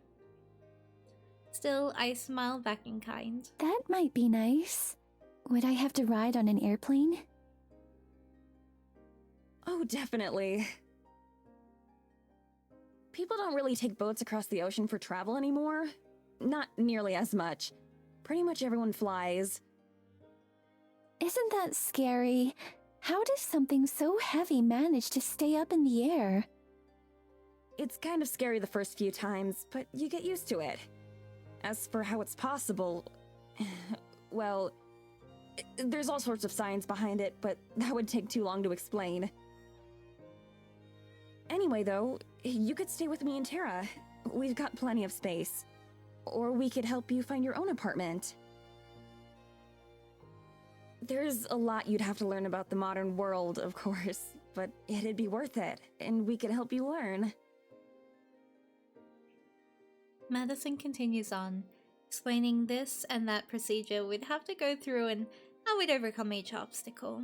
Still, I smile back in kind. That might be nice. Would I have to ride on an airplane? Oh, definitely. People don't really take boats across the ocean for travel anymore. Not nearly as much. Pretty much everyone flies. Isn't that scary? How does something so heavy manage to stay up in the air? It's kind of scary the first few times, but you get used to it. As for how it's possible, well, There's all sorts of science behind it, but that would take too long to explain. Anyway, though, you could stay with me and Tara. We've got plenty of space. Or we could help you find your own apartment. There's a lot you'd have to learn about the modern world, of course, but it'd be worth it, and we could help you learn. Madison continues on, explaining this and that procedure we'd have to go through and how we'd overcome each obstacle.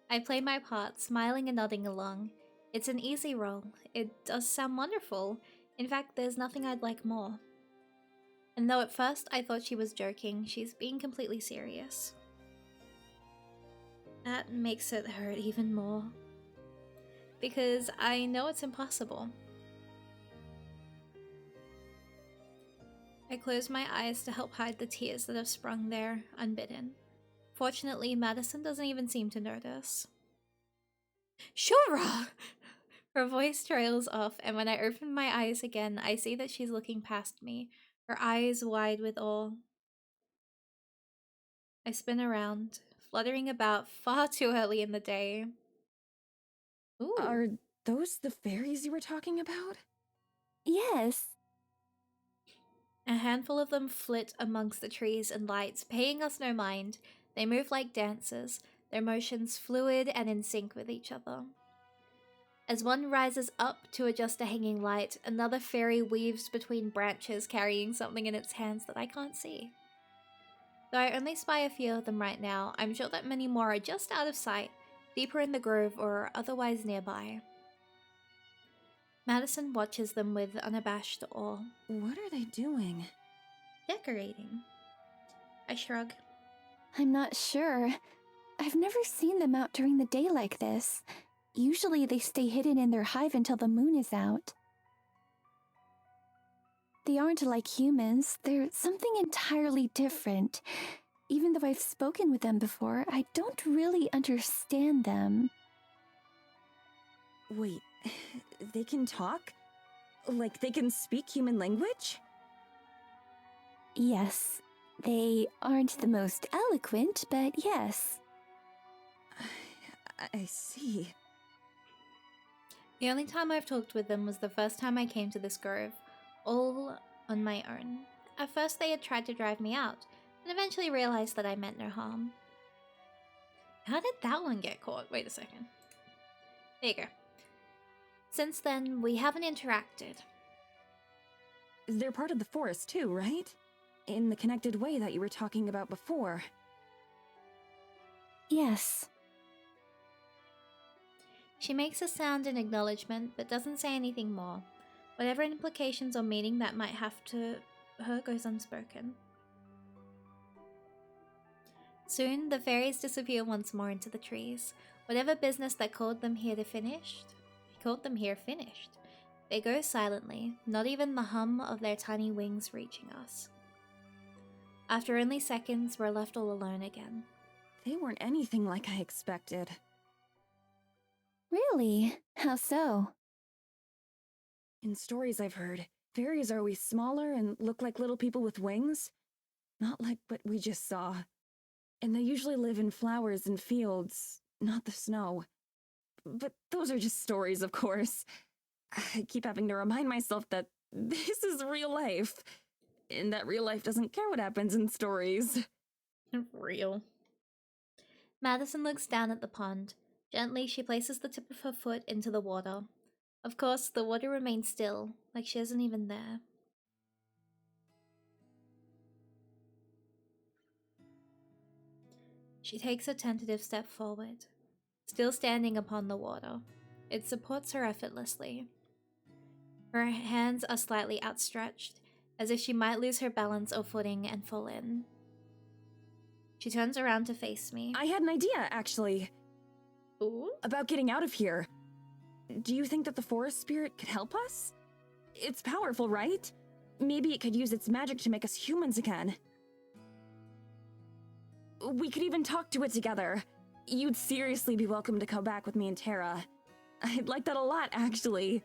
I play my part, smiling and nodding along. It's an easy role. It does sound wonderful. In fact, there's nothing I'd like more. And though at first I thought she was joking, she's being completely serious. That makes it hurt even more. Because I know it's impossible. I close my eyes to help hide the tears that have sprung there, unbidden. Fortunately, Madison doesn't even seem to notice. Shura! Her voice trails off, and when I open my eyes again, I see that she's looking past me, her eyes wide with awe. I spin around, fluttering about far too early in the day. Ooh. Are those the fairies you were talking about? Yes. A handful of them flit amongst the trees and lights, paying us no mind. They move like dancers, their motions fluid and in sync with each other. As one rises up to adjust a hanging light, another fairy weaves between branches carrying something in its hands that I can't see. Though I only spy a few of them right now, I'm sure that many more are just out of sight, deeper in the grove or otherwise nearby. Madison watches them with unabashed awe. What are they doing? Decorating. I shrug. I'm not sure. I've never seen them out during the day like this. Usually they stay hidden in their hive until the moon is out. They aren't like humans. They're something entirely different. Even though I've spoken with them before, I don't really understand them. Wait, they can talk? Like they can speak human language? Yes, they aren't the most eloquent, but yes. I see. The only time I've talked with them was the first time I came to this grove, all on my own. At first they had tried to drive me out, and eventually realized that I meant no harm. How did that one get caught? Wait a second. There you go. Since then, we haven't interacted. They're part of the forest too, right? In the connected way that you were talking about before. Yes. She makes a sound in acknowledgement, but doesn't say anything more. Whatever implications or meaning that might have to her goes unspoken. Soon, the fairies disappear once more into the trees. Whatever business that called them here finished. They go silently, not even the hum of their tiny wings reaching us. After only seconds, we're left all alone again. They weren't anything like I expected. Really? How so? In stories I've heard, fairies are always smaller and look like little people with wings. Not like what we just saw. And they usually live in flowers and fields, not the snow. But those are just stories, of course. I keep having to remind myself that this is real life. And that real life doesn't care what happens in stories. Real. Madison looks down at the pond. Gently, she places the tip of her foot into the water. Of course, the water remains still, like she isn't even there. She takes a tentative step forward, still standing upon the water. It supports her effortlessly. Her hands are slightly outstretched, as if she might lose her balance or footing and fall in. She turns around to face me. I had an idea, actually. Ooh? About getting out of here. Do you think that the forest spirit could help us? It's powerful, right? Maybe it could use its magic to make us humans again. We could even talk to it together. You'd seriously be welcome to come back with me and Tara. I'd like that a lot, actually.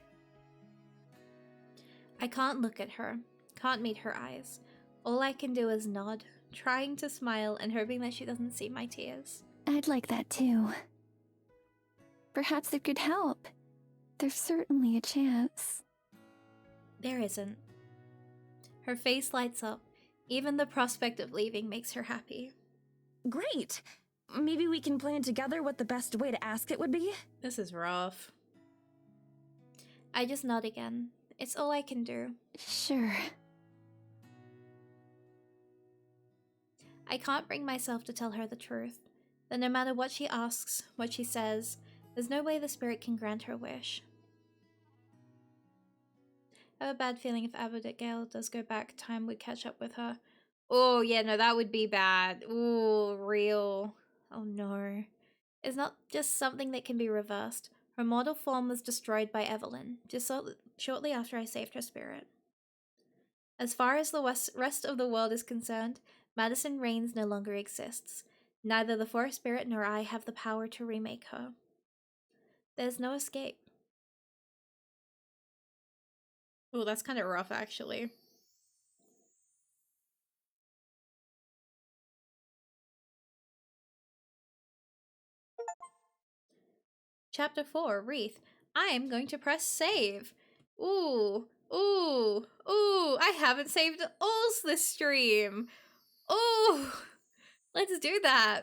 I can't look at her, can't meet her eyes. All I can do is nod, trying to smile and hoping that she doesn't see my tears. I'd like that too. Perhaps it could help. There's certainly a chance. There isn't. Her face lights up. Even the prospect of leaving makes her happy. Great! Maybe we can plan together what the best way to ask it would be? This is rough. I just nod again. It's all I can do. Sure. I can't bring myself to tell her the truth. That no matter what she asks, what she says, there's no way the spirit can grant her wish. I have a bad feeling if Abigail does go back, time would catch up with her. Oh, yeah, no, that would be bad. Ooh, real. Oh, no. It's not just something that can be reversed. Her mortal form was destroyed by Evelyn, just shortly after I saved her spirit. As far as the rest of the world is concerned, Madison Raines no longer exists. Neither the forest spirit nor I have the power to remake her. There's no escape. Oh, that's kind of rough, actually. Chapter 4, Wreath. I am going to press save. Ooh, ooh, ooh. I haven't saved alls this stream. Ooh, let's do that.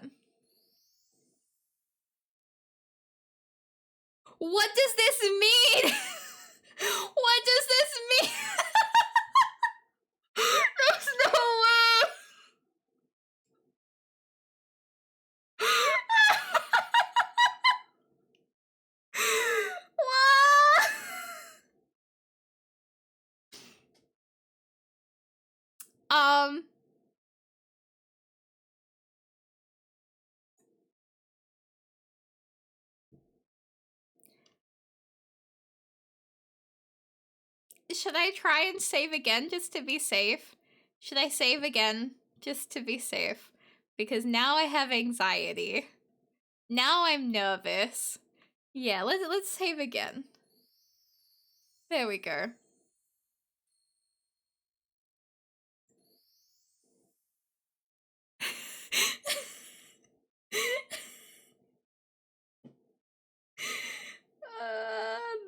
What does this mean? What does this mean? There's no way. What? Should I try and save again just to be safe? Should I save again just to be safe? Because now I have anxiety. Now I'm nervous. Yeah, let's save again. There we go.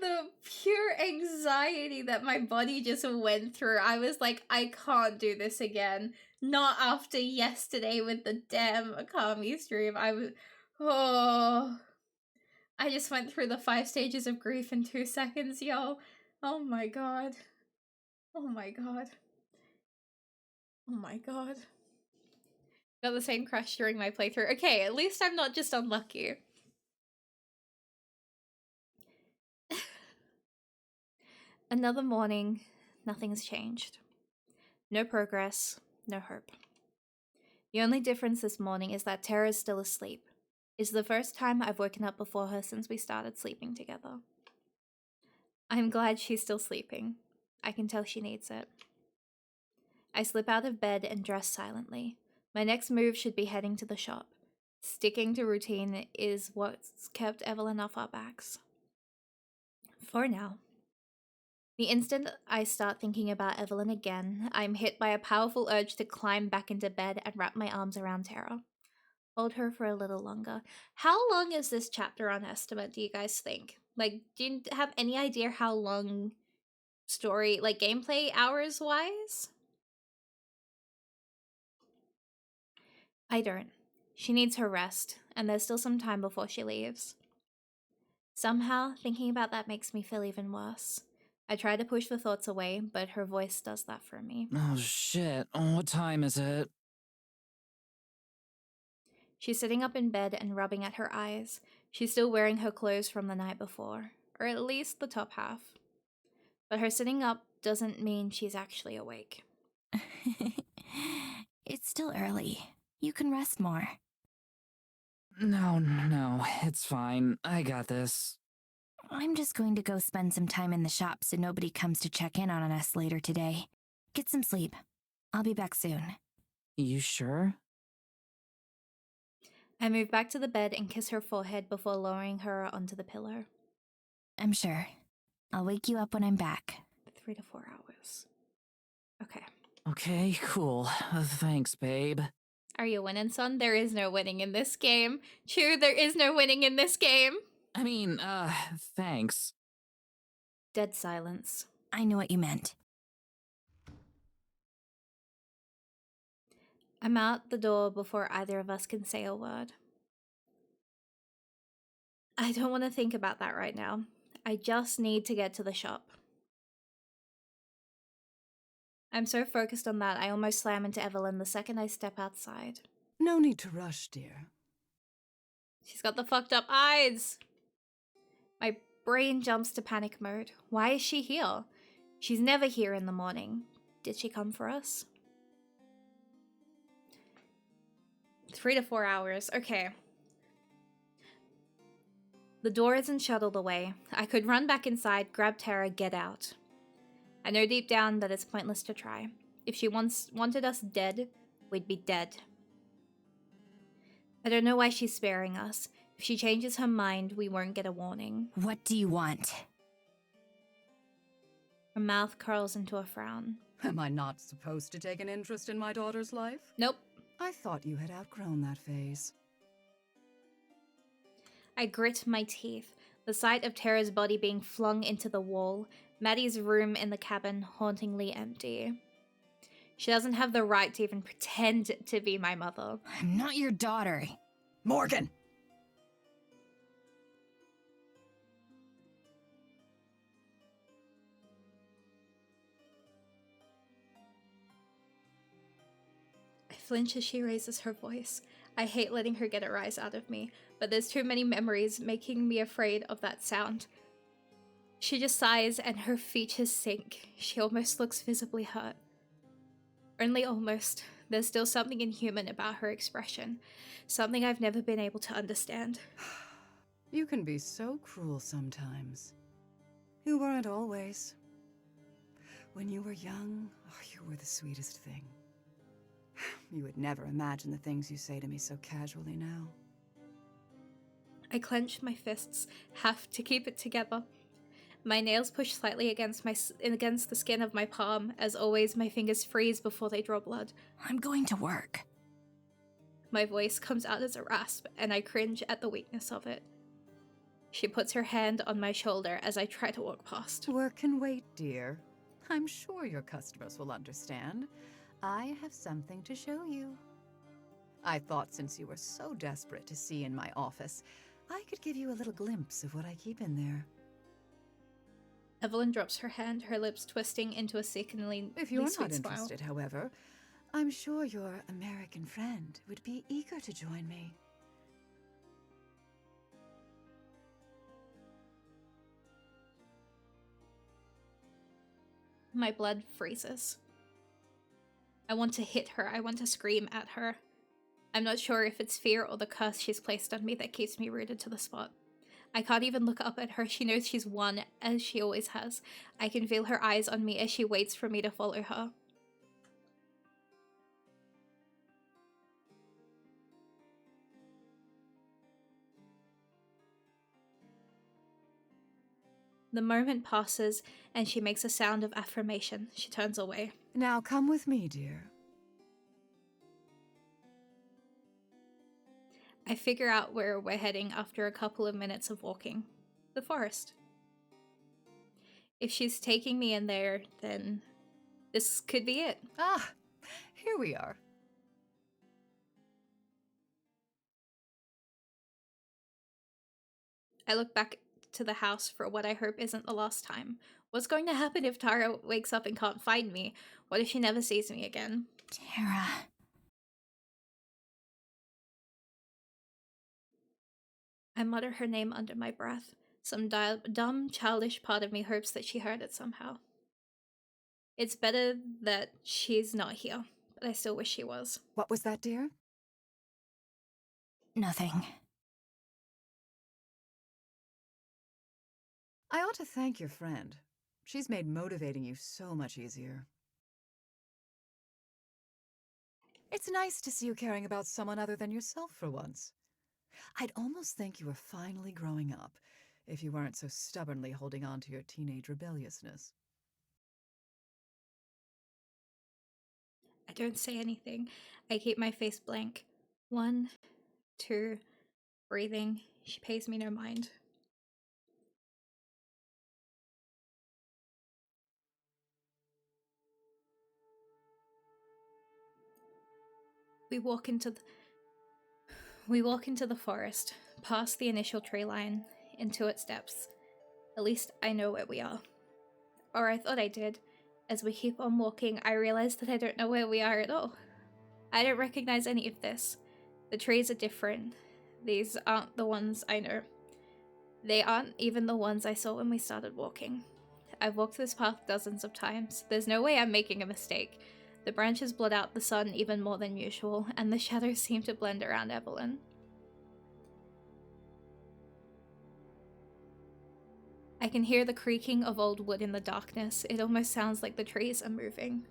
The pure anxiety that my body just went through. I was like, I can't do this again. Not after yesterday with the damn Akami stream. Oh. I just went through the 5 stages of grief in 2 seconds, yo. Oh my god. Oh my god. Oh my god. Got the same crush during my playthrough. Okay, at least I'm not just unlucky. Another morning, nothing's changed. No progress, no hope. The only difference this morning is that Tara is still asleep. It's the first time I've woken up before her since we started sleeping together. I'm glad she's still sleeping. I can tell she needs it. I slip out of bed and dress silently. My next move should be heading to the shop. Sticking to routine is what's kept Evelyn off our backs. For now. The instant I start thinking about Evelyn again, I'm hit by a powerful urge to climb back into bed and wrap my arms around Tara. Hold her for a little longer. How long is this chapter on estimate, do you guys think? Like, do you have any idea how long story, like gameplay hours wise? I don't. She needs her rest, and there's still some time before she leaves. Somehow, thinking about that makes me feel even worse. I try to push the thoughts away, but her voice does that for me. Oh shit, what time is it? She's sitting up in bed and rubbing at her eyes. She's still wearing her clothes from the night before, or at least the top half. But her sitting up doesn't mean she's actually awake. It's still early. You can rest more. No, it's fine. I got this. I'm just going to go spend some time in the shop so nobody comes to check in on us later today. Get some sleep. I'll be back soon. You sure? I move back to the bed and kiss her forehead before lowering her onto the pillow. I'm sure. I'll wake you up when I'm back. 3 to 4 hours. Okay. Okay, cool. Thanks, babe. Are you winning, son? There is no winning in this game. True, there is no winning in this game. I mean, thanks. Dead silence. I knew what you meant. I'm out the door before either of us can say a word. I don't want to think about that right now. I just need to get to the shop. I'm so focused on that, I almost slam into Evelyn the second I step outside. No need to rush, dear. She's got the fucked up eyes. My brain jumps to panic mode. Why is she here? She's never here in the morning. Did she come for us? 3 to 4 hours. Okay. The door isn't shuttled away. I could run back inside, grab Tara, get out. I know deep down that it's pointless to try. If she wanted us dead, we'd be dead. I don't know why she's sparing us. If she changes her mind, we won't get a warning. What do you want? Her mouth curls into a frown. Am I not supposed to take an interest in my daughter's life? Nope. I thought you had outgrown that phase. I grit my teeth. The sight of Tara's body being flung into the wall, Maddie's room in the cabin hauntingly empty. She doesn't have the right to even pretend to be my mother. I'm not your daughter. Morgan! I flinch as she raises her voice. I hate letting her get a rise out of me, but there's too many memories making me afraid of that sound. She just sighs and her features sink. She almost looks visibly hurt. Only almost. There's still something inhuman about her expression. Something I've never been able to understand. You can be so cruel sometimes. You weren't always. When you were young, oh, you were the sweetest thing. You would never imagine the things you say to me so casually now. I clench my fists, have to keep it together. My nails push slightly against the skin of my palm. As always, my fingers freeze before they draw blood. I'm going to work. My voice comes out as a rasp, and I cringe at the weakness of it. She puts her hand on my shoulder as I try to walk past. Work can wait, dear. I'm sure your customers will understand. I have something to show you. I thought since you were so desperate to see in my office, I could give you a little glimpse of what I keep in there. Evelyn drops her hand, her lips twisting into a sickeningly If you're sweet not smile. interested, however, I'm sure your American friend would be eager to join me. My blood freezes. I want to hit her. I want to scream at her. I'm not sure if it's fear or the curse she's placed on me that keeps me rooted to the spot. I can't even look up at her. She knows she's won, as she always has. I can feel her eyes on me as she waits for me to follow her. The moment passes, and she makes a sound of affirmation. She turns away. Now come with me, dear. I figure out where we're heading after a couple of minutes of walking. The forest. If she's taking me in there, then this could be it. Ah, here we are. I look back to the house for what I hope isn't the last time. What's going to happen if Tara wakes up and can't find me? What if she never sees me again? Tara. I mutter her name under my breath. Some dumb, childish part of me hopes that she heard it somehow. It's better that she's not here, but I still wish she was. What was that, dear? Nothing. I ought to thank your friend. She's made motivating you so much easier. It's nice to see you caring about someone other than yourself for once. I'd almost think you were finally growing up, if you weren't so stubbornly holding on to your teenage rebelliousness. don't say anything. I keep my face blank. 1, 2, breathing. She pays me no mind. We walk into the forest, past the initial tree line, into its depths. At least I know where we are. Or I thought I did. As we keep on walking, I realize that I don't know where we are at all. I don't recognize any of this. The trees are different. These aren't the ones I know. They aren't even the ones I saw when we started walking. I've walked this path dozens of times. There's no way I'm making a mistake. The branches blot out the sun even more than usual, and the shadows seem to blend around Evelyn. I can hear the creaking of old wood in the darkness. It almost sounds like the trees are moving.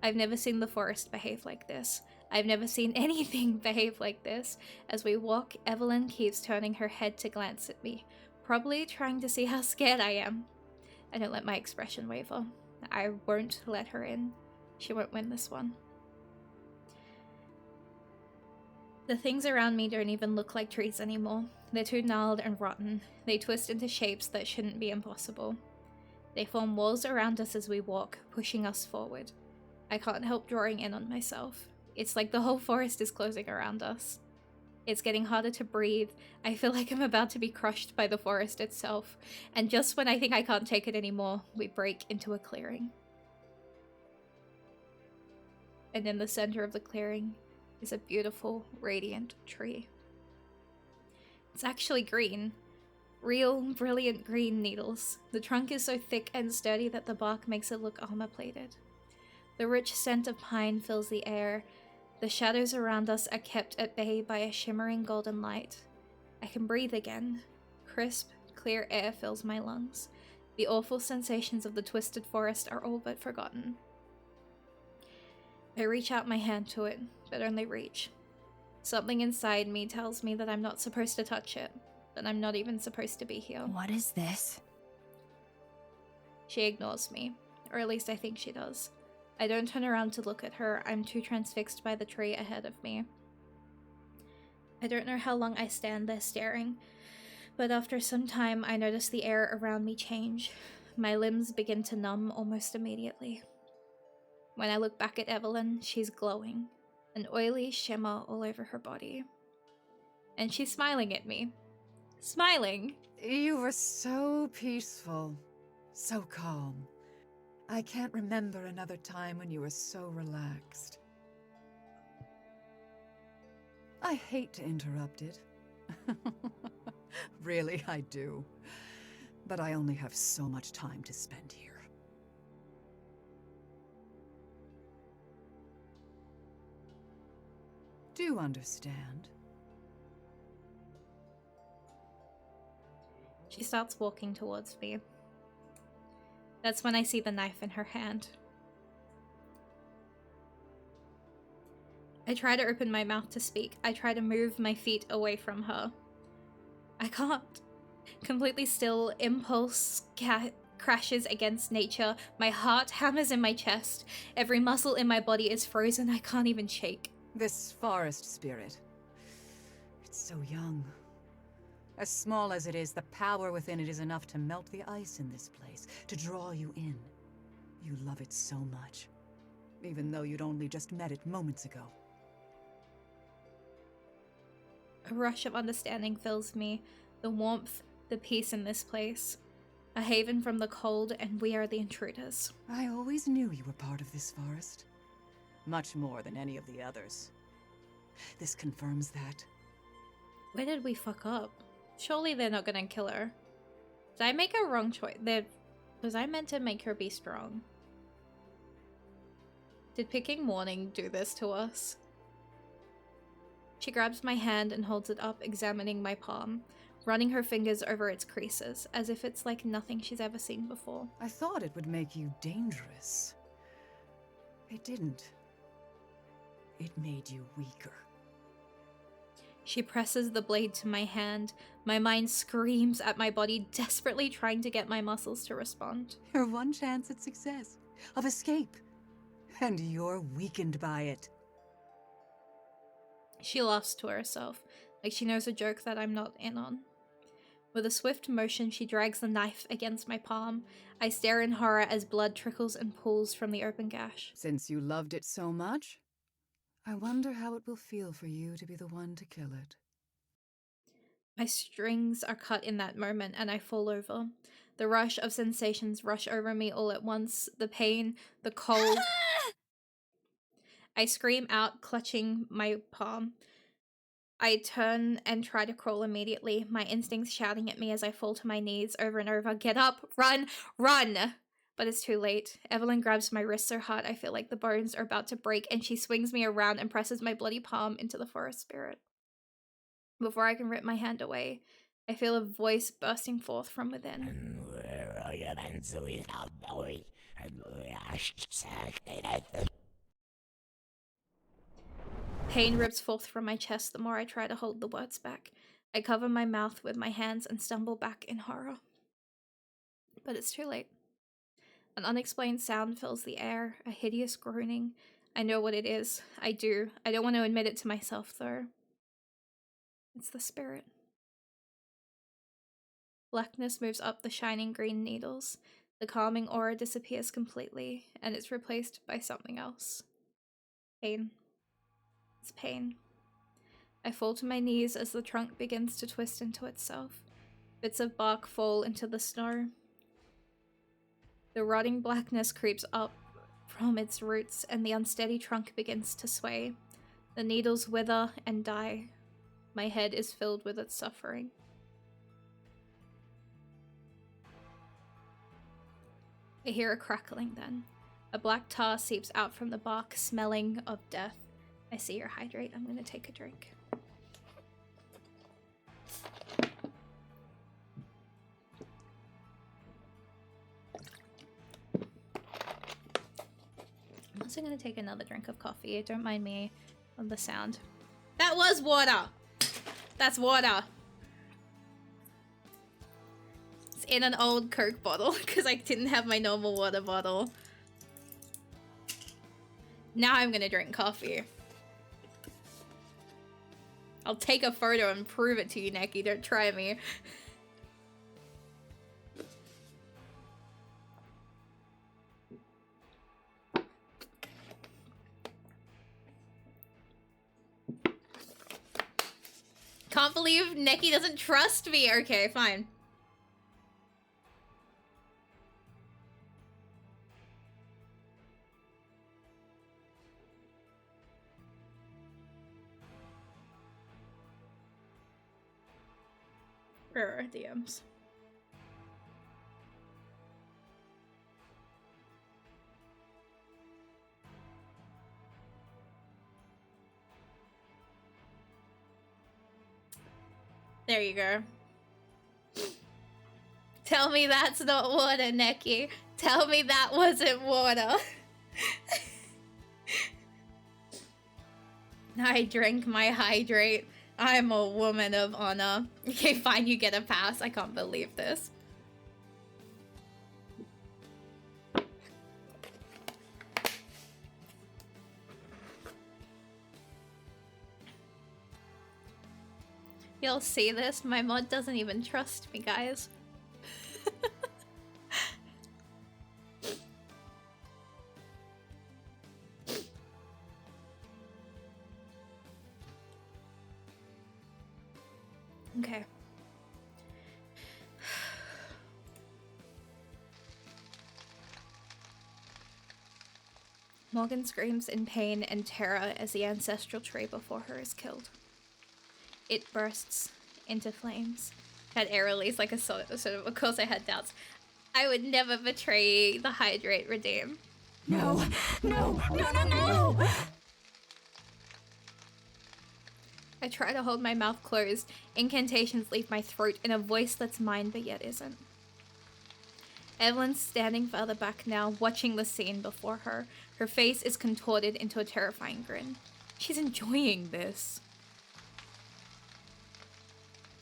I've never seen the forest behave like this. I've never seen anything behave like this. As we walk, Evelyn keeps turning her head to glance at me, probably trying to see how scared I am. I don't let my expression waver. I won't let her in. She won't win this one. The things around me don't even look like trees anymore. They're too gnarled and rotten. They twist into shapes that shouldn't be impossible. They form walls around us as we walk, pushing us forward. I can't help drawing in on myself. It's like the whole forest is closing around us. It's getting harder to breathe. I feel like I'm about to be crushed by the forest itself. And just when I think I can't take it anymore, we break into a clearing. And in the center of the clearing is a beautiful, radiant tree. It's actually green. Real, brilliant green needles. The trunk is so thick and sturdy that the bark makes it look armor-plated. The rich scent of pine fills the air. The shadows around us are kept at bay by a shimmering golden light. I can breathe again. Crisp, clear air fills my lungs. The awful sensations of the twisted forest are all but forgotten. I reach out my hand to it, but only reach. Something inside me tells me that I'm not supposed to touch it, that I'm not even supposed to be here. What is this? She ignores me, or at least I think she does. I don't turn around to look at her. I'm too transfixed by the tree ahead of me. I don't know how long I stand there staring, but after some time I notice the air around me change. My limbs begin to numb almost immediately. When I look back at Evelyn, she's glowing, an oily shimmer all over her body. And she's smiling at me. Smiling! You were so peaceful, so calm. I can't remember another time when you were so relaxed. I hate to interrupt it. Really, I do. But I only have so much time to spend here. Do you understand? She starts walking towards me. That's when I see the knife in her hand. I try to open my mouth to speak. I try to move my feet away from her. I can't. Completely still, impulse crashes against nature. My heart hammers in my chest. Every muscle in my body is frozen. I can't even shake. This forest spirit. It's so young. As small as it is, the power within it is enough to melt the ice in this place, to draw you in. You love it so much, even though you'd only just met it moments ago. A rush of understanding fills me. The warmth, the peace in this place. A haven from the cold, and we are the intruders. I always knew you were part of this forest. Much more than any of the others. This confirms that. Where did we fuck up? Surely they're not gonna kill her. Did I make a wrong choice? Was I meant to make her be strong? Did picking morning do this to us? She grabs my hand and holds it up, examining my palm, running her fingers over its creases, as if it's like nothing she's ever seen before. I thought it would make you dangerous. It didn't. It made you weaker. She presses the blade to my hand. My mind screams at my body, desperately trying to get my muscles to respond. Your one chance at success, of escape. And you're weakened by it. She laughs to herself, like she knows a joke that I'm not in on. With a swift motion, she drags the knife against my palm. I stare in horror as blood trickles and pools from the open gash. Since you loved it so much, I wonder how it will feel for you to be the one to kill it. My strings are cut in that moment and I fall over. The rush of sensations rush over me all at once. The pain, the cold. I scream out, clutching my palm. I turn and try to crawl immediately, my instincts shouting at me as I fall to my knees over and over. Get up! Run! Run! But it's too late. Evelyn grabs my wrist so hard I feel like the bones are about to break, and she swings me around and presses my bloody palm into the forest spirit. Before I can rip my hand away, I feel a voice bursting forth from within. Pain rips forth from my chest the more I try to hold the words back. I cover my mouth with my hands and stumble back in horror. But it's too late. An unexplained sound fills the air, a hideous groaning. I know what it is. I do. I don't want to admit it to myself, though. It's the spirit. Blackness moves up the shining green needles. The calming aura disappears completely, and it's replaced by something else. Pain. It's pain. I fall to my knees as the trunk begins to twist into itself. Bits of bark fall into the snow. The rotting blackness creeps up from its roots, and the unsteady trunk begins to sway. The needles wither and die. My head is filled with its suffering. I hear a crackling then. A black tar seeps out from the bark, smelling of death. I see you're hydrate. I'm gonna take a drink. I'm also gonna take another drink of coffee. Don't mind me on the sound. That was water! That's water! It's in an old Coke bottle because I didn't have my normal water bottle. Now I'm gonna drink coffee. I'll take a photo and prove it to you, Neki. Don't try me. Can't believe Neki doesn't trust me. Okay, fine. Where are DMs? There you go. Tell me that's not water, Neki. Tell me that wasn't water. I drank my hydrate. I'm a woman of honor. Okay, fine, you get a pass. I can't believe this. You'll see this. My mod doesn't even trust me, guys. Okay. Morgan screams in pain and terror as the ancestral tree before her is killed. It bursts into flames. Had air release like a sort of course I had doubts. I would never betray the hydrate redeem. No, no, no, no, no! I try to hold my mouth closed. Incantations leave my throat in a voice that's mine but yet isn't. Evelyn's standing further back now, watching the scene before her. Her face is contorted into a terrifying grin. She's enjoying this.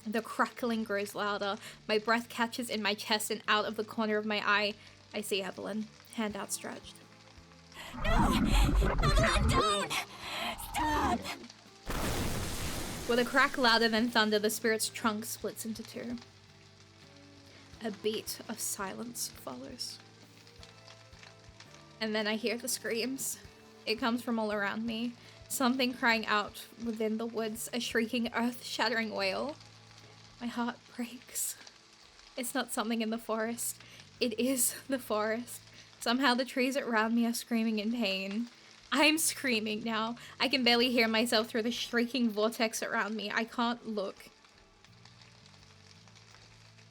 The crackling grows louder. My breath catches in my chest and out of the corner of my eye. I see Evelyn, hand outstretched. Don't! Stop! With a crack louder than thunder, the spirit's trunk splits into two. A beat of silence follows. And then I hear the screams. It comes from all around me. Something crying out within the woods, a shrieking, earth-shattering wail. My heart breaks. It's not something in the forest. It is the forest. Somehow the trees around me are screaming in pain. I'm screaming now. I can barely hear myself through the shrieking vortex around me. I can't look.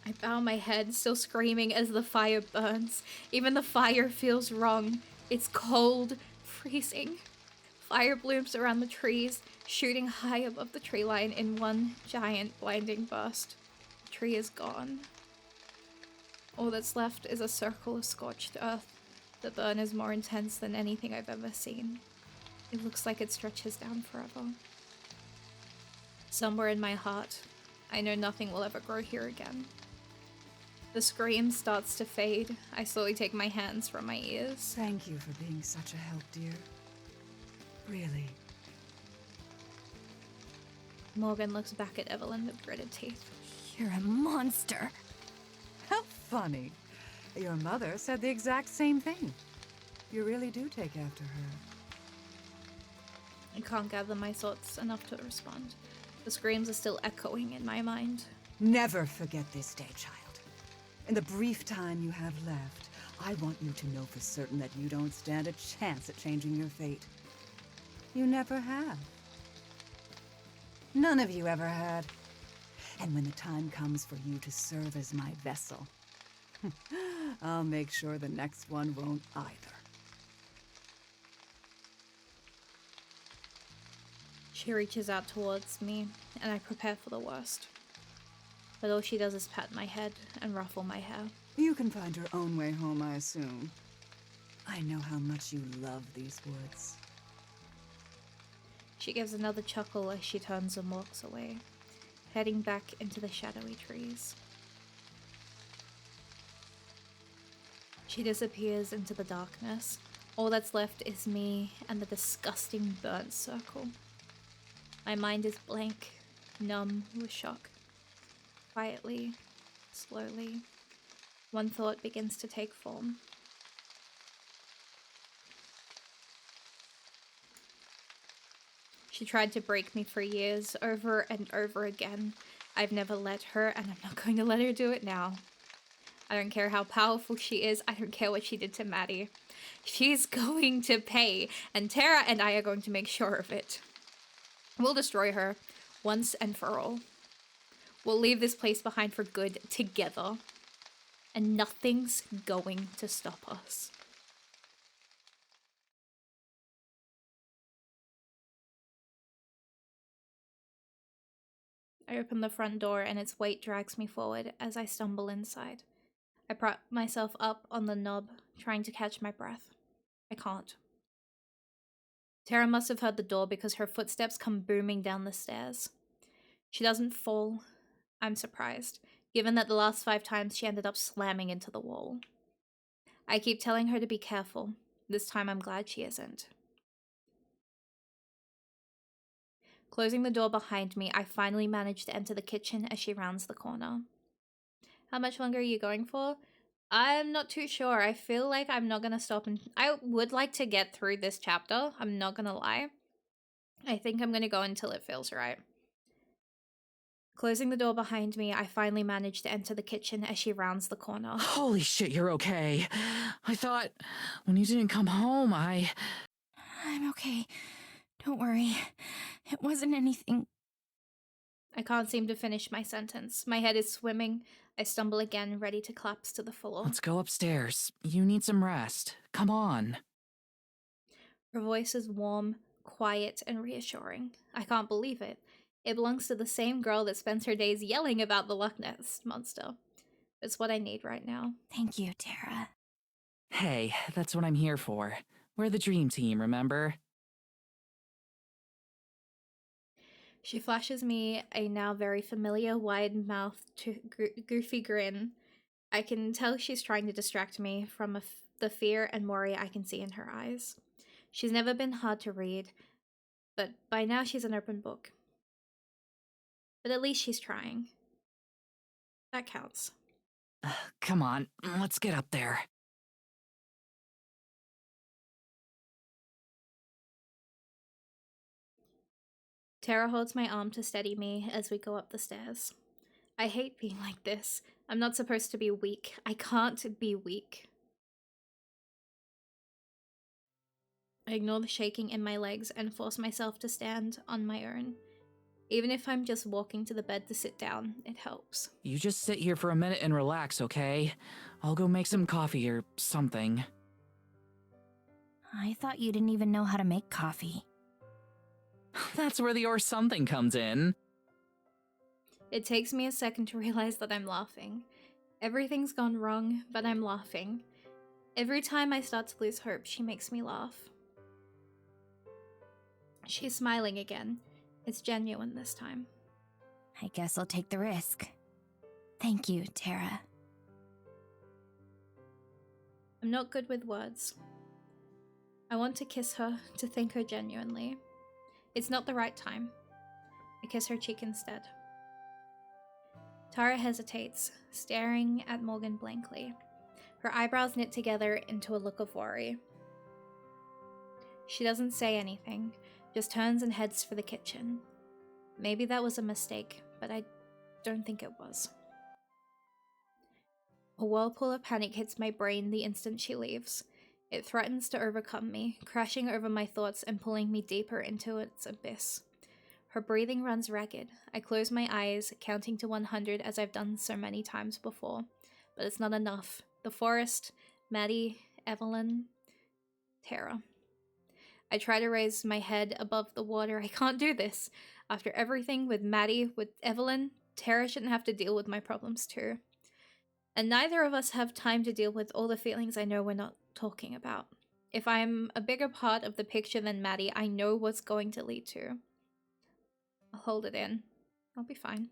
I bow my head, still screaming as the fire burns. Even the fire feels wrong. It's cold, freezing. Fire blooms around the trees, shooting high above the tree line in one giant blinding burst. The tree is gone. All that's left is a circle of scorched earth. The burn is more intense than anything I've ever seen. It looks like it stretches down forever. Somewhere in my heart, I know nothing will ever grow here again. The scream starts to fade. I slowly take my hands from my ears. Thank you for being such a help, dear. Really. Morgan looks back at Evelyn with gritted teeth. You're a monster. How funny. Your mother said the exact same thing. You really do take after her. I can't gather my thoughts enough to respond. The screams are still echoing in my mind. Never forget this day, child. In the brief time you have left, I want you to know for certain that you don't stand a chance at changing your fate. You never have. None of you ever had. And when the time comes for you to serve as my vessel, I'll make sure the next one won't either. She reaches out towards me, and I prepare for the worst. But all she does is pat my head and ruffle my hair. You can find your own way home, I assume. I know how much you love these woods. She gives another chuckle as she turns and walks away, heading back into the shadowy trees. She disappears into the darkness. All that's left is me and the disgusting burnt circle. My mind is blank, numb with shock. Quietly, slowly, one thought begins to take form. She tried to break me for years, over and over again. I've never let her, and I'm not going to let her do it now. I don't care how powerful she is. I don't care what she did to Maddie. She's going to pay, and Tara and I are going to make sure of it. We'll destroy her, once and for all. We'll leave this place behind for good, together. And nothing's going to stop us. I open the front door and its weight drags me forward as I stumble inside. I prop myself up on the knob, trying to catch my breath. I can't. Tara must have heard the door because her footsteps come booming down the stairs. She doesn't fall. I'm surprised, given that the last 5 times she ended up slamming into the wall. I keep telling her to be careful. This time I'm glad she isn't. Closing the door behind me, I finally manage to enter the kitchen as she rounds the corner. How much longer are you going for? I'm not too sure. I feel like I'm not gonna stop, and I would like to get through this chapter. I'm not gonna lie. I think I'm gonna go until it feels right. Closing the door behind me, I finally manage to enter the kitchen as she rounds the corner. Holy shit, you're okay. I thought when you didn't come home, I'm okay. Don't worry. It wasn't anything. I can't seem to finish my sentence. My head is swimming. I stumble again, ready to collapse to the floor. Let's go upstairs. You need some rest. Come on. Her voice is warm, quiet, and reassuring. I can't believe it. It belongs to the same girl that spends her days yelling about the Loch Ness monster. It's what I need right now. Thank you, Tara. Hey, that's what I'm here for. We're the dream team, remember? She flashes me a now very familiar wide-mouthed, goofy grin. I can tell she's trying to distract me from the fear and worry I can see in her eyes. She's never been hard to read, but by now she's an open book. But at least she's trying. That counts. Come on, let's get up there. Tara holds my arm to steady me as we go up the stairs. I hate being like this. I'm not supposed to be weak. I can't be weak. I ignore the shaking in my legs and force myself to stand on my own. Even if I'm just walking to the bed to sit down, it helps. You just sit here for a minute and relax, okay? I'll go make some coffee or something. I thought you didn't even know how to make coffee. That's where the or something comes in. It takes me a second to realize that I'm laughing. Everything's gone wrong, but I'm laughing. Every time I start to lose hope, she makes me laugh. She's smiling again. It's genuine this time. I guess I'll take the risk. Thank you, Tara. I'm not good with words. I want to kiss her, to thank her genuinely. It's not the right time. I kiss her cheek instead. Tara hesitates, staring at Morgan blankly. Her eyebrows knit together into a look of worry. She doesn't say anything, just turns and heads for the kitchen. Maybe that was a mistake, but I don't think it was. A whirlpool of panic hits my brain the instant she leaves. It threatens to overcome me, crashing over my thoughts and pulling me deeper into its abyss. Her breathing runs ragged. I close my eyes, counting to 100 as I've done so many times before. But it's not enough. The forest, Maddie, Evelyn, Tara. I try to raise my head above the water. I can't do this. After everything with Maddie, with Evelyn, Tara shouldn't have to deal with my problems too. And neither of us have time to deal with all the feelings I know we're not talking about. If I'm a bigger part of the picture than Maddie, I know what's going to lead to. I'll hold it in. I'll be fine.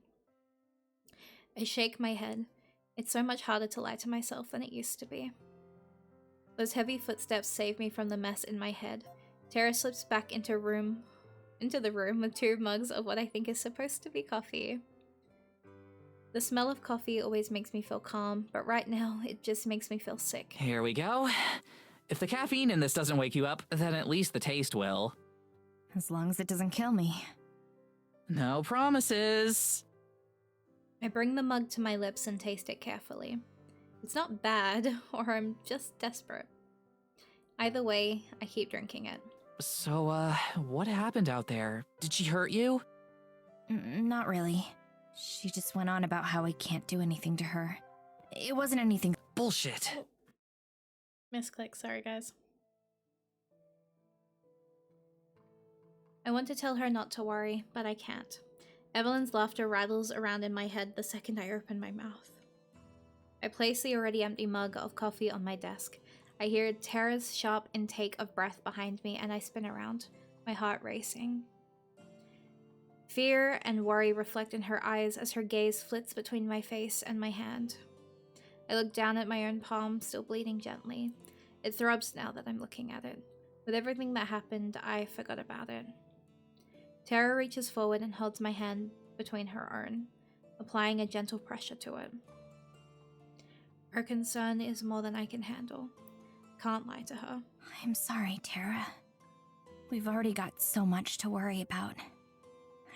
I shake my head. It's so much harder to lie to myself than it used to be. Those heavy footsteps save me from the mess in my head. Tara slips back into the room with 2 mugs of what I think is supposed to be coffee. The smell of coffee always makes me feel calm, but right now it just makes me feel sick. Here we go. If the caffeine in this doesn't wake you up, then at least the taste will. As long as it doesn't kill me. No promises. I bring the mug to my lips and taste it carefully. It's not bad, or I'm just desperate. Either way, I keep drinking it. So, what happened out there? Did she hurt you? Not really. She just went on about how I can't do anything to her. It wasn't anything. Bullshit. Misclick, sorry guys. I want to tell her not to worry, but I can't. Evelyn's laughter rattles around in my head the second I open my mouth. I place the already empty mug of coffee on my desk. I hear Tara's sharp intake of breath behind me and I spin around, my heart racing. Fear and worry reflect in her eyes as her gaze flits between my face and my hand. I look down at my own palm, still bleeding gently. It throbs now that I'm looking at it. With everything that happened, I forgot about it. Tara reaches forward and holds my hand between her own, applying a gentle pressure to it. Her concern is more than I can handle. Can't lie to her. I'm sorry, Tara. We've already got so much to worry about.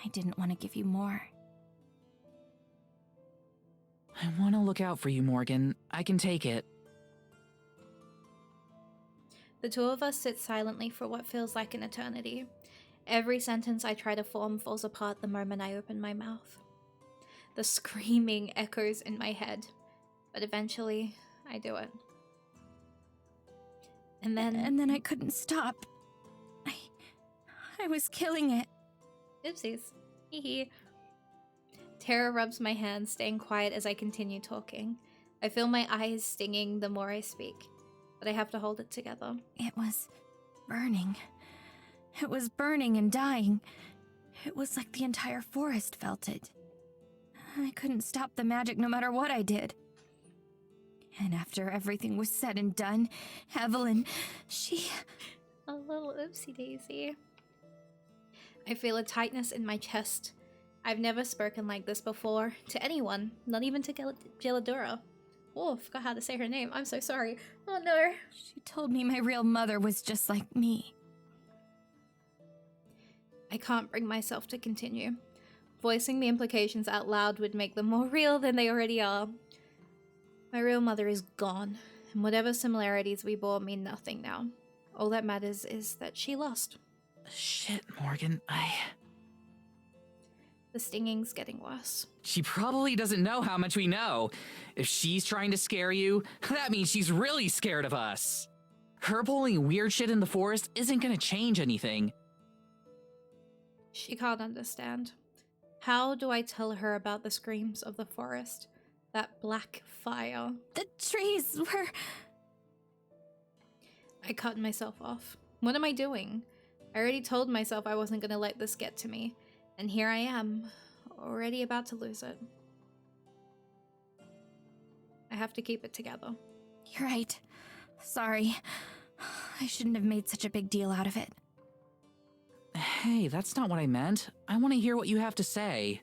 I didn't want to give you more. I want to look out for you, Morgan. I can take it. The two of us sit silently for what feels like an eternity. Every sentence I try to form falls apart the moment I open my mouth. The screaming echoes in my head, but eventually I do it. And then I couldn't stop. I was killing it. Oopsies. Hee. Tara rubs my hand, staying quiet as I continue talking. I feel my eyes stinging the more I speak, but I have to hold it together. It was burning. It was burning and dying. It was like the entire forest felt it. I couldn't stop the magic no matter what I did. And after everything was said and done, Evelyn, she... A little oopsie daisy. I feel a tightness in my chest. I've never spoken like this before to anyone, not even to Gilladura. Oh, forgot how to say her name. I'm so sorry. Oh no. She told me my real mother was just like me. I can't bring myself to continue. Voicing the implications out loud would make them more real than they already are. My real mother is gone, and whatever similarities we bore mean nothing now. All that matters is that she lost. Shit, Morgan, The stinging's getting worse. She probably doesn't know how much we know. If she's trying to scare you, that means she's really scared of us. Her pulling weird shit in the forest isn't gonna change anything. She can't understand. How do I tell her about the screams of the forest? That black fire. The trees were... I cut myself off. What am I doing? I already told myself I wasn't gonna let this get to me. And here I am, already about to lose it. I have to keep it together. You're right. Sorry. I shouldn't have made such a big deal out of it. Hey, that's not what I meant. I want to hear what you have to say.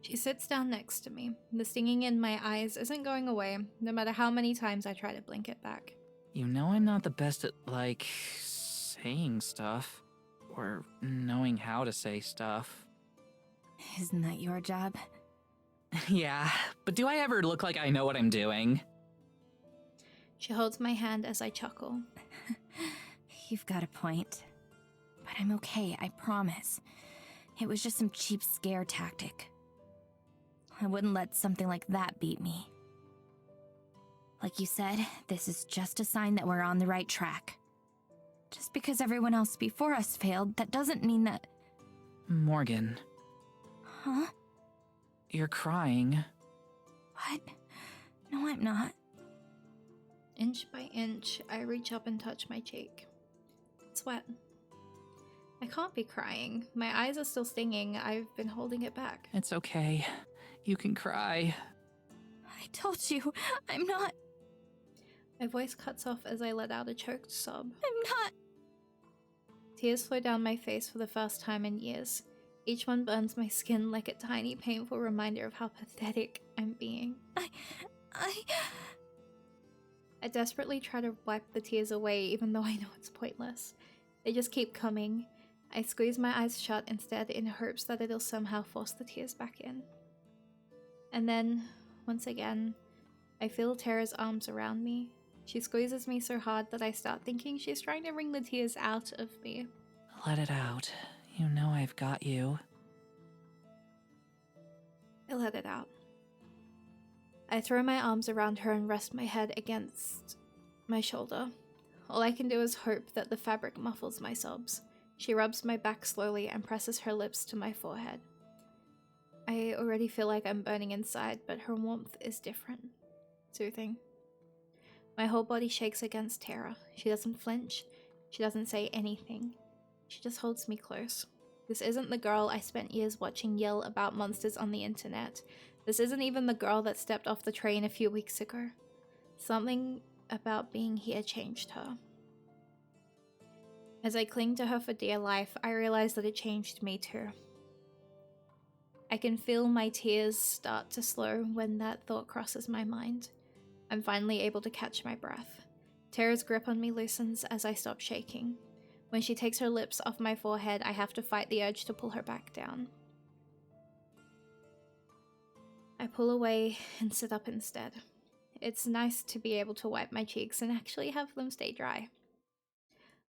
She sits down next to me. The stinging in my eyes isn't going away, no matter how many times I try to blink it back. You know I'm not the best at, like, saying stuff. Or knowing how to say stuff. Isn't that your job? Yeah, but do I ever look like I know what I'm doing? She holds my hand as I chuckle. You've got a point. But I'm okay, I promise. It was just some cheap scare tactic. I wouldn't let something like that beat me. Like you said, this is just a sign that we're on the right track. Just because everyone else before us failed, that doesn't mean that... Morgan. Huh? You're crying. What? No, I'm not. Inch by inch, I reach up and touch my cheek. It's wet. I can't be crying. My eyes are still stinging. I've been holding it back. It's okay. You can cry. I told you, I'm not... My voice cuts off as I let out a choked sob. I'm not... Tears flow down my face for the first time in years. Each one burns my skin like a tiny, painful reminder of how pathetic I'm being. I desperately try to wipe the tears away, even though I know it's pointless. They just keep coming. I squeeze my eyes shut instead in hopes that it'll somehow force the tears back in. And then, once again, I feel Tara's arms around me. She squeezes me so hard that I start thinking she's trying to wring the tears out of me. Let it out. You know I've got you. I let it out. I throw my arms around her and rest my head against my shoulder. All I can do is hope that the fabric muffles my sobs. She rubs my back slowly and presses her lips to my forehead. I already feel like I'm burning inside, but her warmth is different. Soothing. My whole body shakes against Tara. She doesn't flinch. She doesn't say anything. She just holds me close. This isn't the girl I spent years watching yell about monsters on the internet. This isn't even the girl that stepped off the train a few weeks ago. Something about being here changed her. As I cling to her for dear life, I realize that it changed me too. I can feel my tears start to slow when that thought crosses my mind. I'm finally able to catch my breath. Tara's grip on me loosens as I stop shaking. When she takes her lips off my forehead, I have to fight the urge to pull her back down. I pull away and sit up instead. It's nice to be able to wipe my cheeks and actually have them stay dry.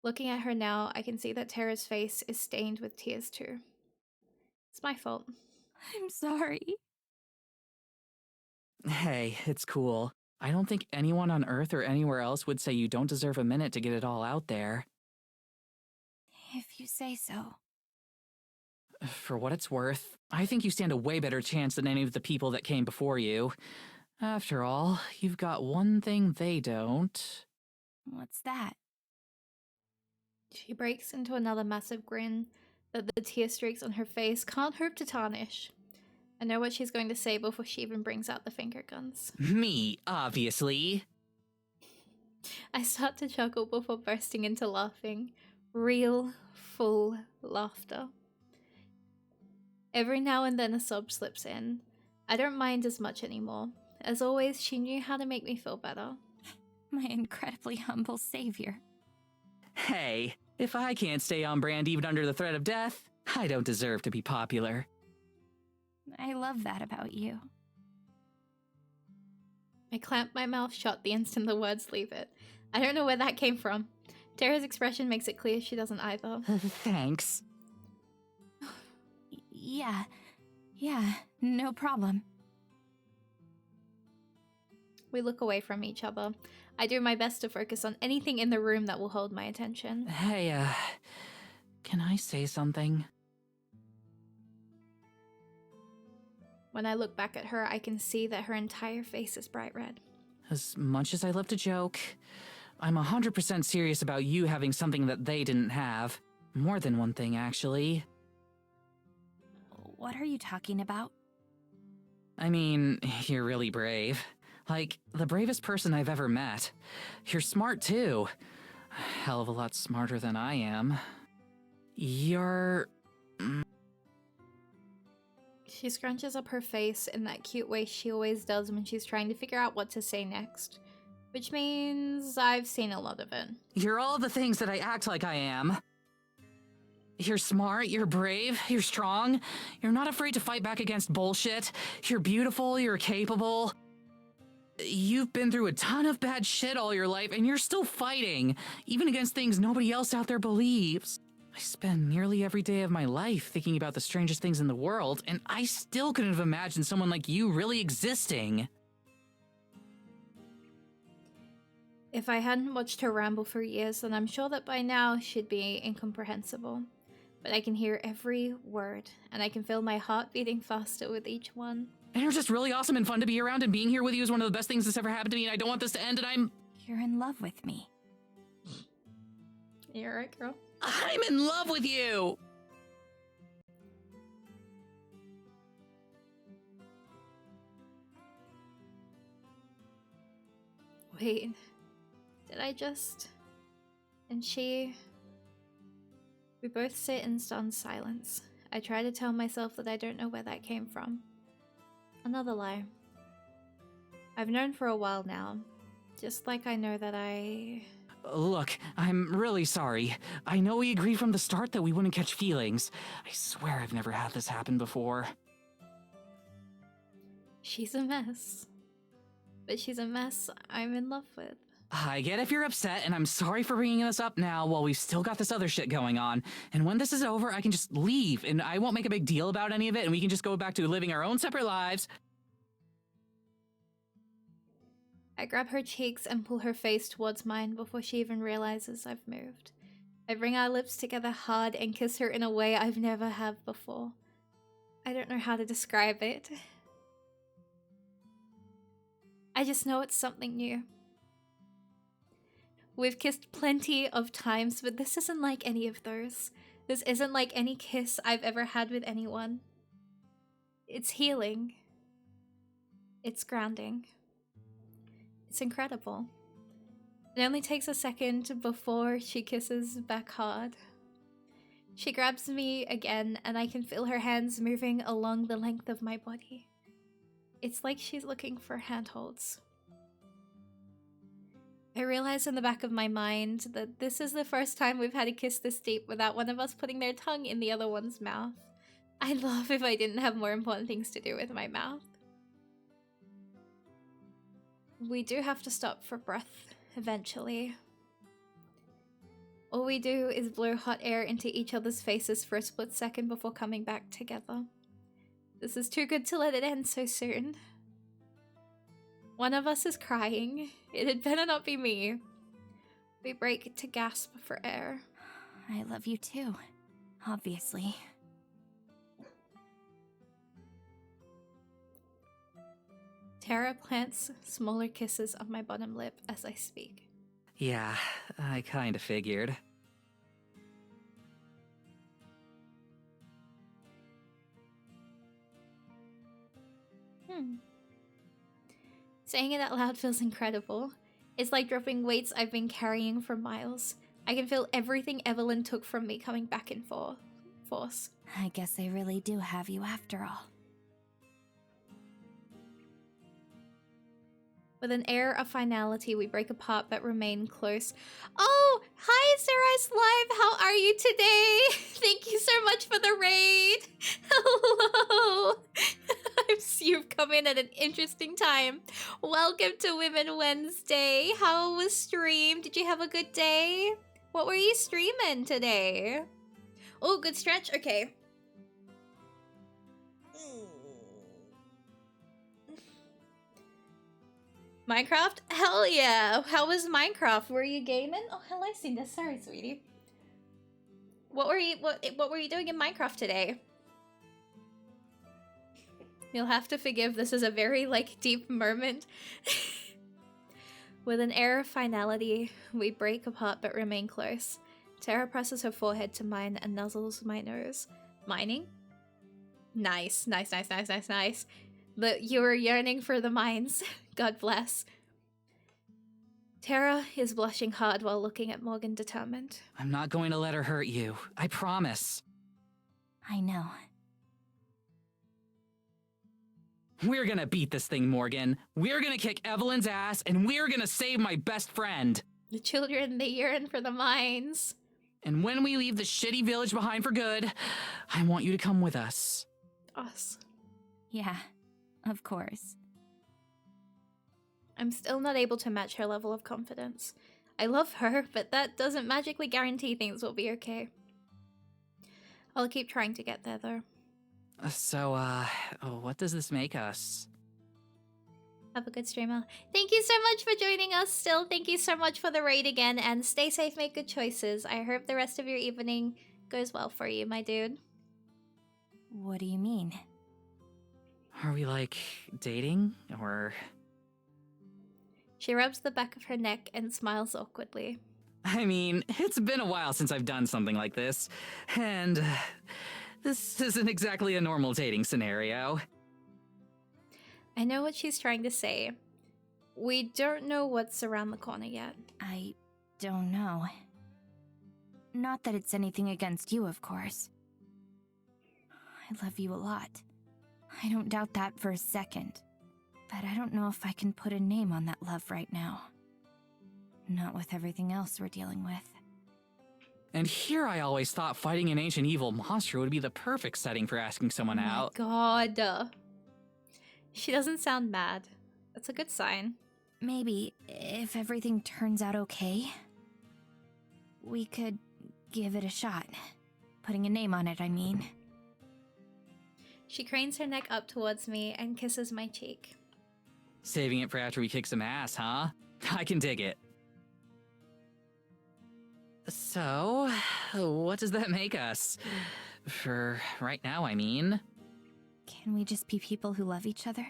Looking at her now, I can see that Tara's face is stained with tears too. It's my fault. I'm sorry. Hey, it's cool. I don't think anyone on Earth or anywhere else would say you don't deserve a minute to get it all out there. If you say so. For what it's worth, I think you stand a way better chance than any of the people that came before you. After all, you've got one thing they don't. What's that? She breaks into another massive grin that the tear streaks on her face can't hope to tarnish. I know what she's going to say before she even brings out the finger guns. Me, obviously. I start to chuckle before bursting into laughing. Real, full laughter. Every now and then a sob slips in. I don't mind as much anymore. As always, she knew how to make me feel better. My incredibly humble savior. Hey, if I can't stay on brand even under the threat of death, I don't deserve to be popular. I love that about you. I clamp my mouth shut the instant the words leave it. I don't know where that came from. Tara's expression makes it clear she doesn't either. Thanks. Yeah, no problem. We look away from each other. I do my best to focus on anything in the room that will hold my attention. Hey, can I say something? When I look back at her, I can see that her entire face is bright red. As much as I love to joke, I'm 100% serious about you having something that they didn't have. More than one thing, actually. What are you talking about? I mean, you're really brave. Like, the bravest person I've ever met. You're smart, too. A hell of a lot smarter than I am. You're... She scrunches up her face in that cute way she always does when she's trying to figure out what to say next. Which means I've seen a lot of it. You're all the things that I act like I am. You're smart, you're brave, you're strong. You're not afraid to fight back against bullshit. You're beautiful, you're capable. You've been through a ton of bad shit all your life, and you're still fighting, even against things nobody else out there believes. I spend nearly every day of my life thinking about the strangest things in the world, and I still couldn't have imagined someone like you really existing. If I hadn't watched her ramble for years, then I'm sure that by now she'd be incomprehensible. But I can hear every word, and I can feel my heart beating faster with each one. And you're just really awesome and fun to be around, and being here with you is one of the best things that's ever happened to me, and I don't want this to end, and You're in love with me. You're right, girl. I'm in love with you! Wait, did I just... And she... We both sit in stunned silence. I try to tell myself that I don't know where that came from. Another lie. I've known for a while now. Just like I know that I... Look, I'm really sorry. I know we agreed from the start that we wouldn't catch feelings. I swear I've never had this happen before. She's a mess. But she's a mess I'm in love with. I get if you're upset, and I'm sorry for bringing this up now while we've still got this other shit going on. And when this is over, I can just leave, and I won't make a big deal about any of it, and we can just go back to living our own separate lives. I grab her cheeks and pull her face towards mine before she even realizes I've moved. I bring our lips together hard and kiss her in a way I've never have before. I don't know how to describe it. I just know it's something new. We've kissed plenty of times, but this isn't like any of those. This isn't like any kiss I've ever had with anyone. It's healing. It's grounding. It's incredible. It only takes a second before she kisses back hard. She grabs me again, and I can feel her hands moving along the length of my body. It's like she's looking for handholds. I realize in the back of my mind that this is the first time we've had a kiss this deep without one of us putting their tongue in the other one's mouth. I'd love if I didn't have more important things to do with my mouth. We do have to stop for breath, eventually. All we do is blow hot air into each other's faces for a split second before coming back together. This is too good to let it end so soon. One of us is crying. It had better not be me. We break to gasp for air. I love you too, obviously. Tara plants smaller kisses on my bottom lip as I speak. Yeah, I kinda figured. Saying it out loud feels incredible. It's like dropping weights I've been carrying for miles. I can feel everything Evelyn took from me coming back in force. I guess I really do have you after all. With an air of finality, we break apart but remain close. Oh, hi, Sarah's Live. How are you today? Thank you so much for the raid. Hello. You've come in at an interesting time. Welcome to Women Wednesday. How was stream? Did you have a good day? What were you streaming today? Oh, good stretch. Okay. Minecraft? Hell yeah! How was Minecraft? Were you gaming? Oh, hello, Cinda. Sorry, sweetie. What were you doing in Minecraft today? You'll have to forgive. This is a very deep moment. With an air of finality, we break apart but remain close. Tara presses her forehead to mine and nuzzles my nose. Mining? Nice, nice, nice, nice, nice, nice. But you were yearning for the mines. God bless. Tara is blushing hard while looking at Morgan determined. I'm not going to let her hurt you. I promise. I know. We're gonna beat this thing, Morgan. We're gonna kick Evelyn's ass, and we're gonna save my best friend. The children, they yearn for the mines. And when we leave the shitty village behind for good, I want you to come with us. Us. Yeah, of course. I'm still not able to match her level of confidence. I love her, but that doesn't magically guarantee things will be okay. I'll keep trying to get there, though. So, what does this make us? Have a good streamer. Thank you so much for joining us still. Thank you so much for the raid again, and stay safe, make good choices. I hope the rest of your evening goes well for you, my dude. What do you mean? Are we, dating? Or... She rubs the back of her neck and smiles awkwardly. I mean, it's been a while since I've done something like this, and this isn't exactly a normal dating scenario. I know what she's trying to say. We don't know what's around the corner yet. I don't know. Not that it's anything against you, of course. I love you a lot. I don't doubt that for a second. But I don't know if I can put a name on that love right now. Not with everything else we're dealing with. And here I always thought fighting an ancient evil monster would be the perfect setting for asking someone out. Oh my god. She doesn't sound mad. That's a good sign. Maybe, if everything turns out okay, we could give it a shot. Putting a name on it, I mean. She cranes her neck up towards me and kisses my cheek. Saving it for after we kick some ass, huh? I can dig it. So, what does that make us? For right now, I mean. Can we just be people who love each other?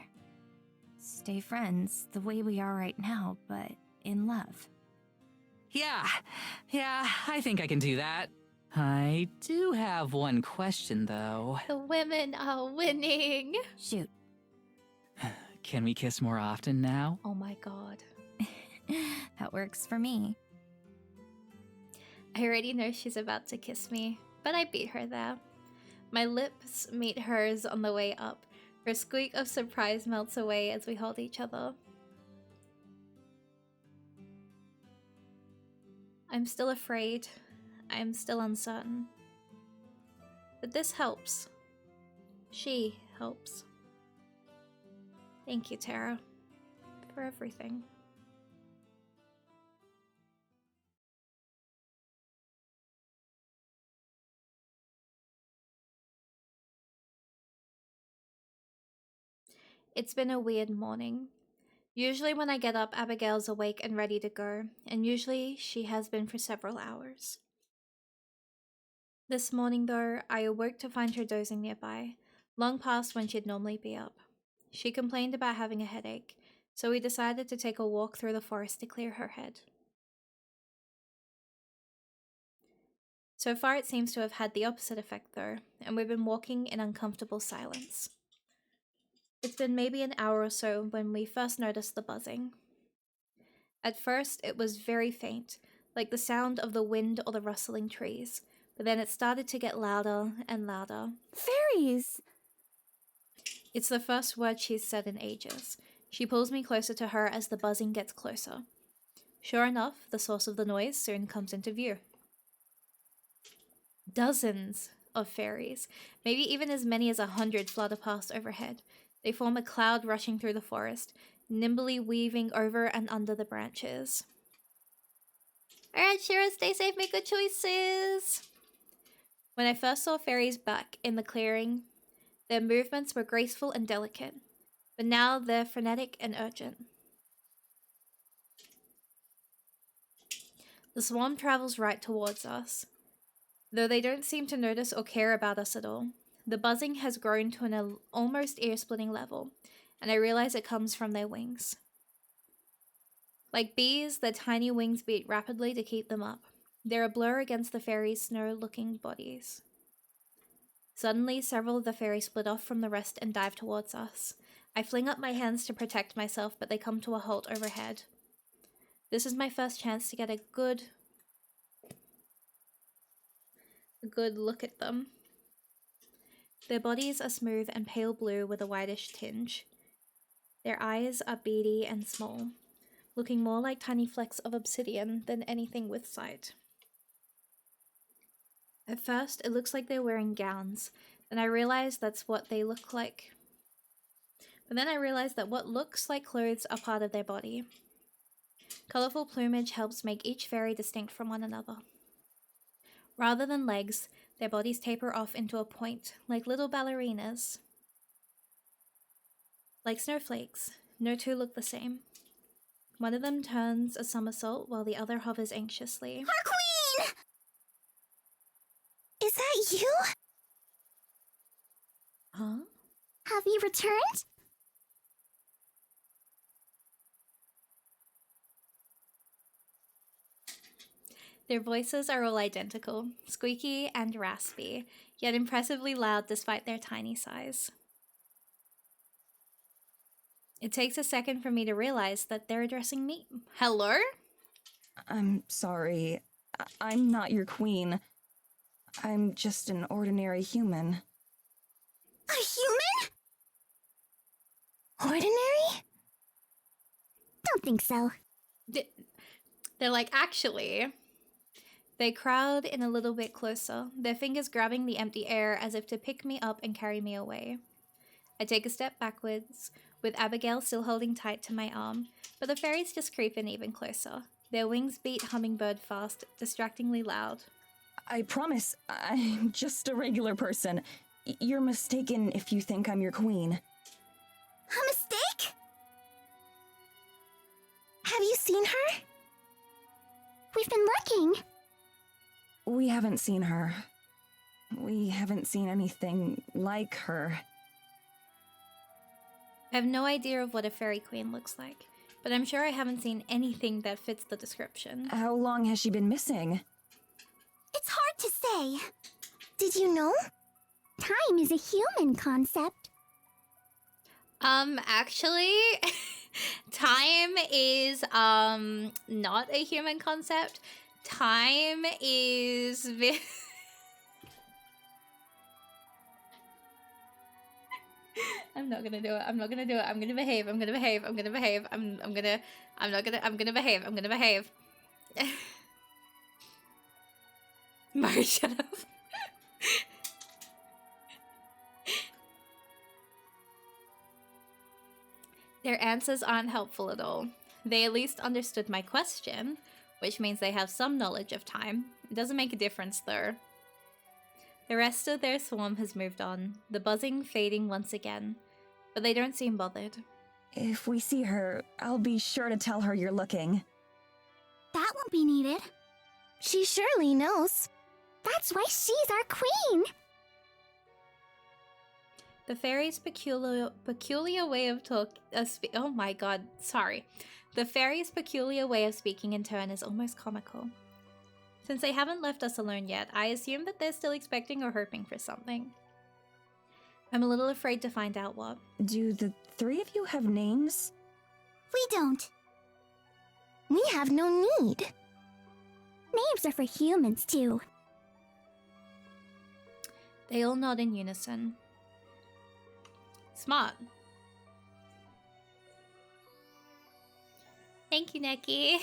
Stay friends the way we are right now, but in love. Yeah, I think I can do that. I do have one question, though. The women are winning. Shoot. Can we kiss more often now? Oh my god. That works for me. I already know she's about to kiss me, but I beat her there. My lips meet hers on the way up. Her squeak of surprise melts away as we hold each other. I'm still afraid. I'm still uncertain. But this helps. She helps. Thank you, Tara, for everything. It's been a weird morning. Usually when I get up, Abigail's awake and ready to go, and usually she has been for several hours. This morning, though, I awoke to find her dozing nearby, long past when she'd normally be up. She complained about having a headache, so we decided to take a walk through the forest to clear her head. So far, it seems to have had the opposite effect, though, and we've been walking in uncomfortable silence. It's been maybe an hour or so when we first noticed the buzzing. At first, it was very faint, like the sound of the wind or the rustling trees, but then it started to get louder and louder. Fairies! It's the first word she's said in ages. She pulls me closer to her as the buzzing gets closer. Sure enough, the source of the noise soon comes into view. Dozens of fairies, maybe even as many as 100, flutter past overhead. They form a cloud rushing through the forest, nimbly weaving over and under the branches. Alright, Shira, stay safe, make good choices! When I first saw fairies back in the clearing, their movements were graceful and delicate, but now they're frenetic and urgent. The swarm travels right towards us, though they don't seem to notice or care about us at all. The buzzing has grown to an almost ear-splitting level, and I realize it comes from their wings. Like bees, their tiny wings beat rapidly to keep them up. They're a blur against the fairies' snow-looking bodies. Suddenly, several of the fairies split off from the rest and dive towards us. I fling up my hands to protect myself, but they come to a halt overhead. This is my first chance to get a good look at them. Their bodies are smooth and pale blue with a whitish tinge. Their eyes are beady and small, looking more like tiny flecks of obsidian than anything with sight. At first, it looks like they're wearing gowns, then I realize that's what they look like. But then I realize that what looks like clothes are part of their body. Colorful plumage helps make each fairy distinct from one another. Rather than legs, their bodies taper off into a point, like little ballerinas. Like snowflakes, no two look the same. One of them turns a somersault while the other hovers anxiously. Our queen! Is that you? Huh? Have you returned? Their voices are all identical, squeaky and raspy, yet impressively loud despite their tiny size. It takes a second for me to realize that they're addressing me. Hello? I'm sorry. I'm not your queen. I'm just an ordinary human. A human? Ordinary? Don't think so. They're like, actually. They crowd in a little bit closer, their fingers grabbing the empty air as if to pick me up and carry me away. I take a step backwards, with Abigail still holding tight to my arm, but the fairies just creep in even closer. Their wings beat hummingbird fast, distractingly loud. I promise, I'm just a regular person. You're mistaken if you think I'm your queen. A mistake? Have you seen her? We've been looking. We haven't seen her. We haven't seen anything like her. I have no idea of what a fairy queen looks like, but I'm sure I haven't seen anything that fits the description. How long has she been missing? It's hard to say. Did you know? Time is a human concept. Actually, time is, not a human concept. Time is... I'm not gonna do it. I'm not gonna do it. I'm gonna behave. I'm gonna behave. I'm gonna behave. I'm gonna behave. I'm gonna behave. Mari, shut up. Their answers aren't helpful at all. They at least understood my question, which means they have some knowledge of time. It doesn't make a difference though. The rest of their swarm has moved on, the buzzing fading once again, but they don't seem bothered. If we see her, I'll be sure to tell her you're looking. That won't be needed. She surely knows. That's why she's our queen. The fairy's peculiar way of oh my god, sorry. The fairy's peculiar way of speaking in turn is almost comical. Since they haven't left us alone yet, I assume that they're still expecting or hoping for something. I'm a little afraid to find out what. Do the three of you have names? We don't. We have no need. Names are for humans, too. They all nod in unison. Smart. Thank you, Neki.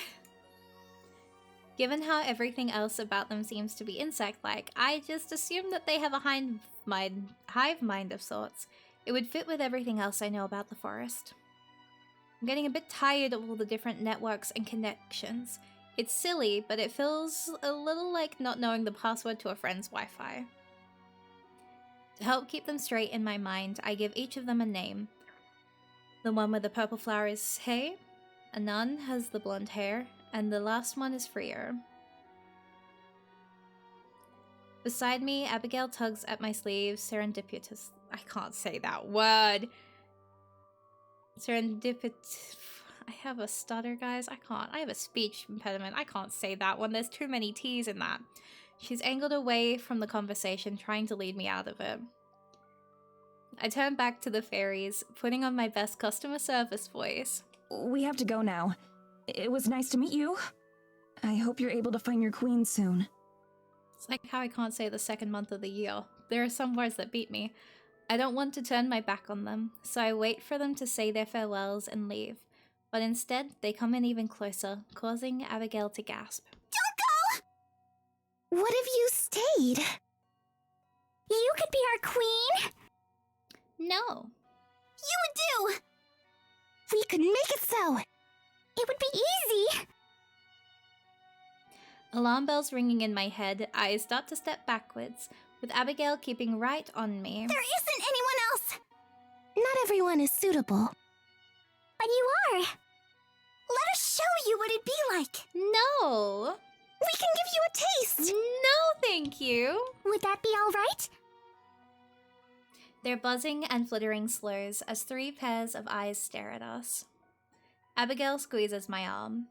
Given how everything else about them seems to be insect-like, I just assume that they have a hive mind of sorts. It would fit with everything else I know about the forest. I'm getting a bit tired of all the different networks and connections. It's silly, but it feels a little like not knowing the password to a friend's Wi-Fi. To help keep them straight in my mind, I give each of them a name. The one with the purple flower is Hey, Anan has the blonde hair, and the last one is Freer. Beside me, Abigail tugs at my sleeve, serendipitous. I can't say that word. I have a stutter, guys. I have a speech impediment. I can't say that one. There's too many T's in that. She's angled away from the conversation, trying to lead me out of it. I turn back to the fairies, putting on my best customer service voice. We have to go now. It was nice to meet you. I hope you're able to find your queen soon. It's like how I can't say the second month of the year. There are some words that beat me. I don't want to turn my back on them, so I wait for them to say their farewells and leave. But instead, they come in even closer, causing Abigail to gasp. Don't go! What if you stayed? You could be our queen? No. You would do! We could make it so! It would be easy! Alarm bells ringing in my head, I start to step backwards, with Abigail keeping right on me. There isn't anyone else! Not everyone is suitable. But you are! Let us show you what it'd be like! No! We can give you a taste! No, thank you! Would that be alright? Their buzzing and flittering slows as 3 pairs of eyes stare at us. Abigail squeezes my arm.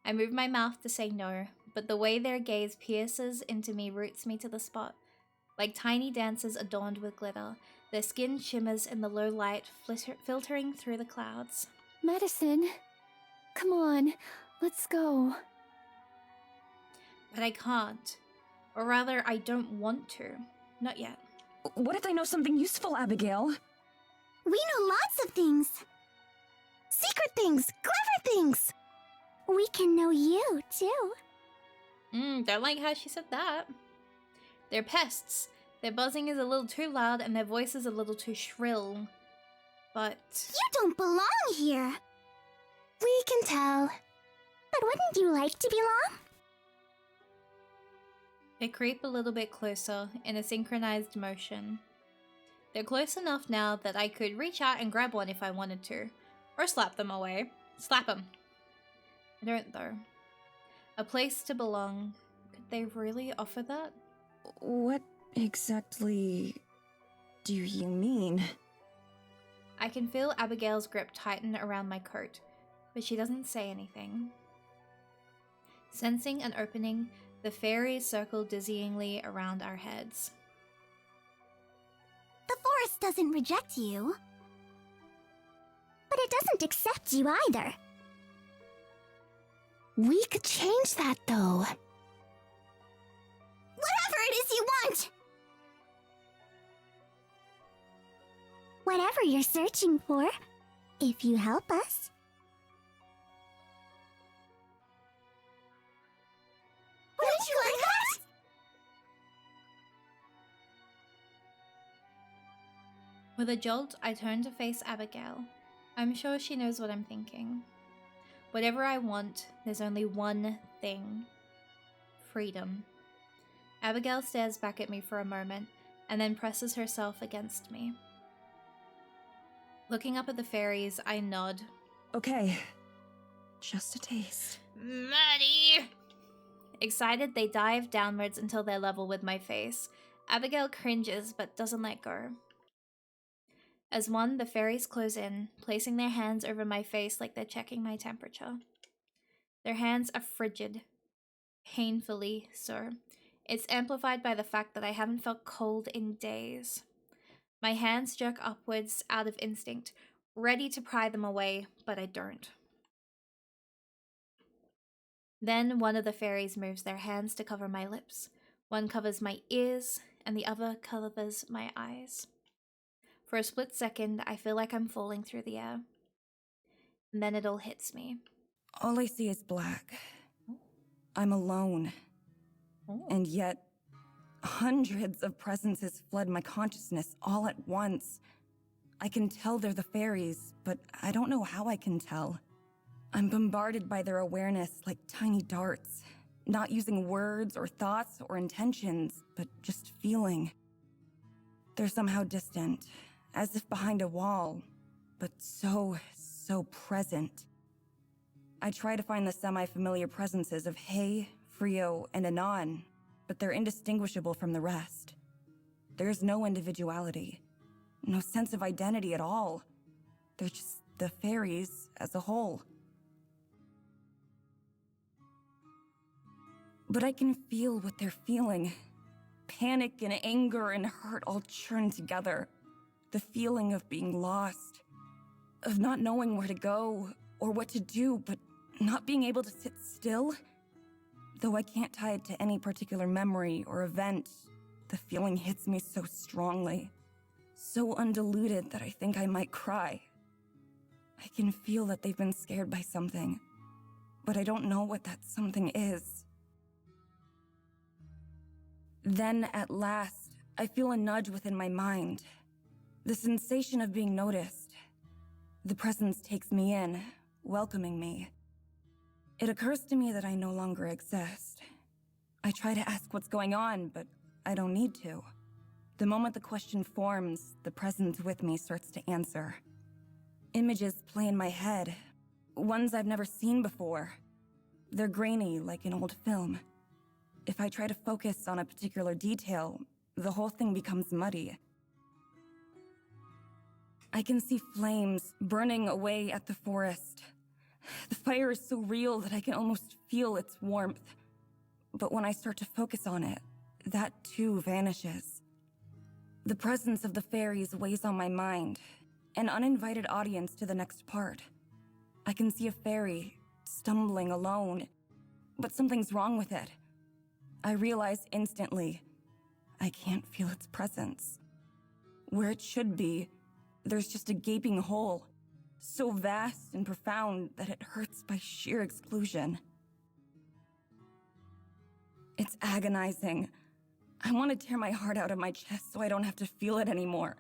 I move my mouth to say no, but the way their gaze pierces into me roots me to the spot. Like tiny dancers adorned with glitter, their skin shimmers in the low light filtering through the clouds. Madison, come on, let's go. But I can't. Or rather, I don't want to. Not yet. What if they know something useful, Abigail? We know lots of things. Secret things, clever things. We can know you, too. Don't like how she said that. They're pests. Their buzzing is a little too loud and their voice is a little too shrill. But... You don't belong here. We can tell. But wouldn't you like to belong? they creep a little bit closer in a synchronized motion. They're close enough now that I could reach out and grab one if I wanted to. Or slap them away. Slap them. I don't though. A place to belong. Could they really offer that? What exactly do you mean? I can feel Abigail's grip tighten around my coat, but she doesn't say anything. Sensing an opening, the fairies circle dizzyingly around our heads. The forest doesn't reject you. But it doesn't accept you either. We could change that, though. Whatever it is you want! Whatever you're searching for, if you help us. Wouldn't you like that? With a jolt, I turn to face Abigail. I'm sure she knows what I'm thinking. Whatever I want, there's only one thing. Freedom. Abigail stares back at me for a moment, and then presses herself against me. Looking up at the fairies, I nod. Okay. Just a taste. Maddie! Excited, they dive downwards until they're level with my face. Abigail cringes, but doesn't let go. As one, the fairies close in, placing their hands over my face like they're checking my temperature. Their hands are frigid. Painfully so. It's amplified by the fact that I haven't felt cold in days. My hands jerk upwards out of instinct, ready to pry them away, but I don't. Then one of the fairies moves their hands to cover my lips. One covers my ears, and the other covers my eyes. For a split second, I feel like I'm falling through the air. And then it all hits me. All I see is black. I'm alone. And yet, hundreds of presences flood my consciousness all at once. I can tell they're the fairies, but I don't know how I can tell. I'm bombarded by their awareness like tiny darts, not using words or thoughts or intentions, but just feeling. They're somehow distant, as if behind a wall, but so present. I try to find the semi-familiar presences of Hay, Frio, and Anon, but they're indistinguishable from the rest. There's no individuality, no sense of identity at all. They're just the fairies as a whole. But I can feel what they're feeling. Panic and anger and hurt all churned together. The feeling of being lost, of not knowing where to go or what to do, but not being able to sit still. Though I can't tie it to any particular memory or event, the feeling hits me so strongly, so undiluted that I think I might cry. I can feel that they've been scared by something, but I don't know what that something is. Then, at last, I feel a nudge within my mind. The sensation of being noticed. The presence takes me in, welcoming me. It occurs to me that I no longer exist. I try to ask what's going on, but I don't need to. The moment the question forms, the presence with me starts to answer. Images play in my head, ones I've never seen before. They're grainy like an old film. If I try to focus on a particular detail, the whole thing becomes muddy. I can see flames burning away at the forest. The fire is so real that I can almost feel its warmth. But when I start to focus on it, that too vanishes. The presence of the fairies weighs on my mind, an uninvited audience to the next part. I can see a fairy stumbling alone, but something's wrong with it. I realize instantly, I can't feel its presence. Where it should be, there's just a gaping hole, so vast and profound that it hurts by sheer exclusion. It's agonizing. I want to tear my heart out of my chest so I don't have to feel it anymore.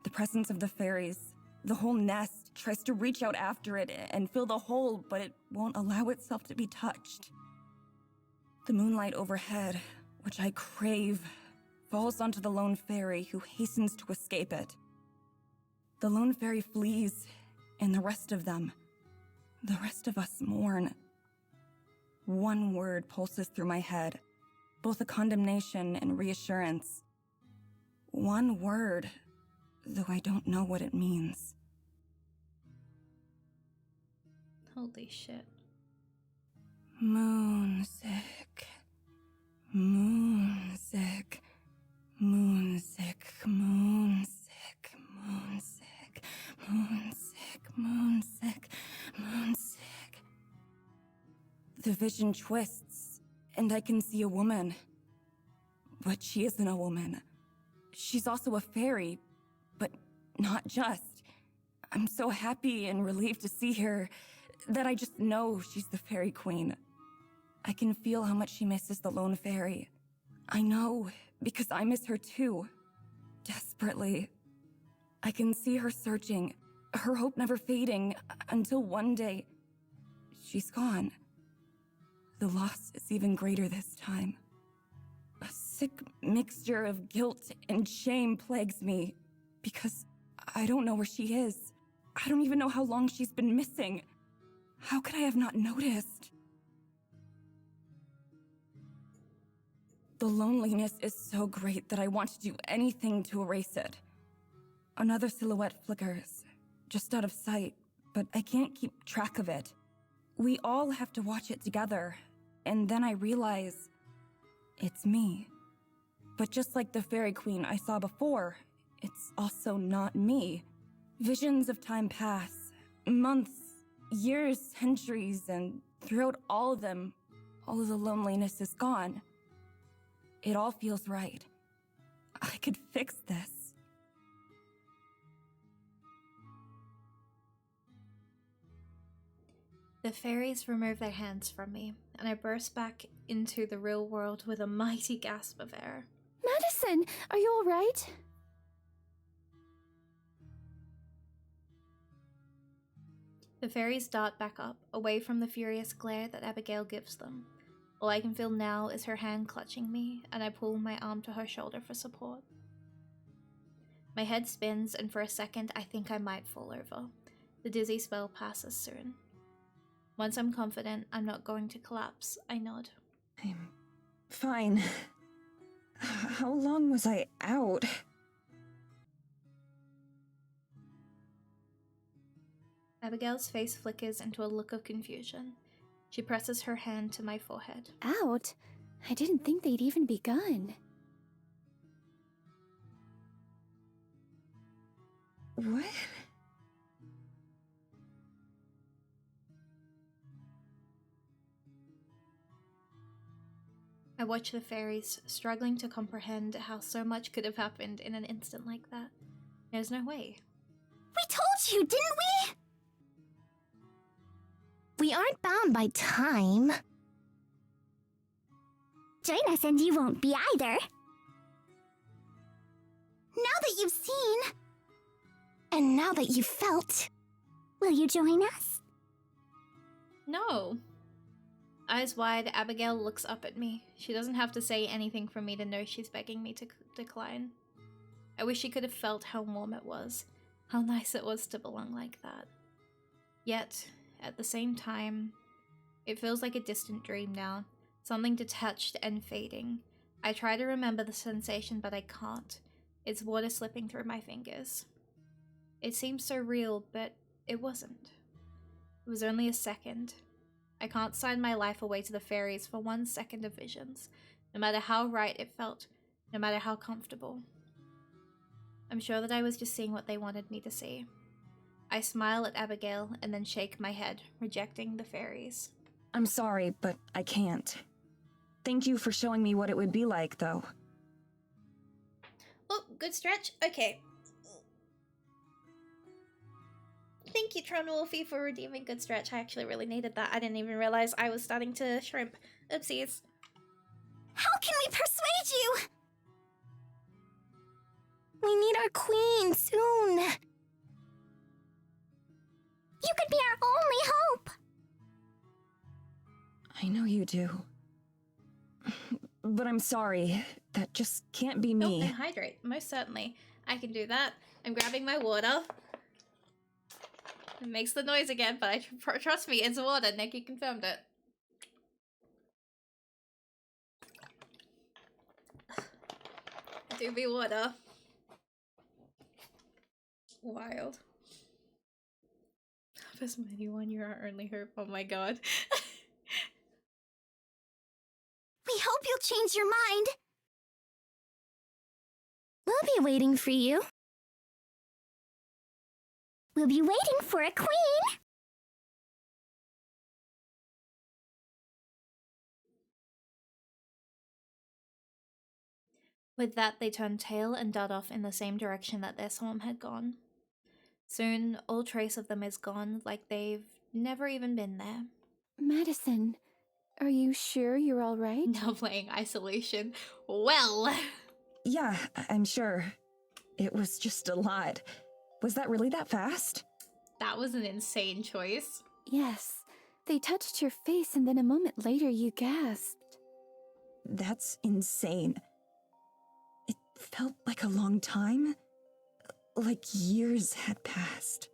The presence of the fairies, the whole nest, tries to reach out after it and fill the hole, but it won't allow itself to be touched. The moonlight overhead, which I crave, falls onto the lone fairy who hastens to escape it. The lone fairy flees, and the rest of them, the rest of us mourn. One word pulses through my head, both a condemnation and reassurance. One word, though I don't know what it means. Holy shit. Moonsick, moonsick, moonsick, moonsick, moonsick, moonsick, moonsick, moonsick. The vision twists, and I can see a woman. But she isn't a woman. She's also a fairy, but not just. I'm so happy and relieved to see her that I just know she's the fairy queen. I can feel how much she misses the lone fairy. I know, because I miss her too. Desperately. I can see her searching, her hope never fading, until one day, she's gone. The loss is even greater this time. A sick mixture of guilt and shame plagues me, because I don't know where she is. I don't even know how long she's been missing. How could I have not noticed? The loneliness is so great that I want to do anything to erase it. Another silhouette flickers, just out of sight, but I can't keep track of it. We all have to watch it together, and then I realize it's me. But just like the fairy queen I saw before, it's also not me. Visions of time pass, months, years, centuries, and throughout all of them, all of the loneliness is gone. It all feels right. I could fix this. The fairies remove their hands from me, and I burst back into the real world with a mighty gasp of air. Madison, are you all right? The fairies dart back up, away from the furious glare that Abigail gives them. All I can feel now is her hand clutching me, and I pull my arm to her shoulder for support. My head spins, and for a second I think I might fall over. The dizzy spell passes soon. Once I'm confident I'm not going to collapse, I nod. I'm fine. How long was I out? Abigail's face flickers into a look of confusion. She presses her hand to my forehead. Out? I didn't think they'd even begun. What? I watch the fairies, struggling to comprehend how so much could have happened in an instant like that. There's no way. We told you, didn't we? We aren't bound by time. Join us and you won't be either. Now that you've seen, and now that you've felt, will you join us? No. Eyes wide, Abigail looks up at me. She doesn't have to say anything for me to know she's begging me to decline. I wish she could have felt how warm it was, how nice it was to belong like that. Yet, at the same time, it feels like a distant dream now, something detached and fading. I try to remember the sensation, but I can't. It's water slipping through my fingers. It seems so real, but it wasn't. It was only a second. I can't sign my life away to the fairies for 1 second of visions, no matter how right it felt, no matter how comfortable. I'm sure that I was just seeing what they wanted me to see. I smile at Abigail and then shake my head, rejecting the fairies. I'm sorry, but I can't. Thank you for showing me what it would be like, though. Oh, good stretch? Okay. Thank you, Tron Wolfie, for redeeming good stretch. I actually really needed that. I didn't even realize I was starting to shrimp. Oopsies. How can we persuade you? We need our queen soon. You could be our only hope. I know you do. But I'm sorry. That just can't be me. Oh, and hydrate. Most certainly. I can do that. I'm grabbing my water. It makes the noise again, but trust me, it's water. Nikki confirmed it. Do be water. Wild. There's anyone, you're our only hope. Oh my god. We hope you'll change your mind. We'll be waiting for you. We'll be waiting for a queen. With that, they turn tail and dart off in the same direction that their swarm had gone. Soon, all trace of them is gone, like they've never even been there. Madison, are you sure you're all right? Now playing isolation. Well! Yeah, I'm sure. It was just a lot. Was that really that fast? That was an insane choice. Yes. They touched your face and then a moment later you gasped. That's insane. It felt like a long time. Like years had passed.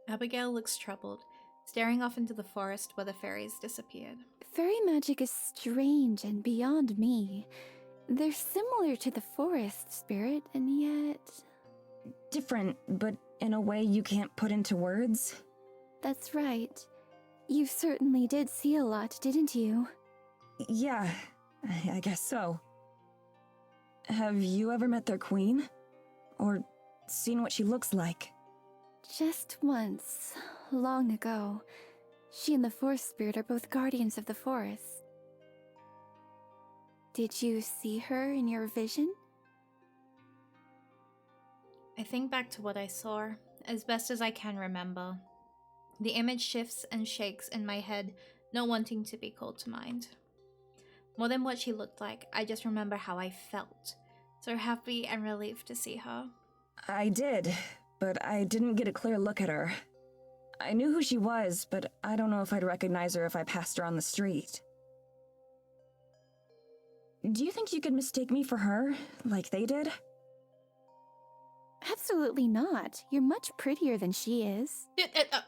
Abigail looks troubled, staring off into the forest where the fairies disappeared. Fairy magic is strange and beyond me. They're similar to the forest spirit, and yet... Different, but in a way you can't put into words. That's right. You certainly did see a lot, didn't you? Yeah, I guess so. Have you ever met their queen? Or seen what she looks like? Just once, long ago. She and the forest spirit are both guardians of the forest. Did you see her in your vision? I think back to what I saw, as best as I can remember. The image shifts and shakes in my head, not wanting to be called to mind. More than what she looked like, I just remember how I felt. So happy and relieved to see her. I did, but I didn't get a clear look at her. I knew who she was, but I don't know if I'd recognize her if I passed her on the street. Do you think you could mistake me for her, like they did? Absolutely not. You're much prettier than she is.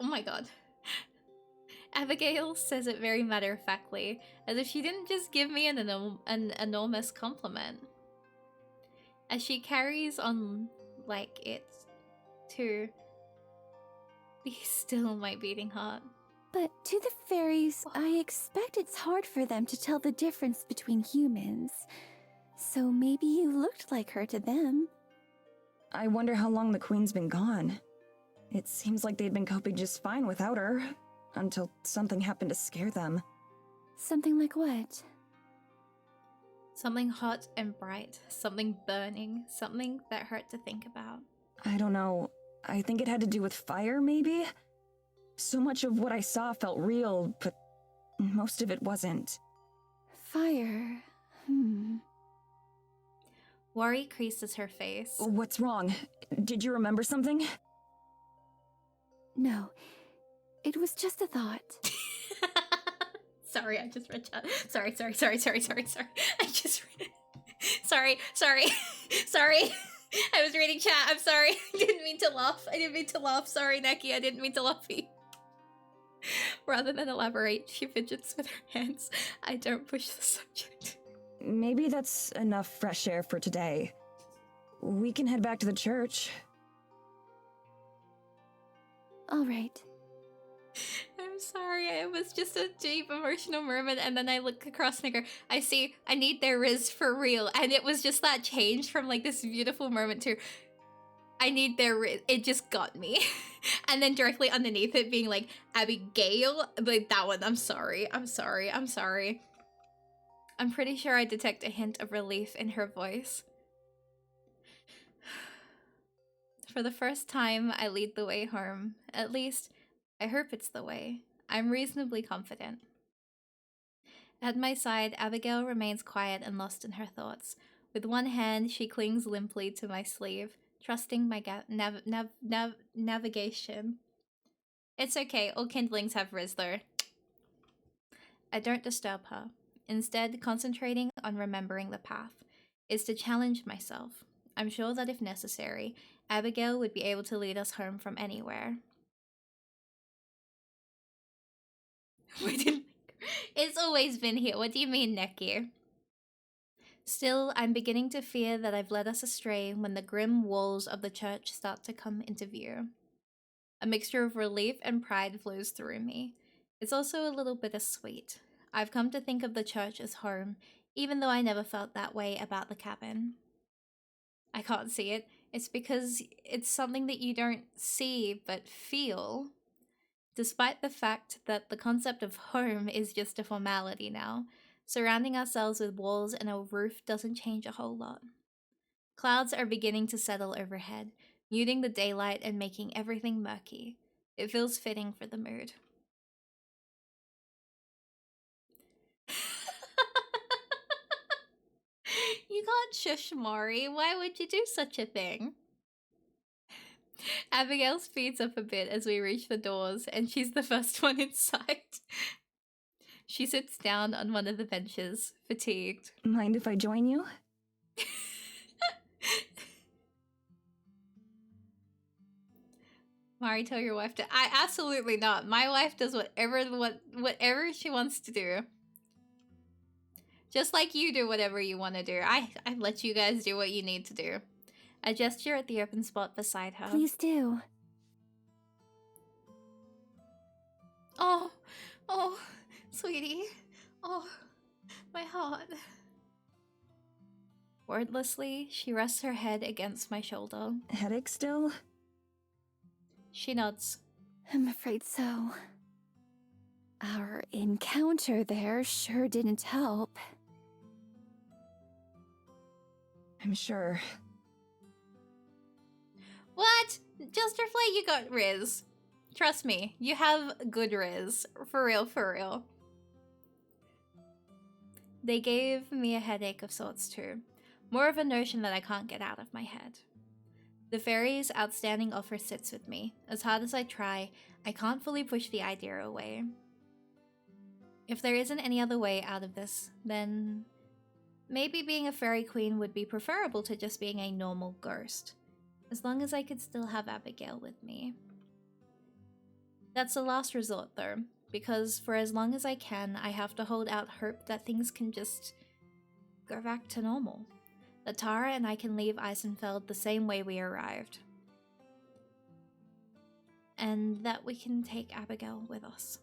Oh my god. Abigail says it very matter-of-factly, as if she didn't just give me an enormous compliment. As she carries on like it's to be still my beating heart. But to the fairies, I expect it's hard for them to tell the difference between humans. So maybe you looked like her to them. I wonder how long the Queen's been gone. It seems like they'd been coping just fine without her, until something happened to scare them. Something like what? Something hot and bright, something burning, something that hurt to think about. I don't know. I think it had to do with fire, maybe? So much of what I saw felt real, but most of it wasn't. Fire. Worry creases her face. What's wrong? Did you remember something? No. It was just a thought. Sorry, I just read chat. Sorry. I just read. Sorry. I was reading chat. I'm sorry. I didn't mean to laugh. Sorry, Neki. I didn't mean to laugh. Rather than elaborate, she fidgets with her hands. I don't push the subject. Maybe that's enough fresh air for today. We can head back to the church. All right. I'm sorry, it was just a deep emotional moment, and then I look across and I go, I need their Riz for real, and it was just that change from like this beautiful moment to, I need their Riz, it just got me. And then directly underneath it being like, Abigail, like that one, I'm sorry. I'm pretty sure I detect a hint of relief in her voice. For the first time, I lead the way home. At least, I hope it's the way. I'm reasonably confident. At my side, Abigail remains quiet and lost in her thoughts. With one hand, she clings limply to my sleeve, trusting my navigation. It's okay, all kindlings have Rizzler. I don't disturb her. Instead, concentrating on remembering the path is to challenge myself. I'm sure that if necessary, Abigail would be able to lead us home from anywhere. It's always been here. What do you mean, Neki? Still, I'm beginning to fear that I've led us astray when the grim walls of the church start to come into view. A mixture of relief and pride flows through me. It's also a little bittersweet. I've come to think of the church as home, even though I never felt that way about the cabin. I can't see it. It's because it's something that you don't see but feel. Despite the fact that the concept of home is just a formality now, surrounding ourselves with walls and a roof doesn't change a whole lot. Clouds are beginning to settle overhead, muting the daylight and making everything murky. It feels fitting for the mood. You can't shush Mari. Why would you do such a thing? Abigail speeds up a bit as we reach the doors, and she's the first one inside. She sits down on one of the benches, fatigued. Mind if I join you? Mari, tell your wife to. Absolutely not. My wife does whatever she wants to do. Just like you do whatever you want to do. I let you guys do what you need to do. I gesture at the open spot beside her. Please do. Oh, sweetie. Oh, my heart. Wordlessly, she rests her head against my shoulder. Headache still? She nods. I'm afraid so. Our encounter there sure didn't help. I'm sure. What? Just reflect you got Riz. Trust me, you have good Riz. For real, for real. They gave me a headache of sorts too. More of a notion that I can't get out of my head. The fairy's outstanding offer sits with me. As hard as I try, I can't fully push the idea away. If there isn't any other way out of this, then maybe being a fairy queen would be preferable to just being a normal ghost. As long as I could still have Abigail with me. That's the last resort though, because for as long as I can, I have to hold out hope that things can just go back to normal. That Tara and I can leave Eisenfeld the same way we arrived. And that we can take Abigail with us.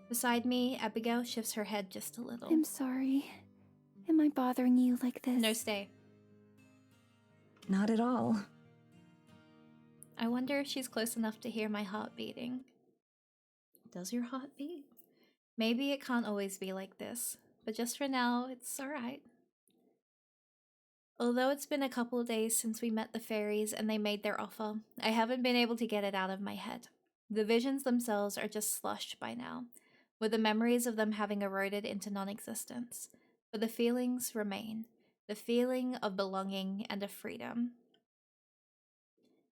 Beside me, Abigail shifts her head just a little. I'm sorry. Am I bothering you like this? No, stay. Not at all. I wonder if she's close enough to hear my heart beating. Does your heart beat? Maybe it can't always be like this, but just for now, it's alright. Although it's been a couple of days since we met the fairies and they made their offer, I haven't been able to get it out of my head. The visions themselves are just slushed by now, with the memories of them having eroded into non-existence. But the feelings remain. The feeling of belonging and of freedom.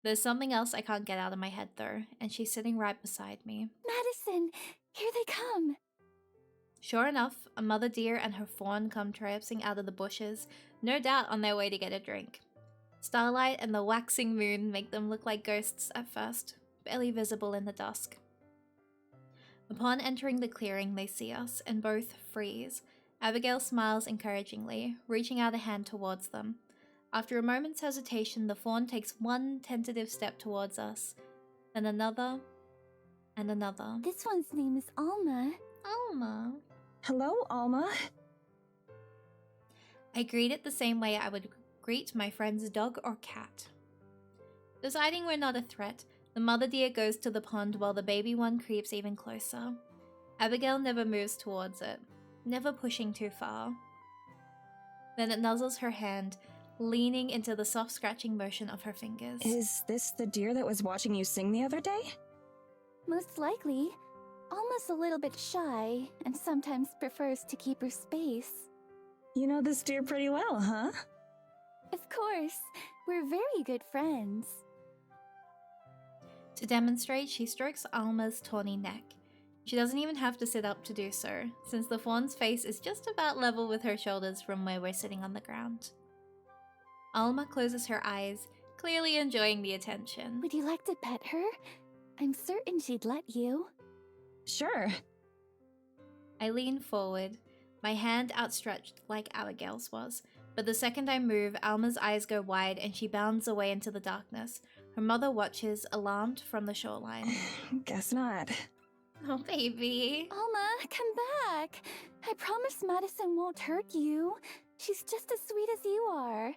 There's something else I can't get out of my head though, and she's sitting right beside me. Madison, here they come. Sure enough, a mother deer and her fawn come traipsing out of the bushes, no doubt on their way to get a drink. Starlight and the waxing moon make them look like ghosts at first, barely visible in the dusk. Upon entering the clearing, they see us, and both freeze. Abigail smiles encouragingly, reaching out a hand towards them. After a moment's hesitation, the fawn takes one tentative step towards us, then another, and another. This one's name is Alma. Alma. Hello, Alma. I greet it the same way I would greet my friend's dog or cat. Deciding we're not a threat, the mother deer goes to the pond while the baby one creeps even closer. Abigail never moves towards it, never pushing too far. Then it nuzzles her hand, leaning into the soft scratching motion of her fingers. Is this the deer that was watching you sing the other day? Most likely. Alma's a little bit shy, and sometimes prefers to keep her space. You know this deer pretty well, huh? Of course, we're very good friends. To demonstrate, she strokes Alma's tawny neck. She doesn't even have to sit up to do so, since the fawn's face is just about level with her shoulders from where we're sitting on the ground. Alma closes her eyes, clearly enjoying the attention. Would you like to pet her? I'm certain she'd let you. Sure. I lean forward, my hand outstretched like Abigail's was, but the second I move, Alma's eyes go wide and she bounds away into the darkness. Her mother watches, alarmed, from the shoreline. Guess not. Oh, baby. Alma, come back. I promise Madison won't hurt you. She's just as sweet as you are.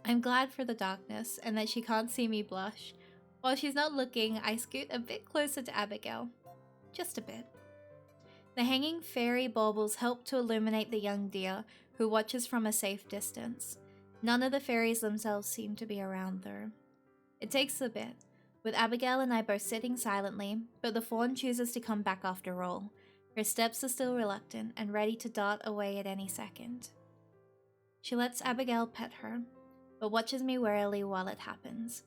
I'm glad for the darkness and that she can't see me blush. While she's not looking, I scoot a bit closer to Abigail. Just a bit. The hanging fairy baubles help to illuminate the young deer, who watches from a safe distance. None of the fairies themselves seem to be around though. It takes a bit, with Abigail and I both sitting silently, but the fawn chooses to come back after all. Her steps are still reluctant and ready to dart away at any second. She lets Abigail pet her, but watches me warily while it happens.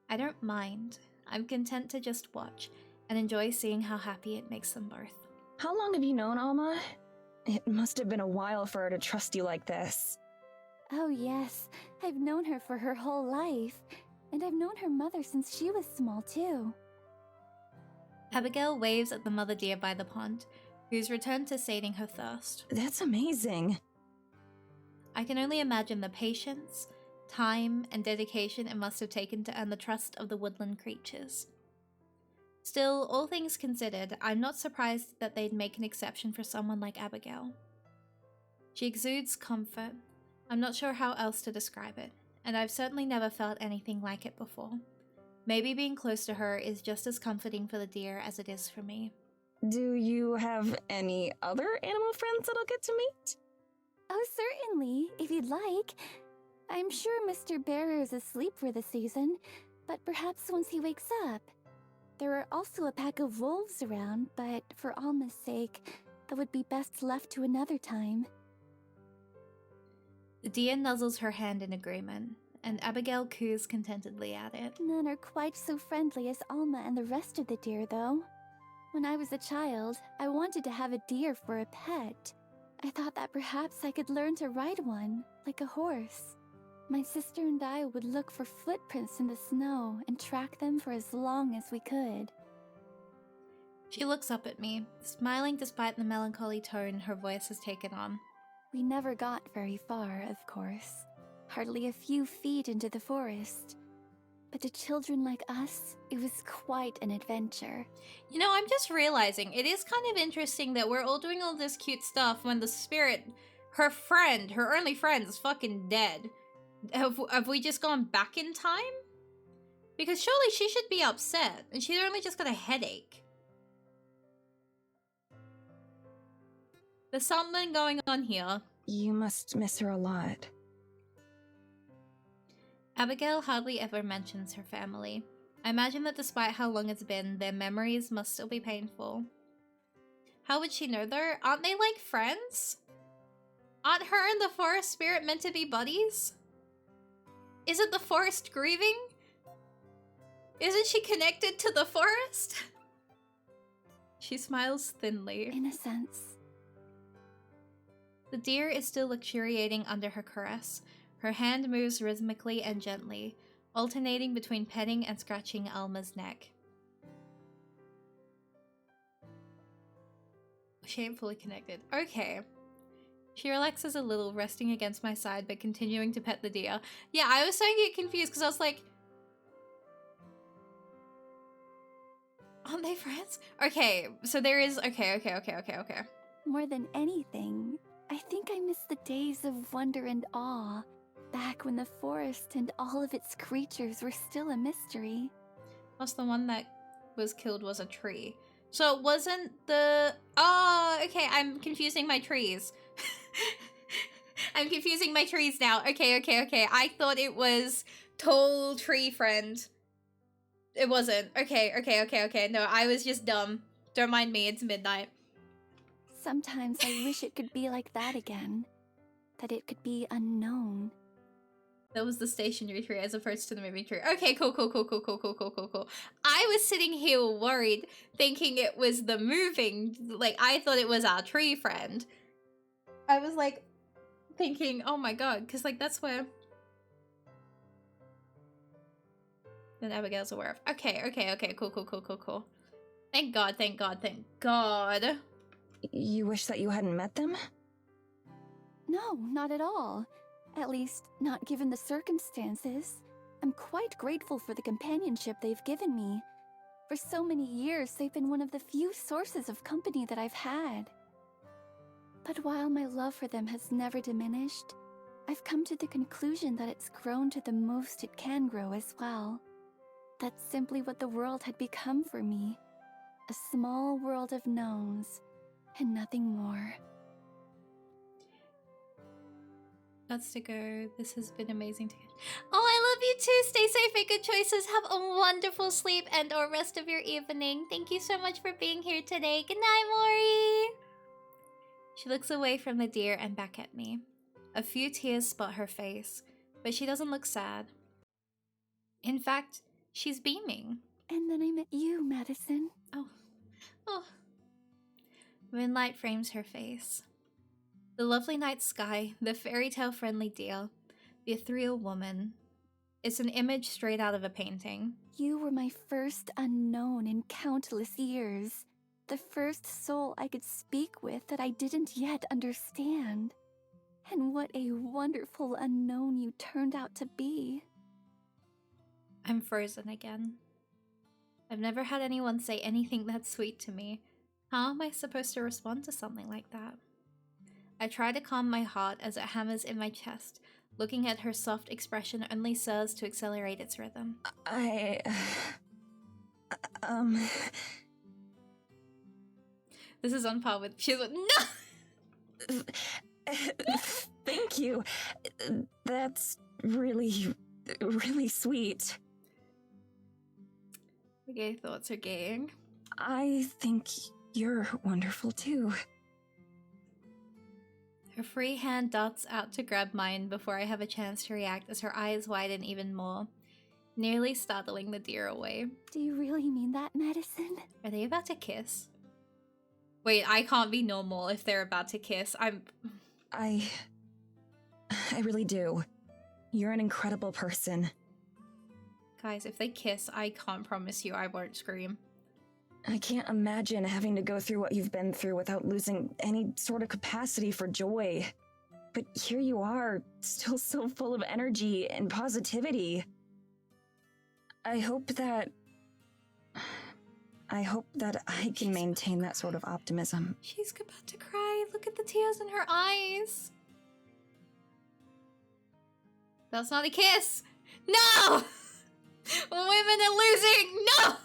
I don't mind. I'm content to just watch and enjoy seeing how happy it makes them both. How long have you known Alma? It must have been a while for her to trust you like this. Oh yes, I've known her for her whole life. And I've known her mother since she was small too. Abigail waves at the mother deer by the pond, who's returned to sating her thirst. That's amazing. I can only imagine the patience, time, and dedication it must have taken to earn the trust of the woodland creatures. Still, all things considered, I'm not surprised that they'd make an exception for someone like Abigail. She exudes comfort. I'm not sure how else to describe it, and I've certainly never felt anything like it before. Maybe being close to her is just as comforting for the deer as it is for me. Do you have any other animal friends that I'll get to meet? Oh, certainly, if you'd like. I'm sure Mr. Bearer is asleep for the season, but perhaps once he wakes up. There are also a pack of wolves around, but for Alma's sake, that would be best left to another time. The deer nuzzles her hand in agreement, and Abigail coos contentedly at it. None are quite so friendly as Alma and the rest of the deer, though. When I was a child, I wanted to have a deer for a pet. I thought that perhaps I could learn to ride one, like a horse. My sister and I would look for footprints in the snow and track them for as long as we could. She looks up at me, smiling despite the melancholy tone her voice has taken on. We never got very far, of course. Hardly a few feet into the forest. But to children like us, it was quite an adventure. You know, I'm just realizing it is kind of interesting that we're all doing all this cute stuff when the spirit, her friend, her only friend, is fucking dead. Have we just gone back in time? Because surely she should be upset, and she's only just got a headache. There's something going on here. You must miss her a lot. Abigail hardly ever mentions her family. I imagine that despite how long it's been, their memories must still be painful. How would she know though? Aren't they like friends? Aren't her and the forest spirit meant to be buddies? Isn't the forest grieving? Isn't she connected to the forest? She smiles thinly. In a sense. The deer is still luxuriating under her caress. Her hand moves rhythmically and gently, alternating between petting and scratching Alma's neck. She ain't fully connected. Okay. She relaxes a little, resting against my side, but continuing to pet the deer. Yeah, I was starting to get confused because I was like, aren't they friends? Okay, so there is, okay. More than anything, I think I miss the days of wonder and awe, back when the forest and all of its creatures were still a mystery. Plus the one that was killed was a tree. So it wasn't the... Oh, okay, I'm confusing my trees. I'm confusing my trees now. Okay. I thought it was tall tree friend. It wasn't. Okay. No, I was just dumb. Don't mind me, it's midnight. Sometimes I wish it could be like that again. That it could be unknown. That was the stationary tree as opposed to the moving tree. Okay, cool. I was sitting here worried, thinking it was the moving, like, I thought it was our tree friend. I was, like, thinking, oh my god, because, like, that's where... Then Abigail's aware of. Okay, cool. Thank God. You wish that you hadn't met them? No, not at all. At least, not given the circumstances. I'm quite grateful for the companionship they've given me. For so many years, they've been one of the few sources of company that I've had. But while my love for them has never diminished, I've come to the conclusion that it's grown to the most it can grow as well. That's simply what the world had become for me. A small world of knowns, and nothing more. That's to go. This has been amazing to get. Oh, I love you too. Stay safe, make good choices. Have a wonderful sleep and or rest of your evening. Thank you so much for being here today. Good night, Maury. She looks away from the deer and back at me. A few tears spot her face, but she doesn't look sad. In fact, she's beaming. And then I met you, Madison. Oh. Moonlight frames her face. The lovely night sky, the fairy tale friendly deer, the ethereal woman. It's an image straight out of a painting. You were my first unknown in countless years. The first soul I could speak with that I didn't yet understand. And what a wonderful unknown you turned out to be. I'm frozen again. I've never had anyone say anything that sweet to me. How am I supposed to respond to something like that? I try to calm my heart as it hammers in my chest. Looking at her soft expression only serves to accelerate its rhythm. This is on par with. She's like, no! Thank you. That's really, really sweet. The gay thoughts are gaying. I think you're wonderful too. Her free hand darts out to grab mine before I have a chance to react as her eyes widen even more, nearly startling the deer away. Do you really mean that, Madison? Are they about to kiss? Wait, I can't be normal if they're about to kiss. I really do. You're an incredible person. Guys, if they kiss, I can't promise you I won't scream. I can't imagine having to go through what you've been through without losing any sort of capacity for joy. But here you are, still so full of energy and positivity. I hope that I can maintain that sort of optimism. She's about to cry. Look at the tears in her eyes. That's not a kiss. No! Women are losing. No!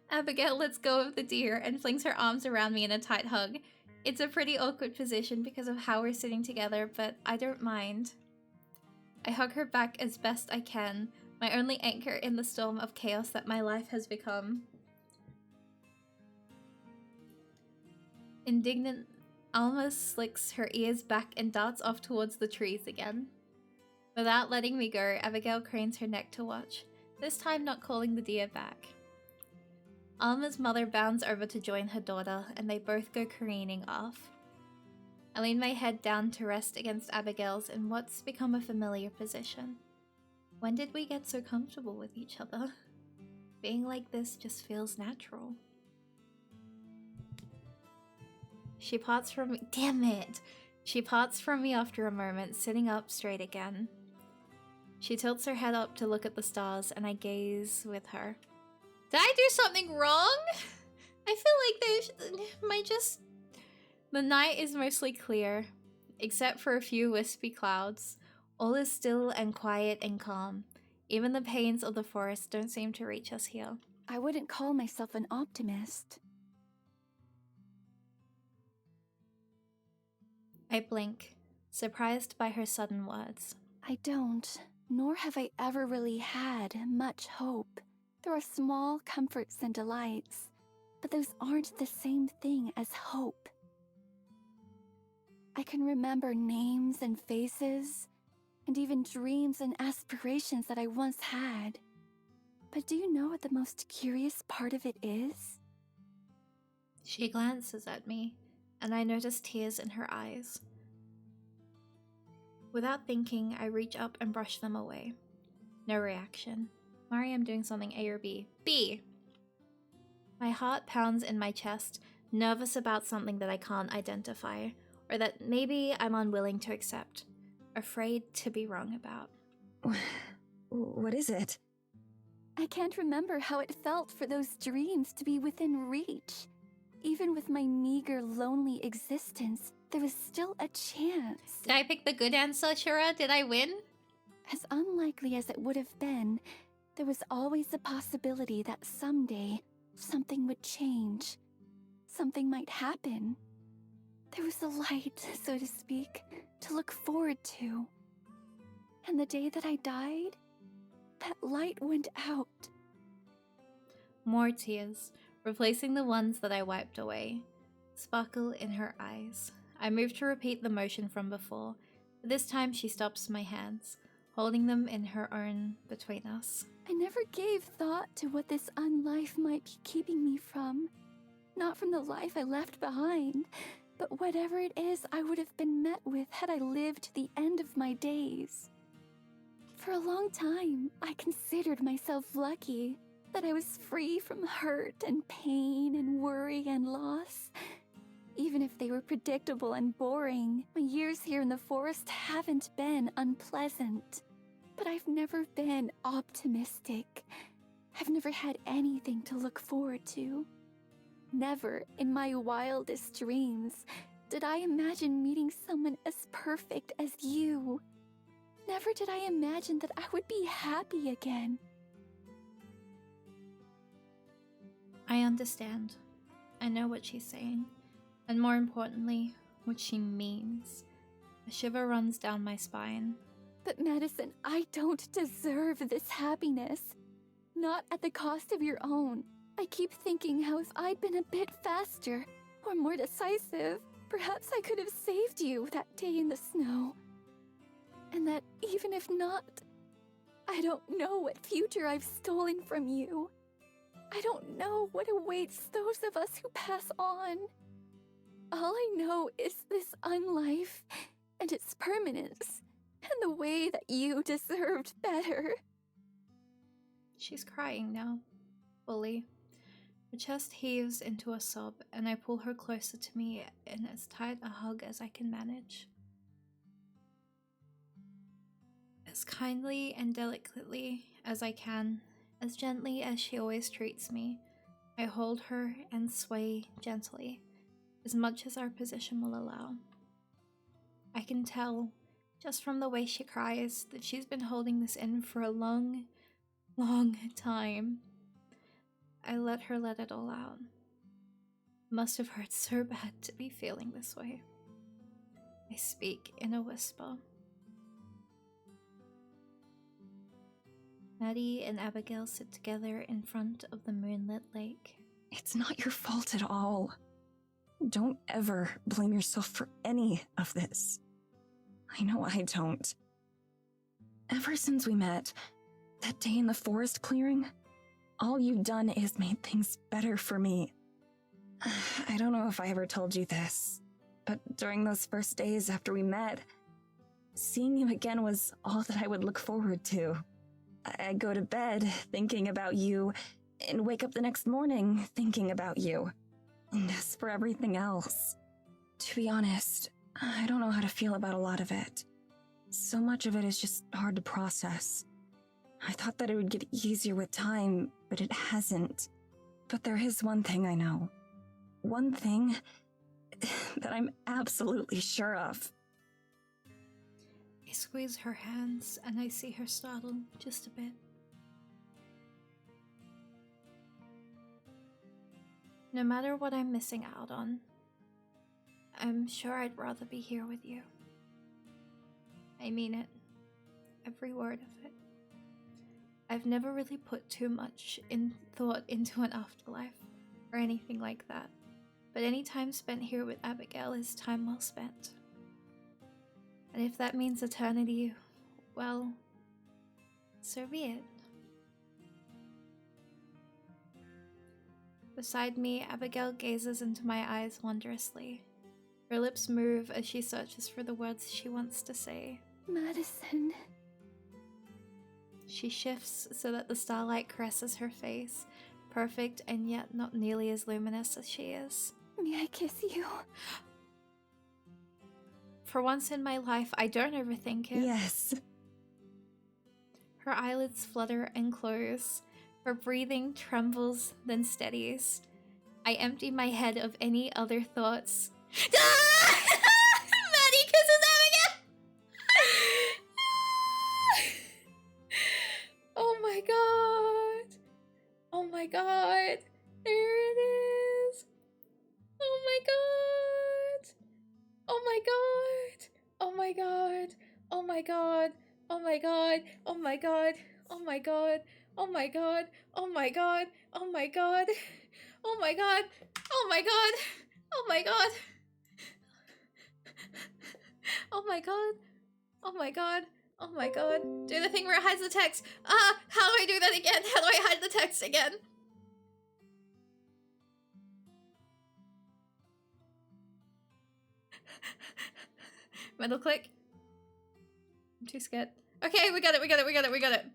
Abigail lets go of the deer and flings her arms around me in a tight hug. It's a pretty awkward position because of how we're sitting together, but I don't mind. I hug her back as best I can, my only anchor in the storm of chaos that my life has become. Indignant, Alma slicks her ears back and darts off towards the trees again. Without letting me go, Abigail cranes her neck to watch, this time not calling the deer back. Alma's mother bounds over to join her daughter, and they both go careening off. I lean my head down to rest against Abigail's in what's become a familiar position. When did we get so comfortable with each other? Being like this just feels natural. She parts from me. Damn it! She parts from me after a moment, sitting up straight again. She tilts her head up to look at the stars, and I gaze with her. Did I do something wrong? I feel like the night is mostly clear, except for a few wispy clouds. All is still and quiet and calm. Even the pains of the forest don't seem to reach us here. I wouldn't call myself an optimist. I blink, surprised by her sudden words. I don't, nor have I ever really had much hope. There are small comforts and delights, but those aren't the same thing as hope. I can remember names and faces, and even dreams and aspirations that I once had. But do you know what the most curious part of it is? She glances at me, and I notice tears in her eyes. Without thinking, I reach up and brush them away. No reaction. Mari, I'm doing something A or B. B! My heart pounds in my chest, nervous about something that I can't identify, or that maybe I'm unwilling to accept, afraid to be wrong about. What is it? I can't remember how it felt for those dreams to be within reach. Even with my meager, lonely existence, there was still a chance. Did I pick the good answer, Shira? Did I win? As unlikely as it would have been, there was always the possibility that someday something would change. Something might happen. There was a light, so to speak, to look forward to. And the day that I died, that light went out. More tears, replacing the ones that I wiped away. Sparkle in her eyes. I move to repeat the motion from before, but this time she stops my hands, holding them in her own between us. I never gave thought to what this unlife might be keeping me from. Not from the life I left behind, but whatever it is I would have been met with had I lived to the end of my days. For a long time, I considered myself lucky that I was free from hurt and pain and worry and loss. Even if they were predictable and boring, my years here in the forest haven't been unpleasant. But I've never been optimistic. I've never had anything to look forward to. Never in my wildest dreams did I imagine meeting someone as perfect as you. Never did I imagine that I would be happy again. I understand. I know what she's saying, and more importantly, what she means. A shiver runs down my spine. But Madison, I don't deserve this happiness. Not at the cost of your own. I keep thinking how if I'd been a bit faster, or more decisive, perhaps I could have saved you that day in the snow. And that even if not, I don't know what future I've stolen from you. I don't know what awaits those of us who pass on. All I know is this unlife and its permanence, and the way that you deserved better. She's crying now, fully. Her chest heaves into a sob, and I pull her closer to me in as tight a hug as I can manage. As kindly and delicately as I can, as gently as she always treats me, I hold her and sway gently, as much as our position will allow. I can tell, just from the way she cries, that she's been holding this in for a long time. I let her let it all out. Must have hurt so bad to be feeling this way. I speak in a whisper. Maddie and Abigail sit together in front of the moonlit lake. It's not your fault at all. Don't ever blame yourself for any of this. I know I don't. Ever since we met, that day in the forest clearing, all you've done is made things better for me. I don't know if I ever told you this, but during those first days after we met, seeing you again was all that I would look forward to. I'd go to bed thinking about you, and wake up the next morning thinking about you. And as for everything else, to be honest, I don't know how to feel about a lot of it. So much of it is just hard to process. I thought that it would get easier with time, but it hasn't. But there is one thing I know. One thing that I'm absolutely sure of. I squeeze her hands and I see her startle just a bit. No matter what I'm missing out on, I'm sure I'd rather be here with you. I mean it. Every word of it. I've never really put too much thought into an afterlife or anything like that, but any time spent here with Abigail is time well spent. And if that means eternity, well, so be it. Beside me, Abigail gazes into my eyes wondrously. Her lips move as she searches for the words she wants to say. Madison. She shifts so that the starlight caresses her face, perfect and yet not nearly as luminous as she is. May I kiss you? For once in my life, I don't overthink it. Yes. Her eyelids flutter and close. Her breathing trembles, then steadies. I empty my head of any other thoughts. Maddie kisses Abigail! Oh my god! Oh my god! There it is! Oh my god! Oh my god! Oh my god! Oh my god! Oh my god! Oh my god! Oh my god! Oh my god! Oh my god! Oh my god! Oh my god! Oh my god! Oh my god! Oh my god! Oh my god! Oh my god! Do the thing where it hides the text! How do I do that again? How do I hide the text again? Middle click. I'm too scared. Okay, we got it, we got it, we got it, we got it.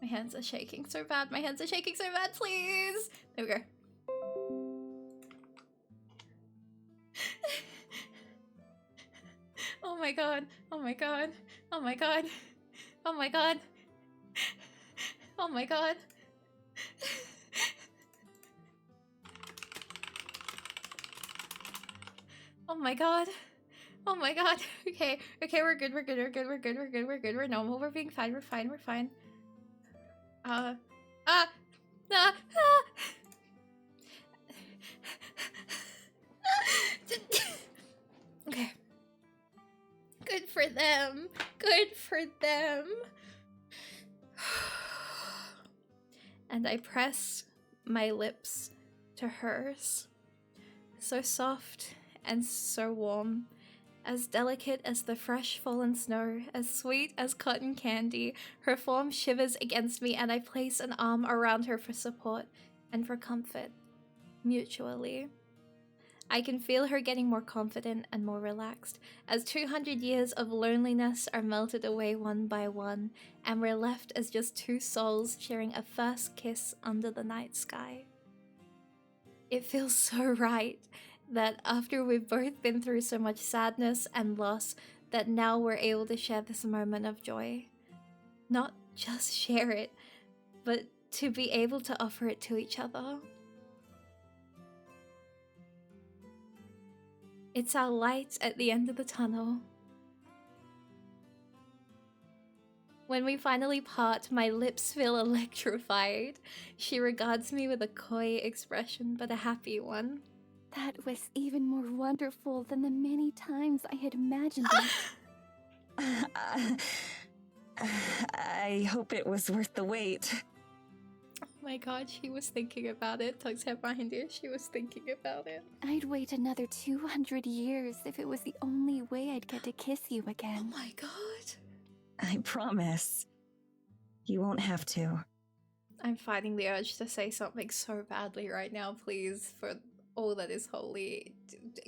My hands are shaking so bad. My hands are shaking so bad, please. There we go. Oh my god. Oh my god. Oh my god. Oh my god. Oh my god. Oh my god. Oh my god. Okay. Okay, we're good. We're good. We're good. We're good. We're good. We're good. We're normal. We're being fine. We're fine. We're fine. Uh. Ah. Ah. Okay. Good for them. Good for them. And I press my lips to hers. So soft and so warm. As delicate as the fresh fallen snow, as sweet as cotton candy, her form shivers against me and I place an arm around her for support and for comfort, mutually. I can feel her getting more confident and more relaxed, as 200 years of loneliness are melted away one by one, and we're left as just two souls sharing a first kiss under the night sky. It feels so right that after we've both been through so much sadness and loss, that now we're able to share this moment of joy. Not just share it, but to be able to offer it to each other. It's our light at the end of the tunnel. When we finally part, my lips feel electrified. She regards me with a coy expression, but a happy one. That was even more wonderful than the many times I had imagined it. I hope it was worth the wait. Oh my god, she was thinking about it. Tugs head behind her, she was thinking about it. I'd wait another 200 years if it was the only way I'd get to kiss you again. Oh my god. I promise. You won't have to. I'm fighting the urge to say something so badly right now, please, for all that is holy.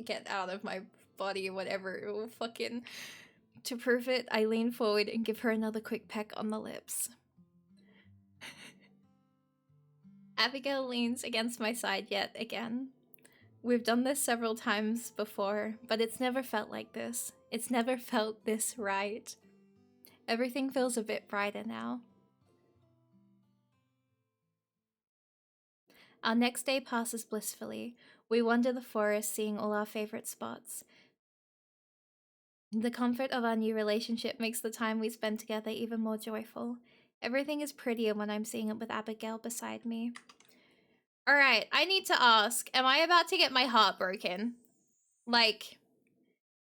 Get out of my body, whatever. Oh, fucking. To prove it, I lean forward and give her another quick peck on the lips. Abigail leans against my side yet again. We've done this several times before, but it's never felt like this. It's never felt this right. Everything feels a bit brighter now. Our next day passes blissfully. We wander the forest, seeing all our favorite spots. The comfort of our new relationship makes the time we spend together even more joyful. Everything is prettier when I'm seeing it with Abigail beside me. Alright, I need to ask, am I about to get my heart broken? Like,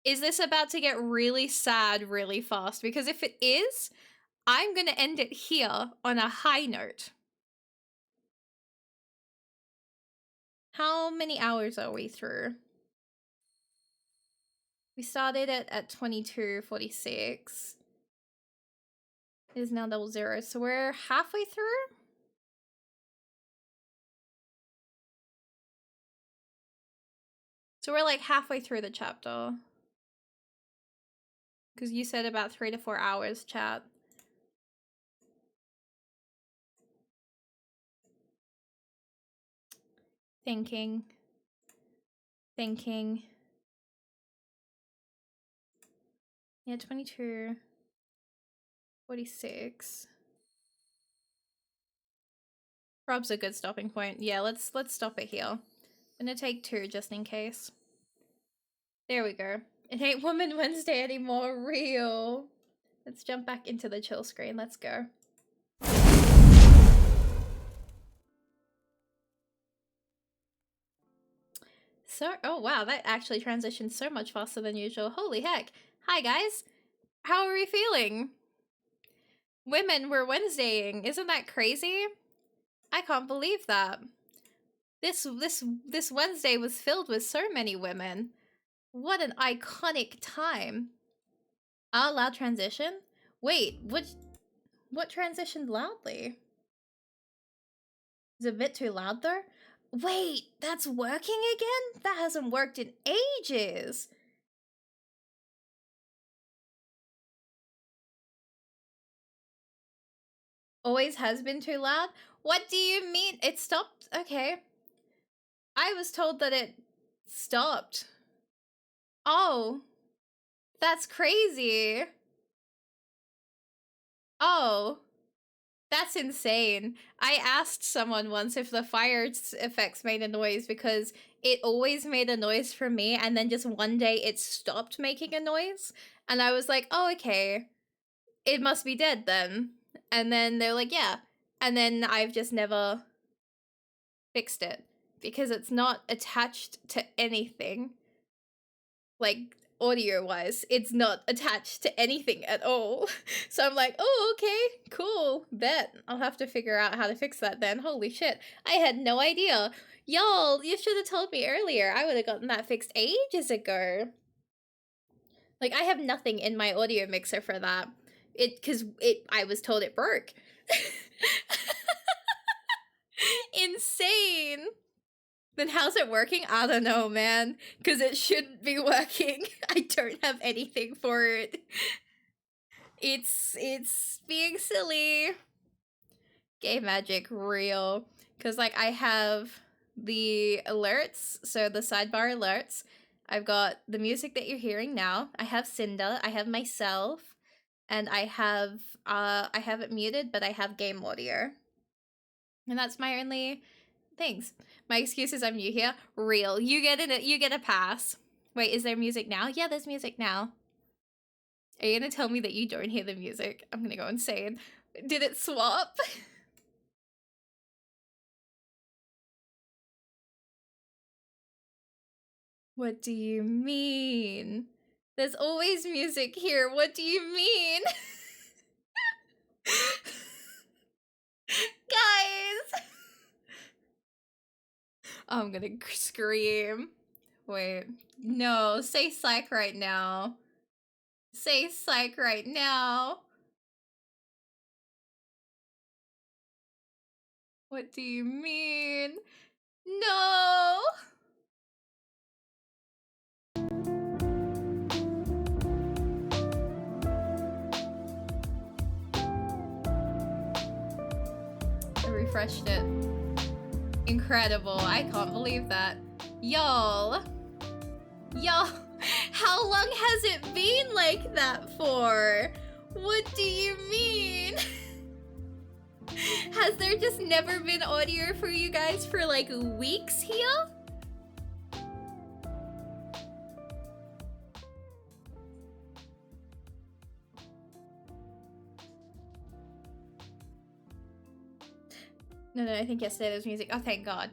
is this about to get really sad really fast? Because if it is, I'm gonna end it here on a high note. How many hours are we through? We started it at 22:46. It is now 00, so we're halfway through? So we're like halfway through the chapter. Because you said about 3 to 4 hours, chat. Thinking. Yeah, 22:46. Rob's a good stopping point. Yeah, let's stop it here. I'm gonna take 2 just in case. There we go. It ain't Woman Wednesday anymore. Real. Let's jump back into the chill screen. Let's go. So, oh wow, that actually transitioned so much faster than usual. Holy heck. Hi guys. How are we feeling? Women, we're Wednesdaying. Isn't that crazy? I can't believe that. This Wednesday was filled with so many women. What an iconic time. Ah, loud transition? Wait, what transitioned loudly? Is it a bit too loud though? Wait, that's working again? That hasn't worked in ages. Always has been too loud? What do you mean? It stopped? Okay. I was told that it stopped. Oh. That's crazy. Oh. That's insane. I asked someone once if the fire effects made a noise because it always made a noise for me, and then just one day it stopped making a noise. And I was like, oh, okay. It must be dead then. And then they're like, yeah. And then I've just never fixed it because it's not attached to anything. Like, audio-wise, it's not attached to anything at all. So I'm like, oh, okay, cool, bet. I'll have to figure out how to fix that then. Holy shit, I had no idea. Y'all, you should have told me earlier. I would have gotten that fixed ages ago. Like, I have nothing in my audio mixer for that. I was told it broke. Insane. Then how's it working? I don't know, man. Because it shouldn't be working. I don't have anything for it. It's being silly. Game magic, real. Because, like, I have the alerts, so the sidebar alerts. I've got the music that you're hearing now. I have Cinda. I have myself. And I have it muted, but I have game audio. And that's my only things. My excuse is I'm new here. Real. You get a pass. Wait, is there music now? Yeah, there's music now. Are you gonna tell me that you don't hear the music? I'm gonna go insane. Did it swap? What do you mean? There's always music here. What do you mean? Guys! Oh, I'm gonna scream. Wait. No, say psych right now. Say psych right now. What do you mean? No! I refreshed it. Incredible. I can't believe that. Y'all, how long has it been like that for? What do you mean? Has there just never been audio for you guys for like weeks here? No, I think yesterday there was music. Oh, thank God.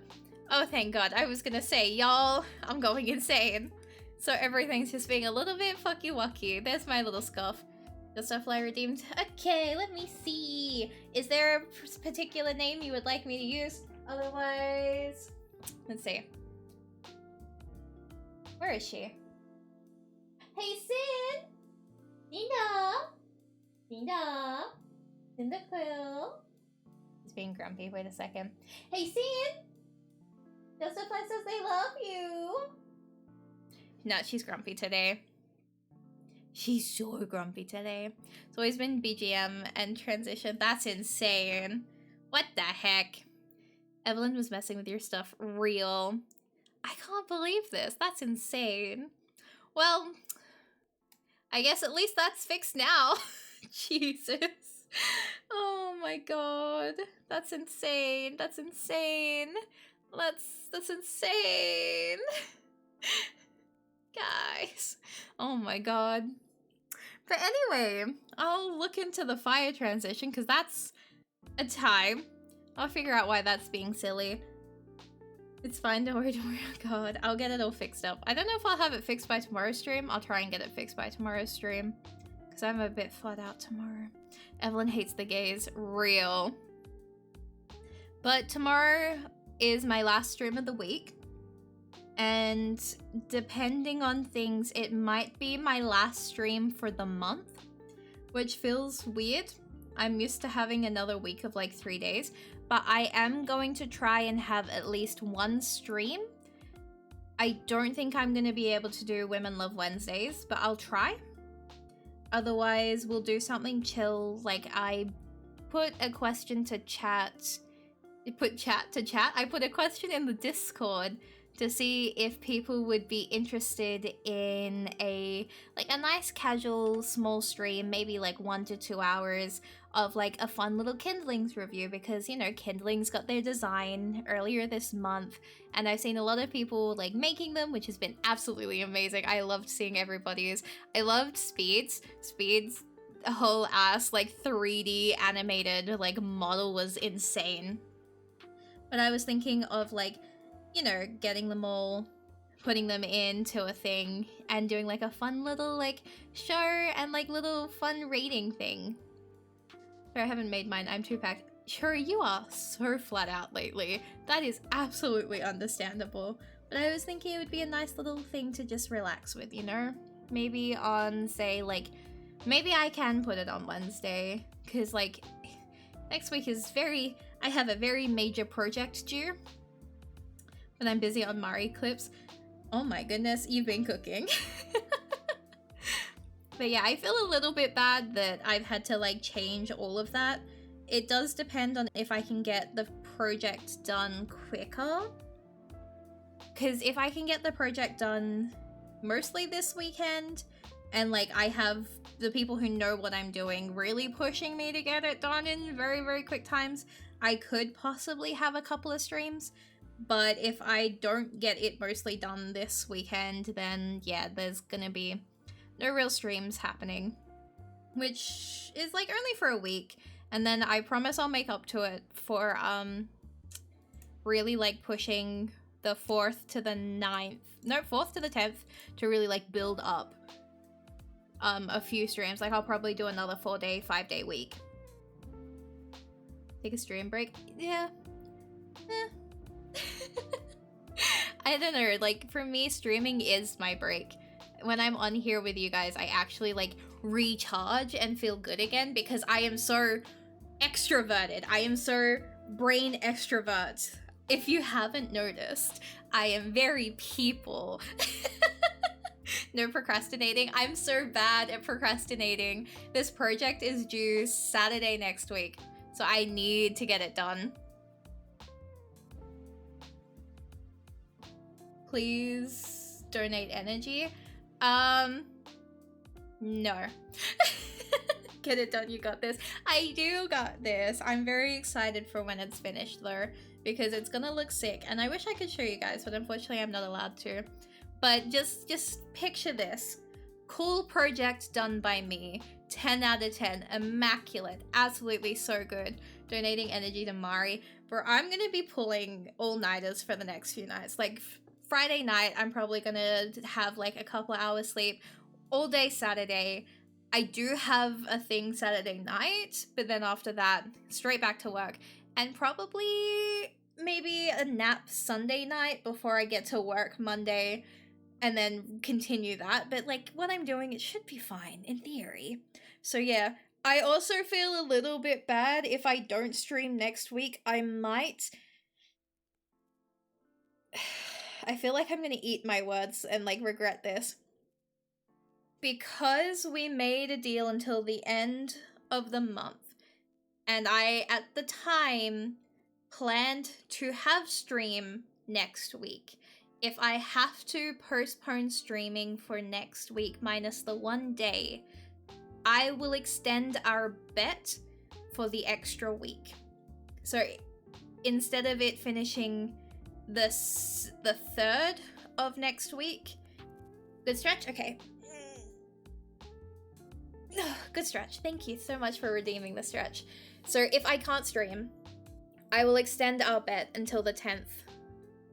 Oh, thank God. I was gonna say, y'all, I'm going insane. So everything's just being a little bit fucky-wucky. There's my little scarf. Just a fly redeemed. Okay, let me see. Is there a particular name you would like me to use? Otherwise, let's see. Where is she? Hey, Sin! Linda! Linda! Cyndaquil! He's being grumpy. Wait a second. Hey, Sin! Justify says they love you! No, she's grumpy today. She's so grumpy today. It's always been BGM and transition. That's insane. What the heck? Evelyn was messing with your stuff. Real. I can't believe this. That's insane. Well, I guess at least that's fixed now. Jesus. Oh my God. That's insane. That's insane. That's insane. Guys. Oh my God. But anyway, I'll look into the fire transition because that's a time. I'll figure out why that's being silly. It's fine, don't worry, oh God. I'll get it all fixed up. I don't know if I'll have it fixed by tomorrow's stream. I'll try and get it fixed by tomorrow's stream because I'm a bit flat out tomorrow. Evelyn hates the gays. Real. But tomorrow is my last stream of the week. And depending on things, it might be my last stream for the month, which feels weird. I'm used to having another week of like 3 days, but I am going to try and have at least one stream. I don't think I'm going to be able to do Women Love Wednesdays, but I'll try. Otherwise, we'll do something chill. Like I put a question to chat. I put a question in the Discord to see if people would be interested in a nice casual small stream, maybe like 1 to 2 hours of like a fun little Kindlings review, because you know Kindlings got their design earlier this month and I've seen a lot of people like making them, which has been absolutely amazing. I loved seeing everybody's. I loved Speed's whole ass like 3D animated like model was insane. But I was thinking of like, you know, getting them all, putting them into a thing and doing like a fun little like show and like little fun rating thing. But I haven't made mine. I'm too packed. Sure, you are so flat out lately. That is absolutely understandable. But I was thinking it would be a nice little thing to just relax with, you know? Maybe on, say, like, maybe I can put it on Wednesday. Because, like, next week is I have a very major project due. But I'm busy on Mari clips. Oh my goodness, you've been cooking. But yeah, I feel a little bit bad that I've had to like change all of that. It does depend on if I can get the project done quicker. Because if I can get the project done mostly this weekend, and like I have the people who know what I'm doing really pushing me to get it done in very, very quick times, I could possibly have a couple of streams. But if I don't get it mostly done this weekend, then yeah, there's gonna be no real streams happening, which is like only for a week. And then I promise I'll make up to it for really like pushing the 4th to the 9th, no, 4th to the 10th to really like build up a few streams. Like I'll probably do another 4-day, 5-day week. Take a stream break. Yeah. I don't know, like for me streaming is my break. When I'm on here with you guys, I actually like recharge and feel good again, because I am so extroverted. I am so brain extrovert. If you haven't noticed, I am very people. No procrastinating. I'm so bad at procrastinating. This project is due Saturday next week, so I need to get it done. Please donate energy. No. Get it done, you got this. I do got this. I'm very excited for when it's finished though, because it's gonna look sick, and I wish I could show you guys, but unfortunately I'm not allowed to. But just picture this. Cool project done by me. 10 out of 10. Immaculate. Absolutely so good. Donating energy to Mari. Bro, I'm gonna be pulling all-nighters for the next few nights. Like, Friday night, I'm probably gonna have like a couple hours sleep. All day Saturday. I do have a thing Saturday night, but then after that, straight back to work. And probably maybe a nap Sunday night before I get to work Monday, and then continue that. But like what I'm doing, it should be fine in theory. So yeah, I also feel a little bit bad if I don't stream next week. I feel like I'm gonna eat my words and like regret this. Because we made a deal until the end of the month, and I, at the time, planned to have stream next week. If I have to postpone streaming for next week minus the 1 day, I will extend our bet for the extra week. So instead of it finishing the 3rd of next week, good stretch? Okay. Good stretch. Thank you so much for redeeming the stretch. So if I can't stream, I will extend our bet until the 10th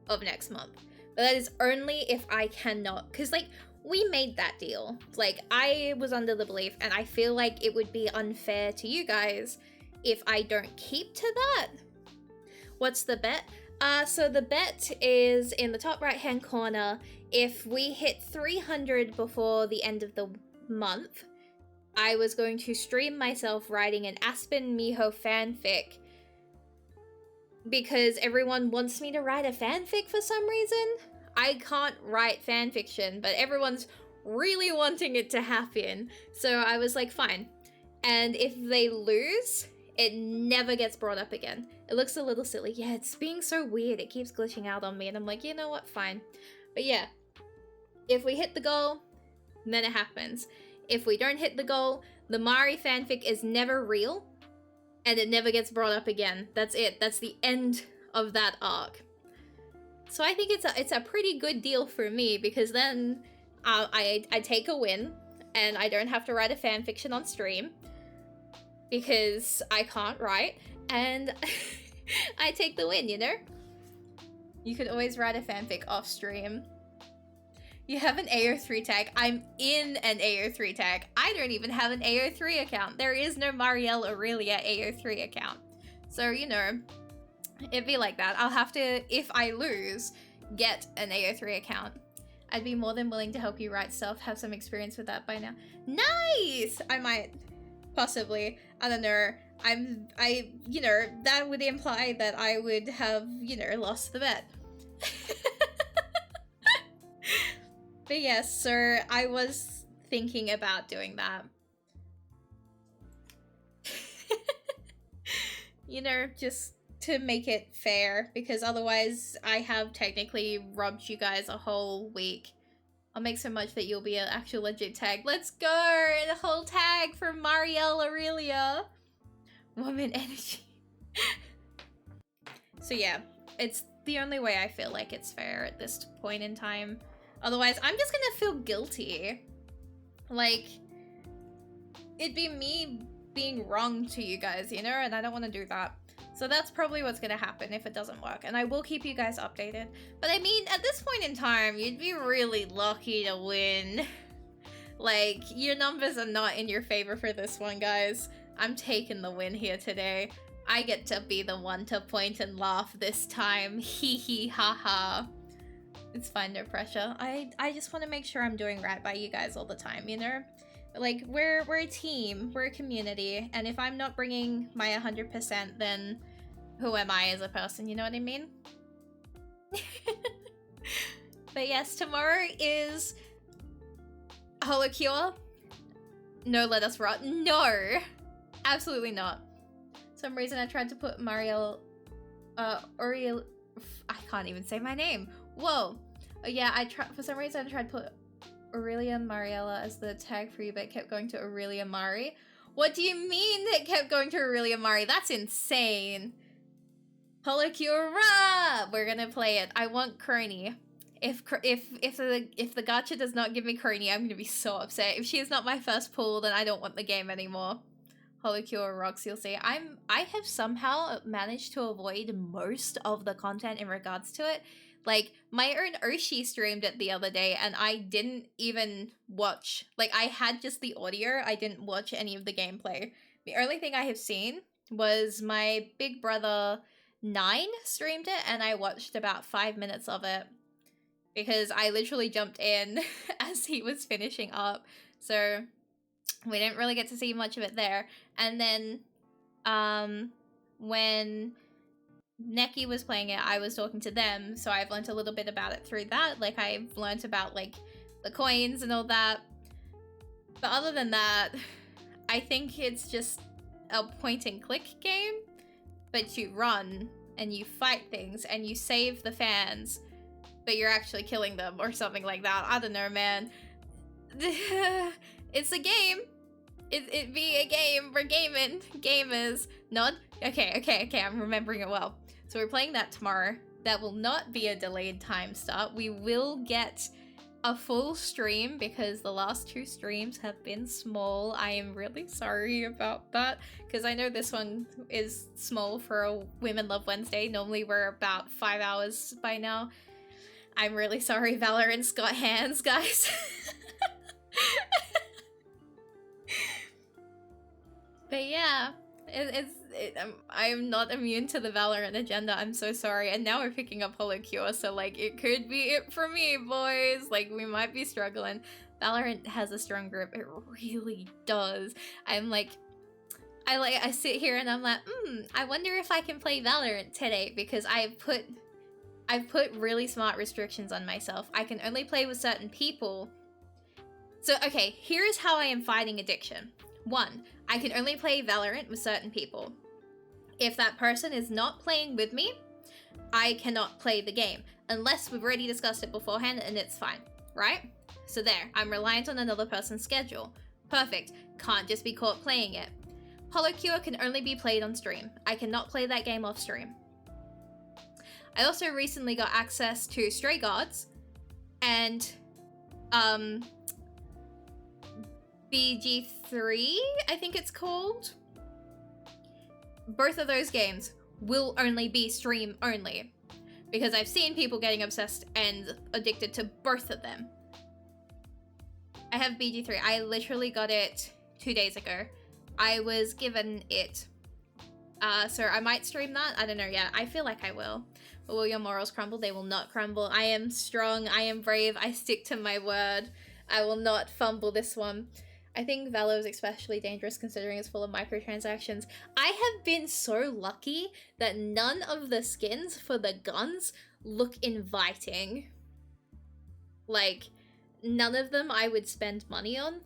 of next month. But that is only if I cannot, because like we made that deal. Like I was under the belief, and I feel like it would be unfair to you guys if I don't keep to that. What's the bet? So the bet is in the top right hand corner. If we hit 300 before the end of the month, I was going to stream myself writing an Aspen Miho fanfic, because everyone wants me to write a fanfic for some reason. I can't write fanfiction, but everyone's really wanting it to happen. So I was like, fine. And if they lose, it never gets brought up again. It looks a little silly. Yeah, it's being so weird. It keeps glitching out on me, and I'm like, you know what? Fine. But yeah, if we hit the goal, then it happens. If we don't hit the goal, the Mari fanfic is never real. and it never gets brought up again. That's it. That's the end of that arc. So I think it's a pretty good deal for me, because then I take a win and I don't have to write a fanfiction on stream because I can't write, and I take the win, you know? You could always write a fanfic off stream. You have an AO3 tag. I'm in an AO3 tag. I don't even have an AO3 account. There is no Marielle Aurelia AO3 account. So, you know, it'd be like that. I'll have to, if I lose, get an AO3 account. I'd be more than willing to help you write stuff. Have some experience with that by now. Nice! I might, possibly. I don't know. You know, that would imply that I would have, you know, lost the bet. But yes, sir, I was thinking about doing that. You know, just to make it fair, because otherwise I have technically robbed you guys a whole week. I'll make so much that you'll be an actual legit tag. Let's go! The whole tag for Marielle Aurelia. Woman energy. So yeah, it's the only way I feel like it's fair at this point in time. Otherwise, I'm just gonna feel guilty. Like, it'd be me being wrong to you guys, you know? And I don't want to do that. So that's probably what's gonna happen if it doesn't work. And I will keep you guys updated. But I mean, at this point in time, you'd be really lucky to win. Like, your numbers are not in your favor for this one, guys. I'm taking the win here today. I get to be the one to point and laugh this time. Hee hee ha ha. It's fine, no pressure. I just want to make sure I'm doing right by you guys all the time, you know? Like, we're a team, we're a community, and if I'm not bringing my 100%, then who am I as a person, you know what I mean? But yes, tomorrow is Holocure. No, let us rot. No! Absolutely not. Some reason I tried to put Marielle, Oriel, I can't even say my name. Whoa. Yeah, for some reason I tried to put Aurelia Mariella as the tag for you, but it kept going to Aurelia Mari. What do you mean it kept going to Aurelia Mari? That's insane. Holocure, we're gonna play it. I want Crony. If the gacha does not give me Crony, I'm gonna be so upset. If she is not my first pull, then I don't want the game anymore. Holocure rocks, you'll see. I have somehow managed to avoid most of the content in regards to it. Like, my own Oshi streamed it the other day, and I didn't even watch. Like, I had just the audio, I didn't watch any of the gameplay. The only thing I have seen was my big brother 9 streamed it, and I watched about 5 minutes of it. Because I literally jumped in as he was finishing up. So we didn't really get to see much of it there. And then when Neki was playing it, I was talking to them, so I've learned a little bit about it through that. Like, I've learned about, like, the coins and all that. But other than that, I think it's just a point-and-click game, but you run, and you fight things, and you save the fans, but you're actually killing them, or something like that. I don't know, man. It's a game. It be a game. We're gaming. Gamers. Nod? Okay, I'm remembering it well. So we're playing that tomorrow. That will not be a delayed time start. We will get a full stream because the last 2 streams have been small. I am really sorry about that because I know this one is small for a Women Love Wednesday. Normally we're about 5 hours by now. I'm really sorry, Valorant's got hands, guys. But yeah, I'm not immune to the Valorant agenda. I'm so sorry. And now we're picking up Holocure, so like it could be it for me, boys. Like we might be struggling. Valorant has a strong grip. It really does. I sit here and I'm like, I wonder if I can play Valorant today because I've put really smart restrictions on myself. I can only play with certain people. So okay, here's how I am fighting addiction. 1, I can only play Valorant with certain people. If that person is not playing with me, I cannot play the game. Unless we've already discussed it beforehand and it's fine, right? So there, I'm reliant on another person's schedule. Perfect, can't just be caught playing it. HoloCure can only be played on stream. I cannot play that game off stream. I also recently got access to Stray Gods and BG3, I think it's called. Both of those games will only be stream only because I've seen people getting obsessed and addicted to both of them. I have BG3. I literally got it 2 days ago. I was given it. So I might stream that. I don't know yet. I feel like I will. But will your morals crumble? They will not crumble. I am strong. I am brave. I stick to my word. I will not fumble this one. I think Valor is especially dangerous considering it's full of microtransactions. I have been so lucky that none of the skins for the guns look inviting. Like, none of them I would spend money on.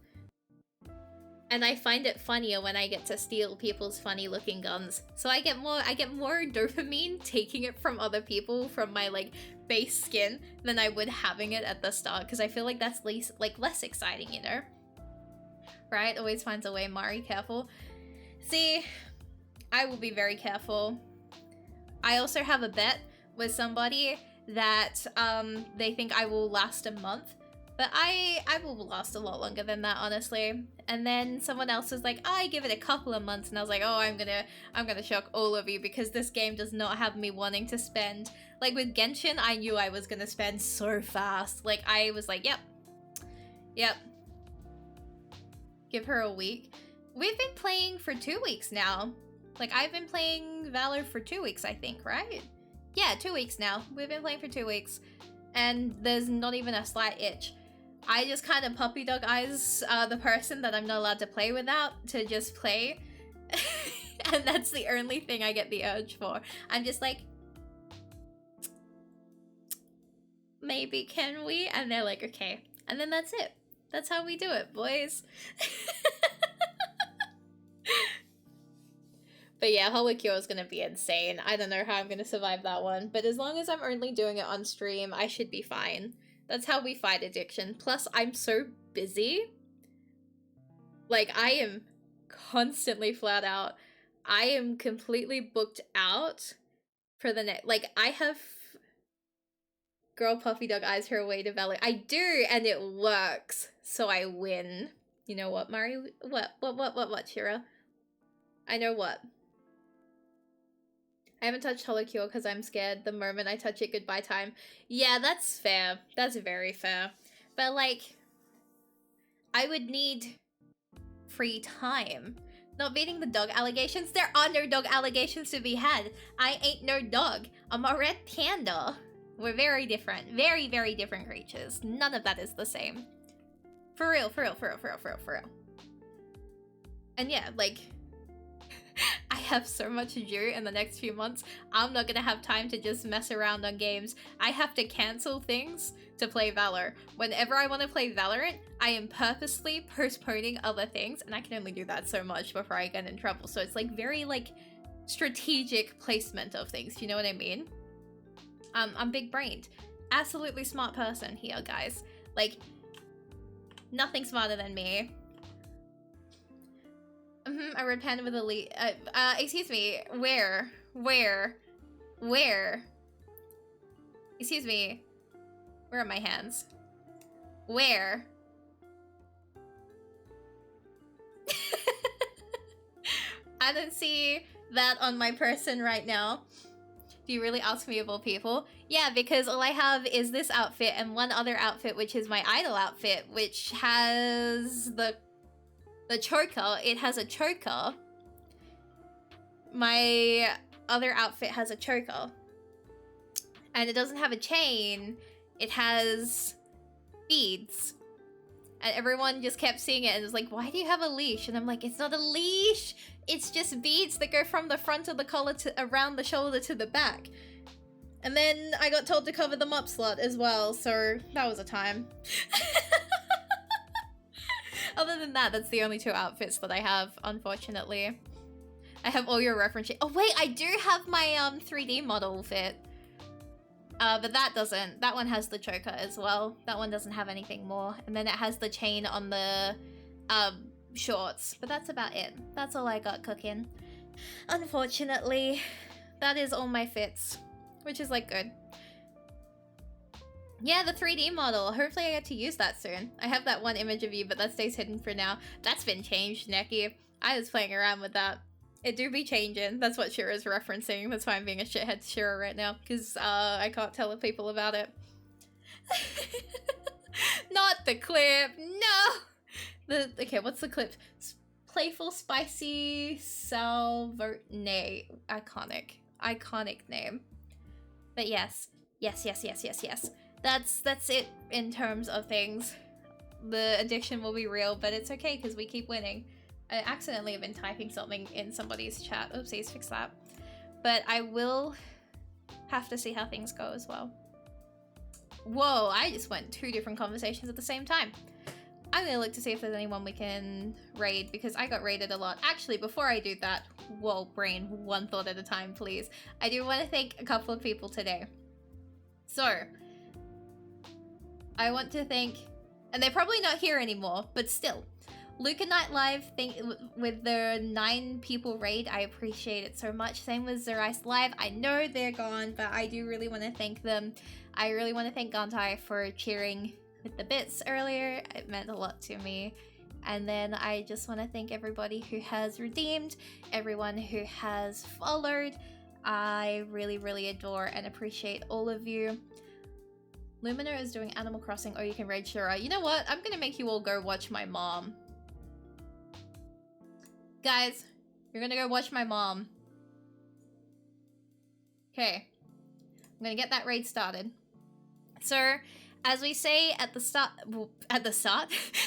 And I find it funnier when I get to steal people's funny looking guns. So I get more dopamine taking it from other people from my like base skin than I would having it at the start, because I feel like that's less exciting, you know? Right? Always finds a way, Mari, careful. See, I will be very careful. I also have a bet with somebody that they think I will last a month. But I will last a lot longer than that, honestly. And then someone else was like, oh, I give it a couple of months, and I was like, oh, I'm gonna shock all of you because this game does not have me wanting to spend. Like with Genshin, I knew I was gonna spend so fast. Like I was like, yep. Give her a week. We've been playing for 2 weeks now. Like I've been playing Valor for 2 weeks, I think, right? Yeah, 2 weeks now. We've been playing for 2 weeks, and there's not even a slight itch. I just kind of puppy dog eyes the person that I'm not allowed to play without to just play. And that's the only thing I get the urge for. I'm just like, maybe can we? And they're like, okay. And then that's it. That's how we do it, boys. But yeah, HoloCure is gonna be insane. I don't know how I'm gonna survive that one. But as long as I'm only doing it on stream, I should be fine. That's how we fight addiction. Plus, I'm so busy. Like, I am constantly flat out. I am completely booked out for the next... Like, I have... Girl puffy dog eyes her way to Valor. I do, and it works. So I win. You know what, Mari? What, Shira? I know what. I haven't touched HoloCure because I'm scared the moment I touch it, goodbye time. Yeah, that's fair. That's very fair. But, like, I would need free time. Not beating the dog allegations? There are no dog allegations to be had. I ain't no dog. I'm a red panda. We're very different. Very, very different creatures. None of that is the same. For real, for real, for real, for real, for real, for real. And yeah, like... I have so much to do in the next few months. I'm not gonna have time to just mess around on games. I have to cancel things to play Valor. Whenever I want to play Valorant, I am purposely postponing other things, and I can only do that so much before I get in trouble. So it's like very like strategic placement of things, you know what I mean? I'm big-brained. Absolutely smart person here, guys. Like, nothing smarter than me. A red panda with a lead. Excuse me. Where? Excuse me. Where are my hands? Where? I don't see that on my person right now. Do you really ask me of all people? Yeah, because all I have is this outfit and one other outfit, which is my idol outfit, which has the choker. It has a choker. My other outfit has a choker. And it doesn't have a chain. It has beads. And everyone just kept seeing it and was like, why do you have a leash? And I'm like, it's not a leash. It's just beads that go from the front of the collar to around the shoulder to the back. And then I got told to cover them up slut as well. So that was a time. Other than that, that's the only two outfits that I have, unfortunately. I have all your references. Oh wait, I do have my 3D model fit. But that doesn't. That one has the choker as well. That one doesn't have anything more. And then it has the chain on the shorts, but that's about it. That's all I got cooking. Unfortunately, that is all my fits, which is like good. Yeah, the 3D model. Hopefully I get to use that soon. I have that one image of you, but that stays hidden for now. That's been changed, Neki. I was playing around with that. It do be changing. That's what Shira's referencing. That's why I'm being a shithead to Shira right now, because I can't tell people about it. Not the clip. No! Okay, what's the clip? Playful, spicy, Salverne. Iconic name. But yes. Yes. That's it in terms of things. The addiction will be real, but it's okay because we keep winning. I accidentally have been typing something in somebody's chat. Oopsies, fix that. But I will have to see how things go as well. Whoa, I just went 2 different conversations at the same time. I'm gonna look to see if there's anyone we can raid because I got raided a lot. Actually, before I do that, whoa, brain, one thought at a time, please. I do want to thank a couple of people today. So, I want to thank, and they're probably not here anymore, but still. Luca Night Live, with the 9 people raid, I appreciate it so much. Same with Zerice Live. I know they're gone, but I do really want to thank them. I really want to thank Gantai for cheering with the bits earlier. It meant a lot to me. And then I just want to thank everybody who has redeemed, everyone who has followed. I really, really adore and appreciate all of you. Lumina is doing Animal Crossing, or you can raid Shura. You know what? I'm gonna make you all go watch my mom. Guys, you're gonna go watch my mom. Okay. I'm gonna get that raid started. So, as we say at the start,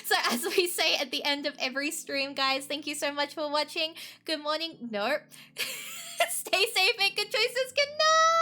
so as we say at the end of every stream, guys, thank you so much for watching. Good morning. Nope. Stay safe, make good choices. Good night.